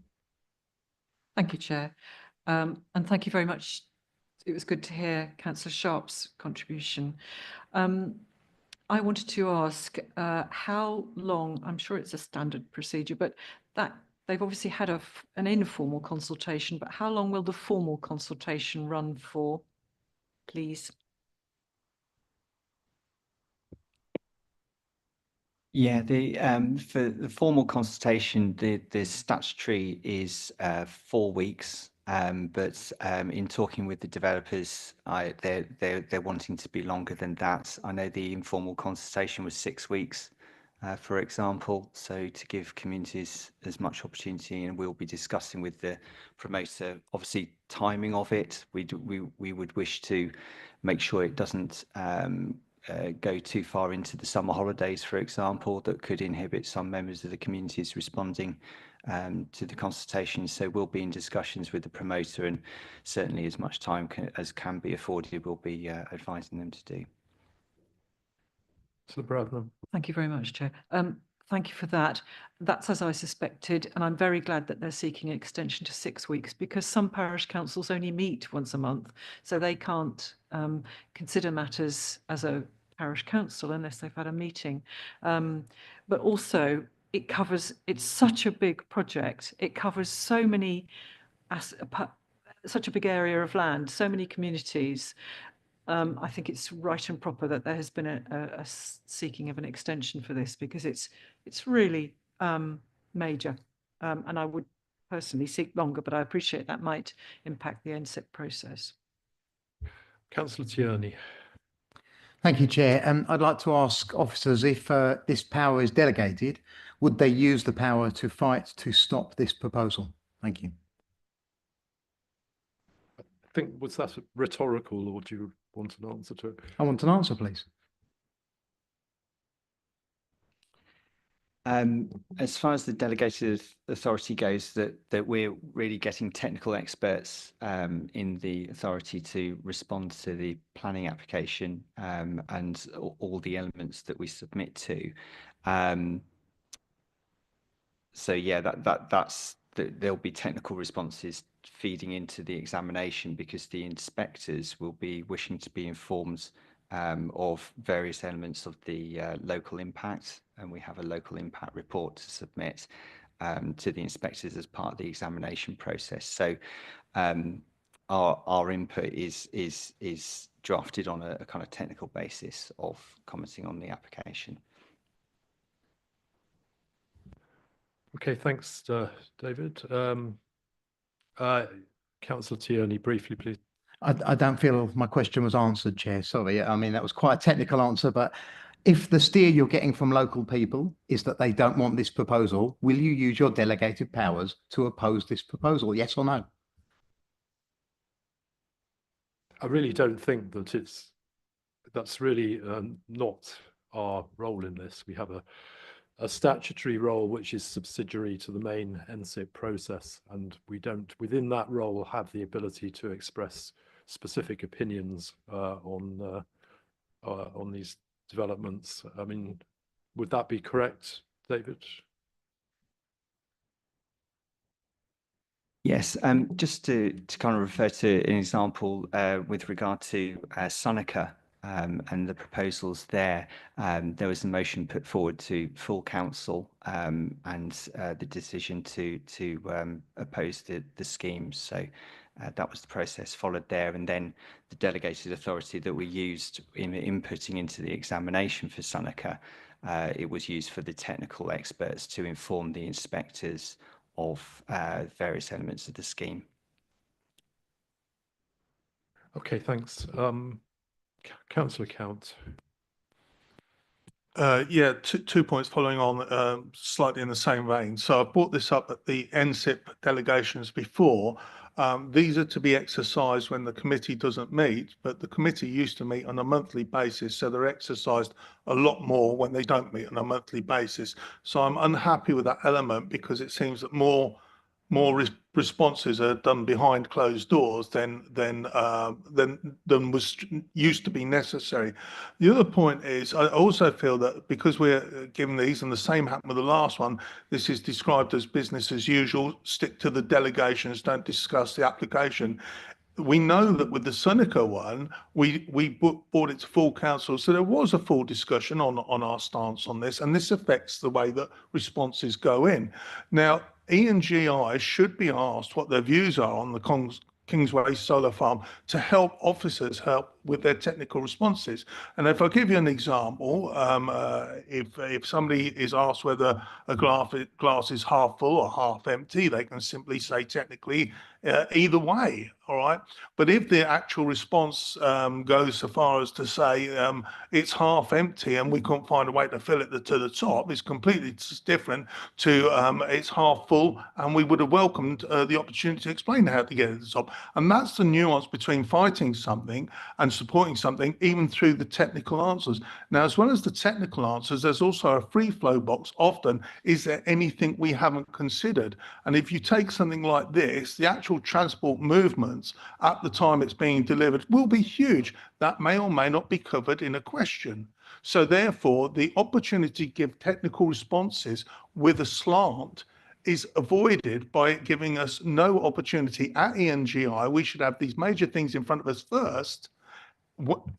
Thank you, Chair. And thank you very much. It was good to hear Councillor Sharp's contribution. I wanted to ask how long, I'm sure it's a standard procedure, but that they've obviously had an informal consultation, but how long will the formal consultation run for, please? Yeah, for the formal consultation, the statutory is 4 weeks. But in talking with the developers, they're wanting to be longer than that. I know the informal consultation was 6 weeks, for example. So to give communities as much opportunity, and we'll be discussing with the promoter, obviously timing of it. We would wish to make sure it doesn't go too far into the summer holidays, for example, that could inhibit some members of the communities responding to the consultation. So we'll be in discussions with the promoter, and certainly as much time as can be afforded, we'll be advising them to do. Thank you very much, Chair. Thank you for that. That's as I suspected, and I'm very glad that they're seeking an extension to 6 weeks, because some parish councils only meet once a month, so they can't consider matters as a parish council unless they've had a meeting. But also, it's such a big project. It covers so many, such a big area of land, so many communities. I think it's right and proper that there has been a seeking of an extension for this, because it's really major. And I would personally seek longer, but I appreciate that might impact the NSIP process. Councillor Tierney. Thank you, Chair. I'd like to ask officers, if this power is delegated, would they use the power to fight to stop this proposal? Thank you. I think, was that rhetorical, or do you want an answer to it? I want an answer, please. As far as the delegated authority goes, that we're really getting technical experts in the authority to respond to the planning application and all the elements that we submit to. So yeah, there'll be technical responses feeding into the examination, because the inspectors will be wishing to be informed of various elements of the local impact, and we have a local impact report to submit to the inspectors as part of the examination process. So our input is drafted on a kind of technical basis of commenting on the application. Okay, thanks, David. Councillor Tierney, briefly, please. I don't feel my question was answered, Chair. Sorry. I mean, that was quite a technical answer, but if the steer you're getting from local people is that they don't want this proposal, will you use your delegated powers to oppose this proposal? Yes or no? I really don't think that that's really not our role in this. We have a statutory role which is subsidiary to the main NSIP process, and we don't, within that role, have the ability to express specific opinions on these developments. I mean, would that be correct, David? Yes, just to kind of refer to an example with regard to Sonica and the proposals there, there was a motion put forward to full council and the decision to oppose the schemes. So that was the process followed there, and then the delegated authority that we used in inputting into the examination for Sonica, it was used for the technical experts to inform the inspectors of various elements of the scheme. Okay, thanks. Councillor Count. Yeah, two points following on slightly in the same vein. So I brought this up at the NSIP delegations before. These are to be exercised when the committee doesn't meet, but the committee used to meet on a monthly basis, so they're exercised a lot more when they don't meet on a monthly basis. So I'm unhappy with that element because it seems that more responses are done behind closed doors than was used to be necessary. The other point is I also feel that because we're given these, and the same happened with the last one, this is described as business as usual, stick to the delegations, don't discuss the application. We know that with the Seneca one, we brought it to full council, so there was a full discussion on our stance on this, and this affects the way that responses go in. Now, ENGI should be asked what their views are on the Kingsway Solar Farm to help officers help with their technical responses. And if I give you an example, if somebody is asked whether a glass is half full or half empty, they can simply say technically either way, all right? But if the actual response goes so far as to say it's half empty and we couldn't find a way to fill it to the top, it's completely different to it's half full, and we would have welcomed the opportunity to explain how to get it to the top. And that's the nuance between fighting something and supporting something, even through the technical answers. Now, as well as the technical answers, there's also a free flow box. Often, is there anything we haven't considered? And if you take something like this, the actual transport movements at the time it's being delivered will be huge. That may or may not be covered in a question. So therefore, the opportunity to give technical responses with a slant is avoided by giving us no opportunity at ENGI. We should have these major things in front of us first,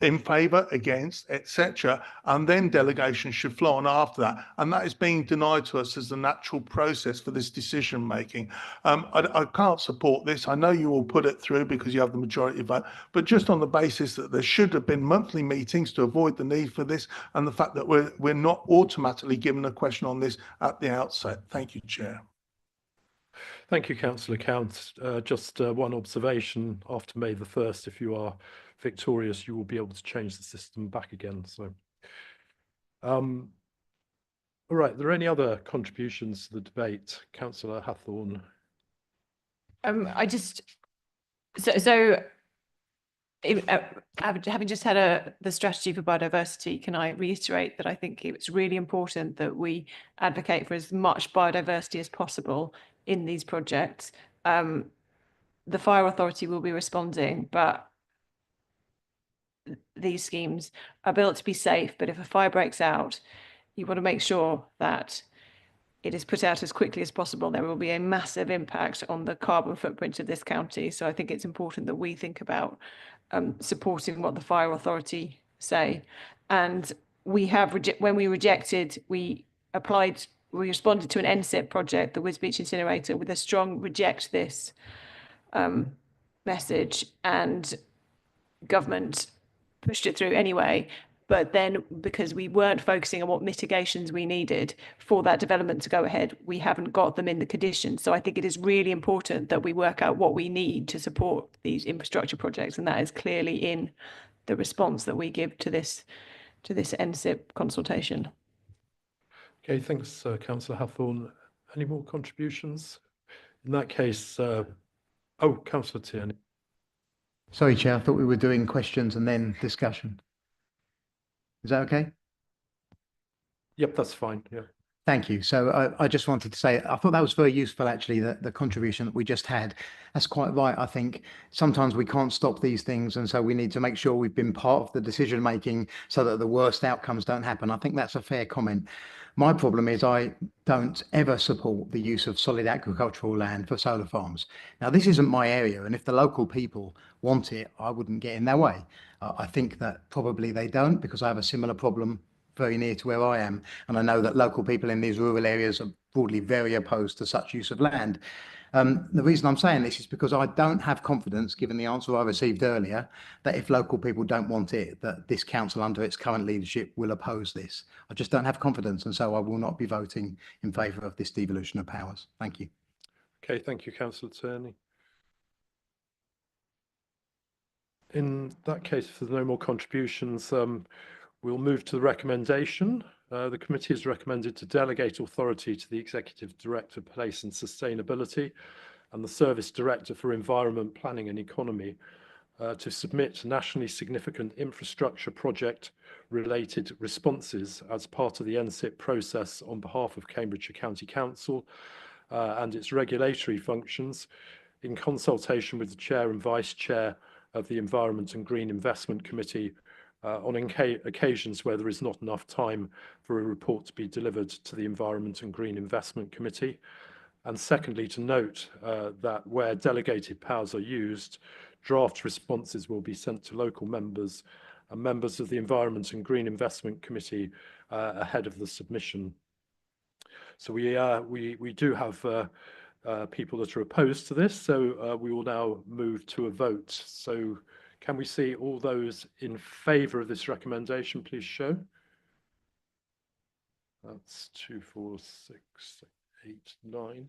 in favour, against, etc., and then delegation should flow on after that. And that is being denied to us as the natural process for this decision making. I can't support this. I know you will put it through because you have the majority vote, but just on the basis that there should have been monthly meetings to avoid the need for this, and the fact that we're not automatically given a question on this at the outset. Thank you, Chair. Thank you, Councillor Count. Just one observation: after May the 1st, if you are victorious, you will be able to change the system back again. So, all right. Are there any other contributions to the debate, Councillor Hathorn? Having just had the strategy for biodiversity, can I reiterate that I think it's really important that we advocate for as much biodiversity as possible in these projects. The Fire Authority will be responding, but these schemes are built to be safe. But if a fire breaks out, you want to make sure that it is put out as quickly as possible. There will be a massive impact on the carbon footprint of this county. So I think it's important that we think about supporting what the Fire Authority say. And we have, when we rejected, we responded to an NSIP project, the Wisbech incinerator, with a strong reject this message, and government pushed it through anyway. But then, because we weren't focusing on what mitigations we needed for that development to go ahead, we haven't got them in the conditions. So I think it is really important that we work out what we need to support these infrastructure projects, and that is clearly in the response that we give to this NSIP consultation. Okay, thanks, Councillor Hathorn. Any more contributions? In that case, Councillor Tierney. Sorry, Chair, I thought we were doing questions and then discussion. Is that okay? Yep, that's fine. Yeah. Thank you. So I just wanted to say, I thought that was very useful, actually, the contribution that we just had. That's quite right. I think sometimes we can't stop these things, and so we need to make sure we've been part of the decision making so that the worst outcomes don't happen. I think that's a fair comment. My problem is I don't ever support the use of solid agricultural land for solar farms. Now, this isn't my area, and if the local people want it, I wouldn't get in their way. I think that probably they don't, because I have a similar problem very near to where I am. And I know that local people in these rural areas are broadly very opposed to such use of land. The reason I'm saying this is because I don't have confidence, given the answer I received earlier, that if local people don't want it, that this council under its current leadership will oppose this. I just don't have confidence, and so I will not be voting in favour of this devolution of powers. Thank you. Okay, thank you, Councillor Tierney. In that case, if there's no more contributions, we'll move to the recommendation. The committee has recommended to delegate authority to the Executive Director, Place and Sustainability and the Service Director for Environment, Planning and Economy to submit nationally significant infrastructure project related responses as part of the NSIP process on behalf of Cambridgeshire County Council and its regulatory functions in consultation with the Chair and Vice Chair of the Environment and Green Investment Committee on occasions where there is not enough time for a report to be delivered to the Environment and Green Investment Committee. And secondly, to note that where delegated powers are used, draft responses will be sent to local members and members of the Environment and Green Investment Committee ahead of the submission. So we do have people that are opposed to this, so we will now move to a vote. So can we see all those in favour of this recommendation, please show? That's 2, 4, 6, 8, 9.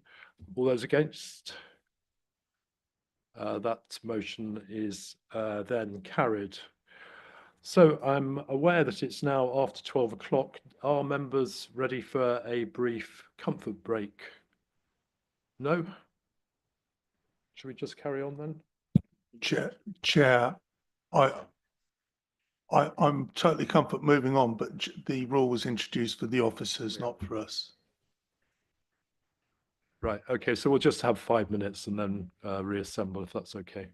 All those against? That motion is then carried. So I'm aware that it's now after 12 o'clock. Are members ready for a brief comfort break? No? Should we just carry on then? Chair, I'm totally comfort moving on, but the rule was introduced for the officers, not for us. Right, okay, so we'll just have 5 minutes and then reassemble if that's okay.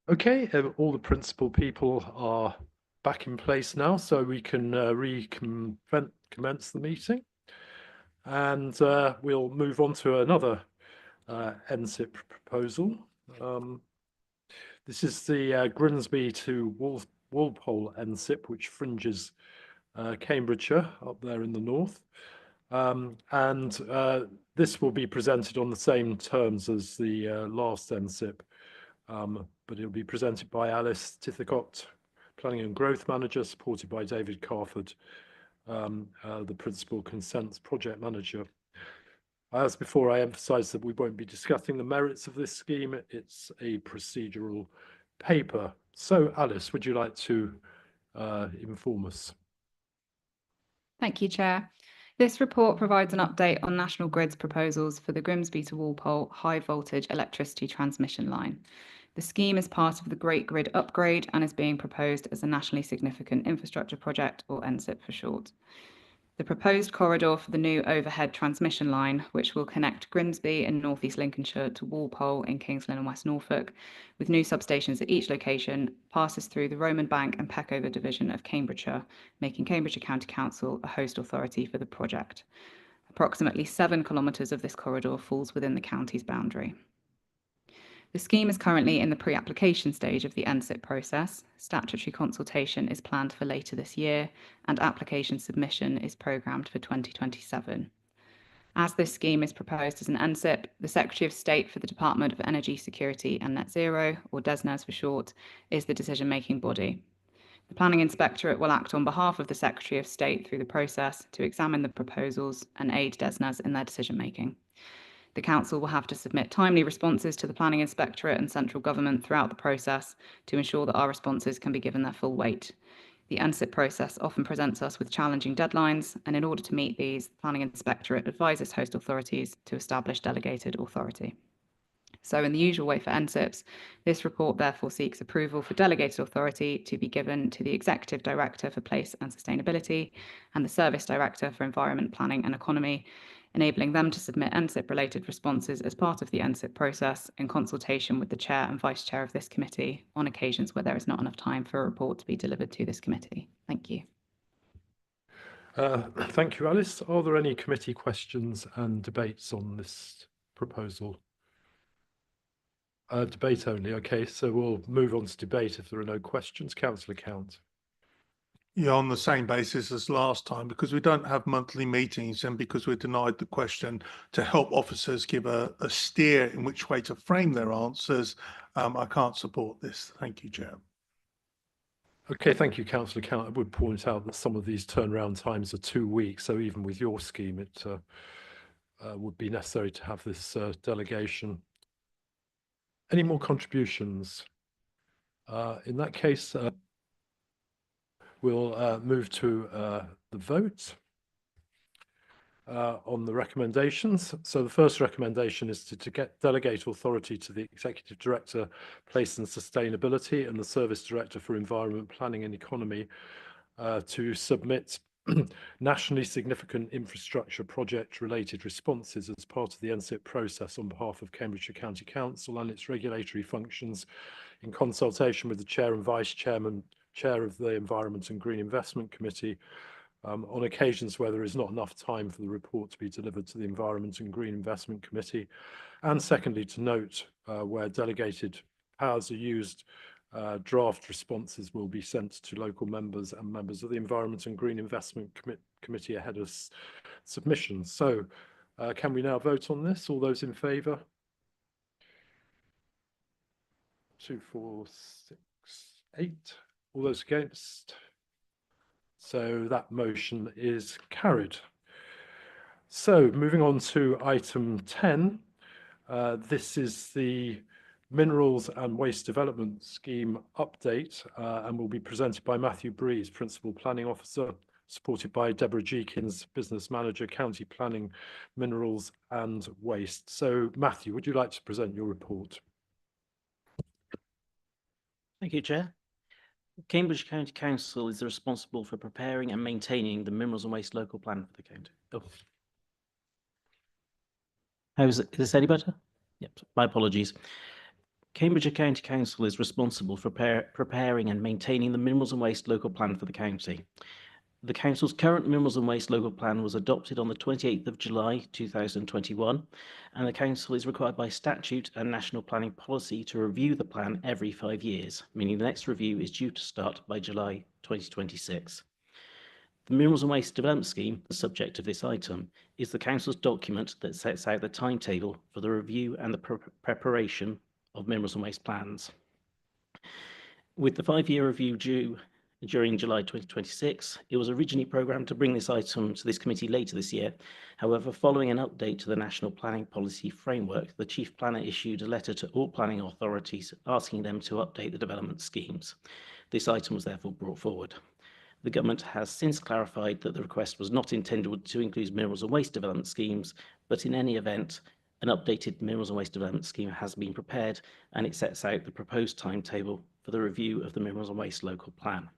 Okay, all the principal people are back in place now, so we can commence the meeting. And we'll move on to another NSIP proposal. This is the Grimsby to Walpole NSIP, which fringes Cambridgeshire up there in the north. This will be presented on the same terms as the last NSIP, but it'll be presented by Alice Tithicott, Planning and Growth Manager, supported by David Carford, the Principal Consents Project Manager. As before, I emphasise that we won't be discussing the merits of this scheme. It's a procedural paper. So, Alice, would you like to inform us? Thank you, Chair. This report provides an update on National Grid's proposals for the Grimsby to Walpole high voltage electricity transmission line. The scheme is part of the Great Grid Upgrade and is being proposed as a nationally significant infrastructure project, or NSIP for short. The proposed corridor for the new overhead transmission line, which will connect Grimsby in North East Lincolnshire to Walpole in Kings Lynn and West Norfolk, with new substations at each location, passes through the Roman Bank and Peckover division of Cambridgeshire, making Cambridgeshire County Council a host authority for the project. Approximately 7 kilometres of this corridor falls within the county's boundary. The scheme is currently in the pre-application stage of the NSIP process. Statutory consultation is planned for later this year, and application submission is programmed for 2027. As this scheme is proposed as an NSIP, the Secretary of State for the Department of Energy Security and Net Zero, or DESNZ for short, is the decision-making body. The Planning Inspectorate will act on behalf of the Secretary of State through the process to examine the proposals and aid DESNZ in their decision-making. The Council will have to submit timely responses to the Planning Inspectorate and central government throughout the process to ensure that our responses can be given their full weight. The NSIP process often presents us with challenging deadlines, and in order to meet these, the Planning Inspectorate advises host authorities to establish delegated authority. So in the usual way for NSIPs, this report therefore seeks approval for delegated authority to be given to the Executive Director for Place and Sustainability and the Service Director for Environment, Planning and Economy, enabling them to submit NSIP-related responses as part of the NSIP process in consultation with the Chair and Vice Chair of this committee on occasions where there is not enough time for a report to be delivered to this committee. Thank you. Thank you, Alice. Are there any committee questions and debates on this proposal? Debate only. Okay, so we'll move on to debate if there are no questions. Councillor Count. Yeah, on the same basis as last time, because we don't have monthly meetings and because we're denied the question to help officers give a steer in which way to frame their answers, I can't support this. Thank you, Chair. Okay, thank you, Councillor Count. I would point out that some of these turnaround times are 2 weeks, so even with your scheme, it would be necessary to have this delegation. Any more contributions? In that case, we'll move to the vote on the recommendations. So the first recommendation is to get delegate authority to the Executive Director, Place and Sustainability and the Service Director for Environment, Planning and Economy to submit nationally significant infrastructure project related responses as part of the NSIP process on behalf of Cambridgeshire County Council and its regulatory functions in consultation with the Chair and Vice Chairman, Chair of the Environment and Green Investment Committee, on occasions where there is not enough time for the report to be delivered to the Environment and Green Investment Committee. And secondly, to note where delegated powers are used, draft responses will be sent to local members and members of the Environment and Green Investment Committee ahead of submission. So can we now vote on this? All those in favour? 2, 4, 6, 8. All those against? So that motion is carried. So moving on to item 10. This is the Minerals and Waste Development Scheme update and will be presented by Matthew Breeze, Principal Planning Officer, supported by Deborah Jeekins, Business Manager, County Planning, Minerals and Waste. So Matthew, would you like to present your report? Thank you, Chair. Cambridge County Council is responsible for preparing and maintaining the Minerals and Waste Local Plan for the county. Oh. Is this any better? Yep, my apologies. Cambridgeshire County Council is responsible for preparing and maintaining the Minerals and Waste Local Plan for the county. The Council's current Minerals and Waste Local Plan was adopted on the 28th of July 2021, and the Council is required by statute and national planning policy to review the plan every 5 years, meaning the next review is due to start by July 2026. The Minerals and Waste Development Scheme, the subject of this item, is the Council's document that sets out the timetable for the review and the preparation of minerals and waste plans. With the 5-year review due during July 2026, it was originally programmed to bring this item to this committee later this year. However, following an update to the National Planning Policy Framework, the Chief Planner issued a letter to all planning authorities asking them to update the development schemes. This item was therefore brought forward. The government has since clarified that the request was not intended to include minerals and waste development schemes, but in any event, an updated minerals and waste development scheme has been prepared, and it sets out the proposed timetable for the review of the minerals and waste local plan.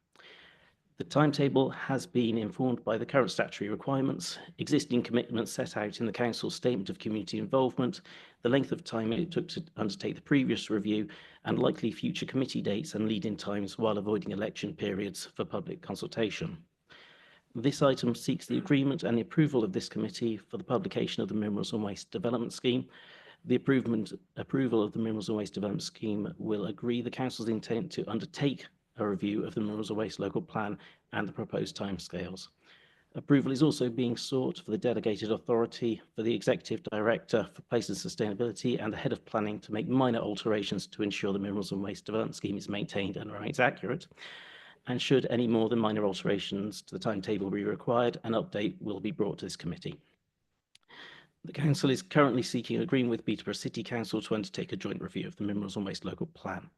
The timetable has been informed by the current statutory requirements, existing commitments set out in the Council's Statement of Community Involvement, the length of time it took to undertake the previous review, and likely future committee dates and lead-in times while avoiding election periods for public consultation. This item seeks the agreement and the approval of this committee for the publication of the Minerals and Waste Development Scheme. The approval of the Minerals and Waste Development Scheme will agree the Council's intent to undertake a review of the Minerals and Waste Local Plan and the proposed timescales. Approval is also being sought for the delegated authority for the Executive Director for Places and Sustainability and the Head of Planning to make minor alterations to ensure the Minerals and Waste Development Scheme is maintained and remains accurate. And should any more than minor alterations to the timetable be required, an update will be brought to this committee. The Council is currently seeking agreement with Peterborough City Council to undertake a joint review of the Minerals and Waste Local Plan.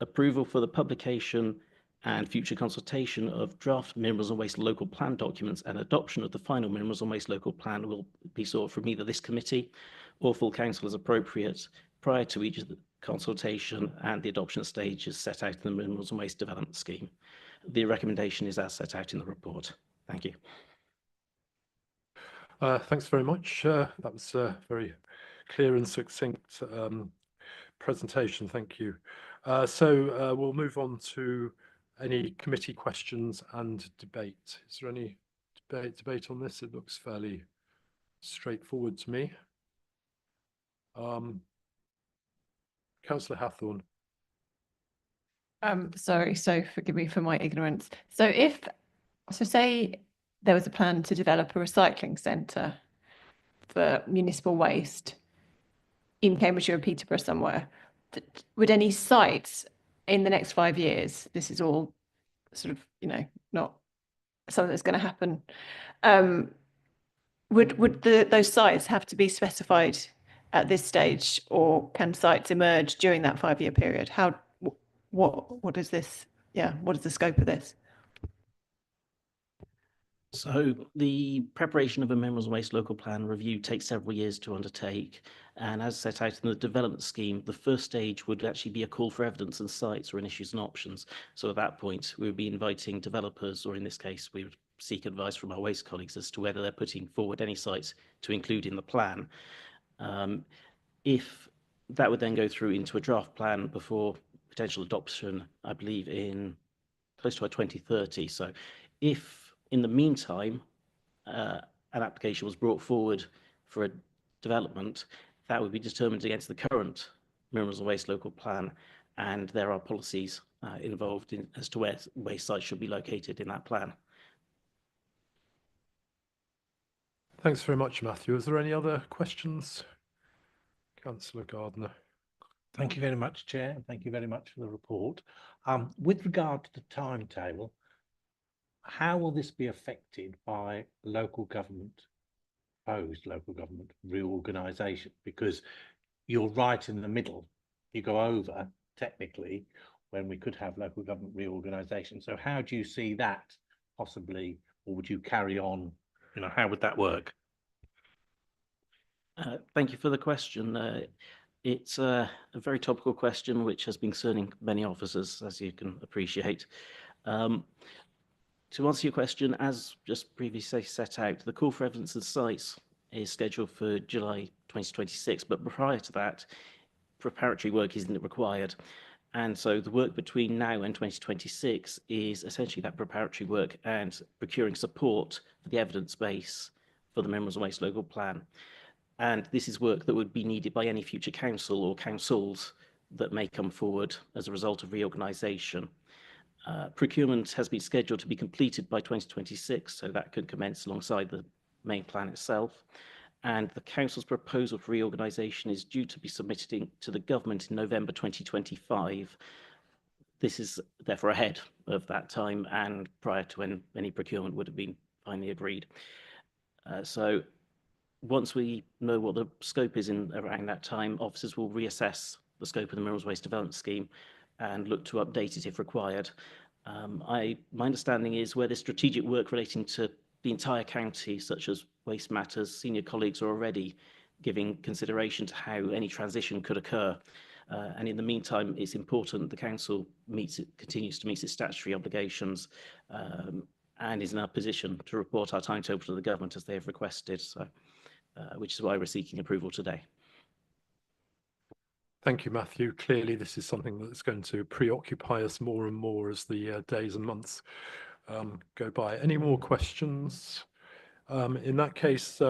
Approval for the publication and future consultation of draft Minerals and Waste Local Plan documents and adoption of the final Minerals and Waste Local Plan will be sought from either this committee or full council as appropriate prior to each of the consultation and the adoption stages set out in the Minerals and Waste Development Scheme. The recommendation is as set out in the report. Thank you. Thanks very much. That was a very clear and succinct presentation. Thank you. So we'll move on to any committee questions and debate. Is there any debate on this? It looks fairly straightforward to me. Councillor Hathorn. Sorry, so forgive me for my ignorance. So say there was a plan to develop a recycling centre for municipal waste in Cambridgeshire or Peterborough somewhere, would any sites in the next 5 years, this is all sort of, not something that's going to happen, would those sites have to be specified at this stage, or can sites emerge during that 5-year period? What is this? Yeah, what is the scope of this? So the preparation of a Minerals and Waste Local Plan review takes several years to undertake. And as set out in the development scheme, the first stage would actually be a call for evidence and sites or in issues and options. So at that point, we would be inviting developers, or in this case, we would seek advice from our waste colleagues as to whether they're putting forward any sites to include in the plan. If that would then go through into a draft plan before potential adoption, I believe in close to 2030. So if in the meantime, an application was brought forward for a development, that would be determined against the current Minerals and Waste Local Plan, and there are policies involved in as to where waste sites should be located in that plan. Thanks very much, Matthew. Is there any other questions? Councillor Gardner. Thank you very much, Chair, and thank you very much for the report. With regard to the timetable, how will this be affected by proposed local government reorganisation? Because you're right in the middle. You go over, technically, when we could have local government reorganisation. So how do you see that possibly, or would you carry on? How would that work? Thank you for the question. It's a very topical question which has been concerning many officers, as you can appreciate. To answer your question, as just previously set out, the call for evidence and sites is scheduled for July 2026, but prior to that, preparatory work isn't required. And so the work between now and 2026 is essentially that preparatory work and procuring support for the evidence base for the Minerals and Waste Local Plan. And this is work that would be needed by any future council or councils that may come forward as a result of reorganisation. Procurement has been scheduled to be completed by 2026, so that could commence alongside the main plan itself. And the council's proposal for reorganisation is due to be submitted to the government in November 2025. This is therefore ahead of that time and prior to when any procurement would have been finally agreed. So once we know what the scope is in around that time, officers will reassess the scope of the Minerals Waste Development Scheme and look to update it if required. My understanding is where there's strategic work relating to the entire county, such as waste matters, senior colleagues are already giving consideration to how any transition could occur. And in the meantime, it's important the council continues to meet its statutory obligations and is in a position to report our timetable to the government as they have requested, so, which is why we're seeking approval today. Thank you, Matthew. Clearly, this is something that's going to preoccupy us more and more as the days and months go by. Any more questions? In that case,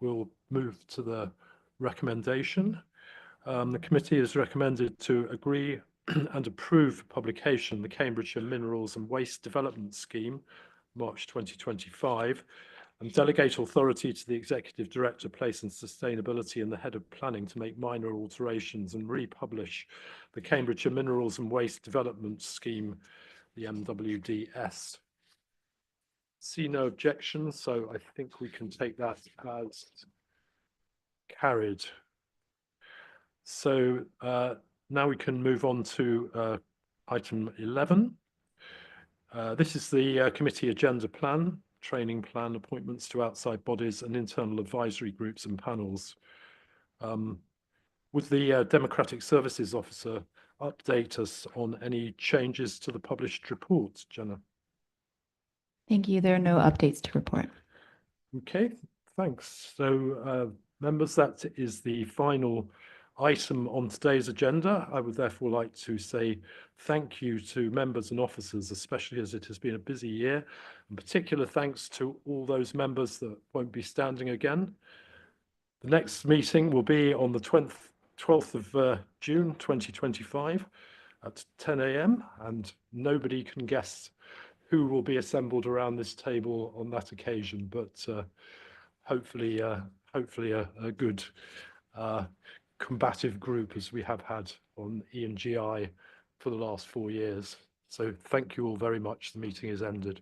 we'll move to the recommendation. The committee is recommended to agree and approve publication the Cambridgeshire Minerals and Waste Development Scheme, March 2025, and delegate authority to the Executive Director, Place and Sustainability and the Head of Planning to make minor alterations and republish the Cambridgeshire Minerals and Waste Development Scheme, the MWDS. See no objections, so I think we can take that as carried. So now we can move on to item 11. This is the committee agenda plan, training plan, appointments to outside bodies and internal advisory groups and panels. Would the Democratic Services Officer update us on any changes to the published report, Jenna? Thank you. There are no updates to report. Okay, thanks. So members, that is the final item on today's agenda. I would therefore like to say thank you to members and officers, especially as it has been a busy year. In particular, thanks to all those members that won't be standing again. The next meeting will be on the 12th of June 2025 at 10 a.m. and nobody can guess who will be assembled around this table on that occasion, but hopefully a good combative group as we have had on ENGI for the last 4 years. So thank you all very much. The meeting is ended.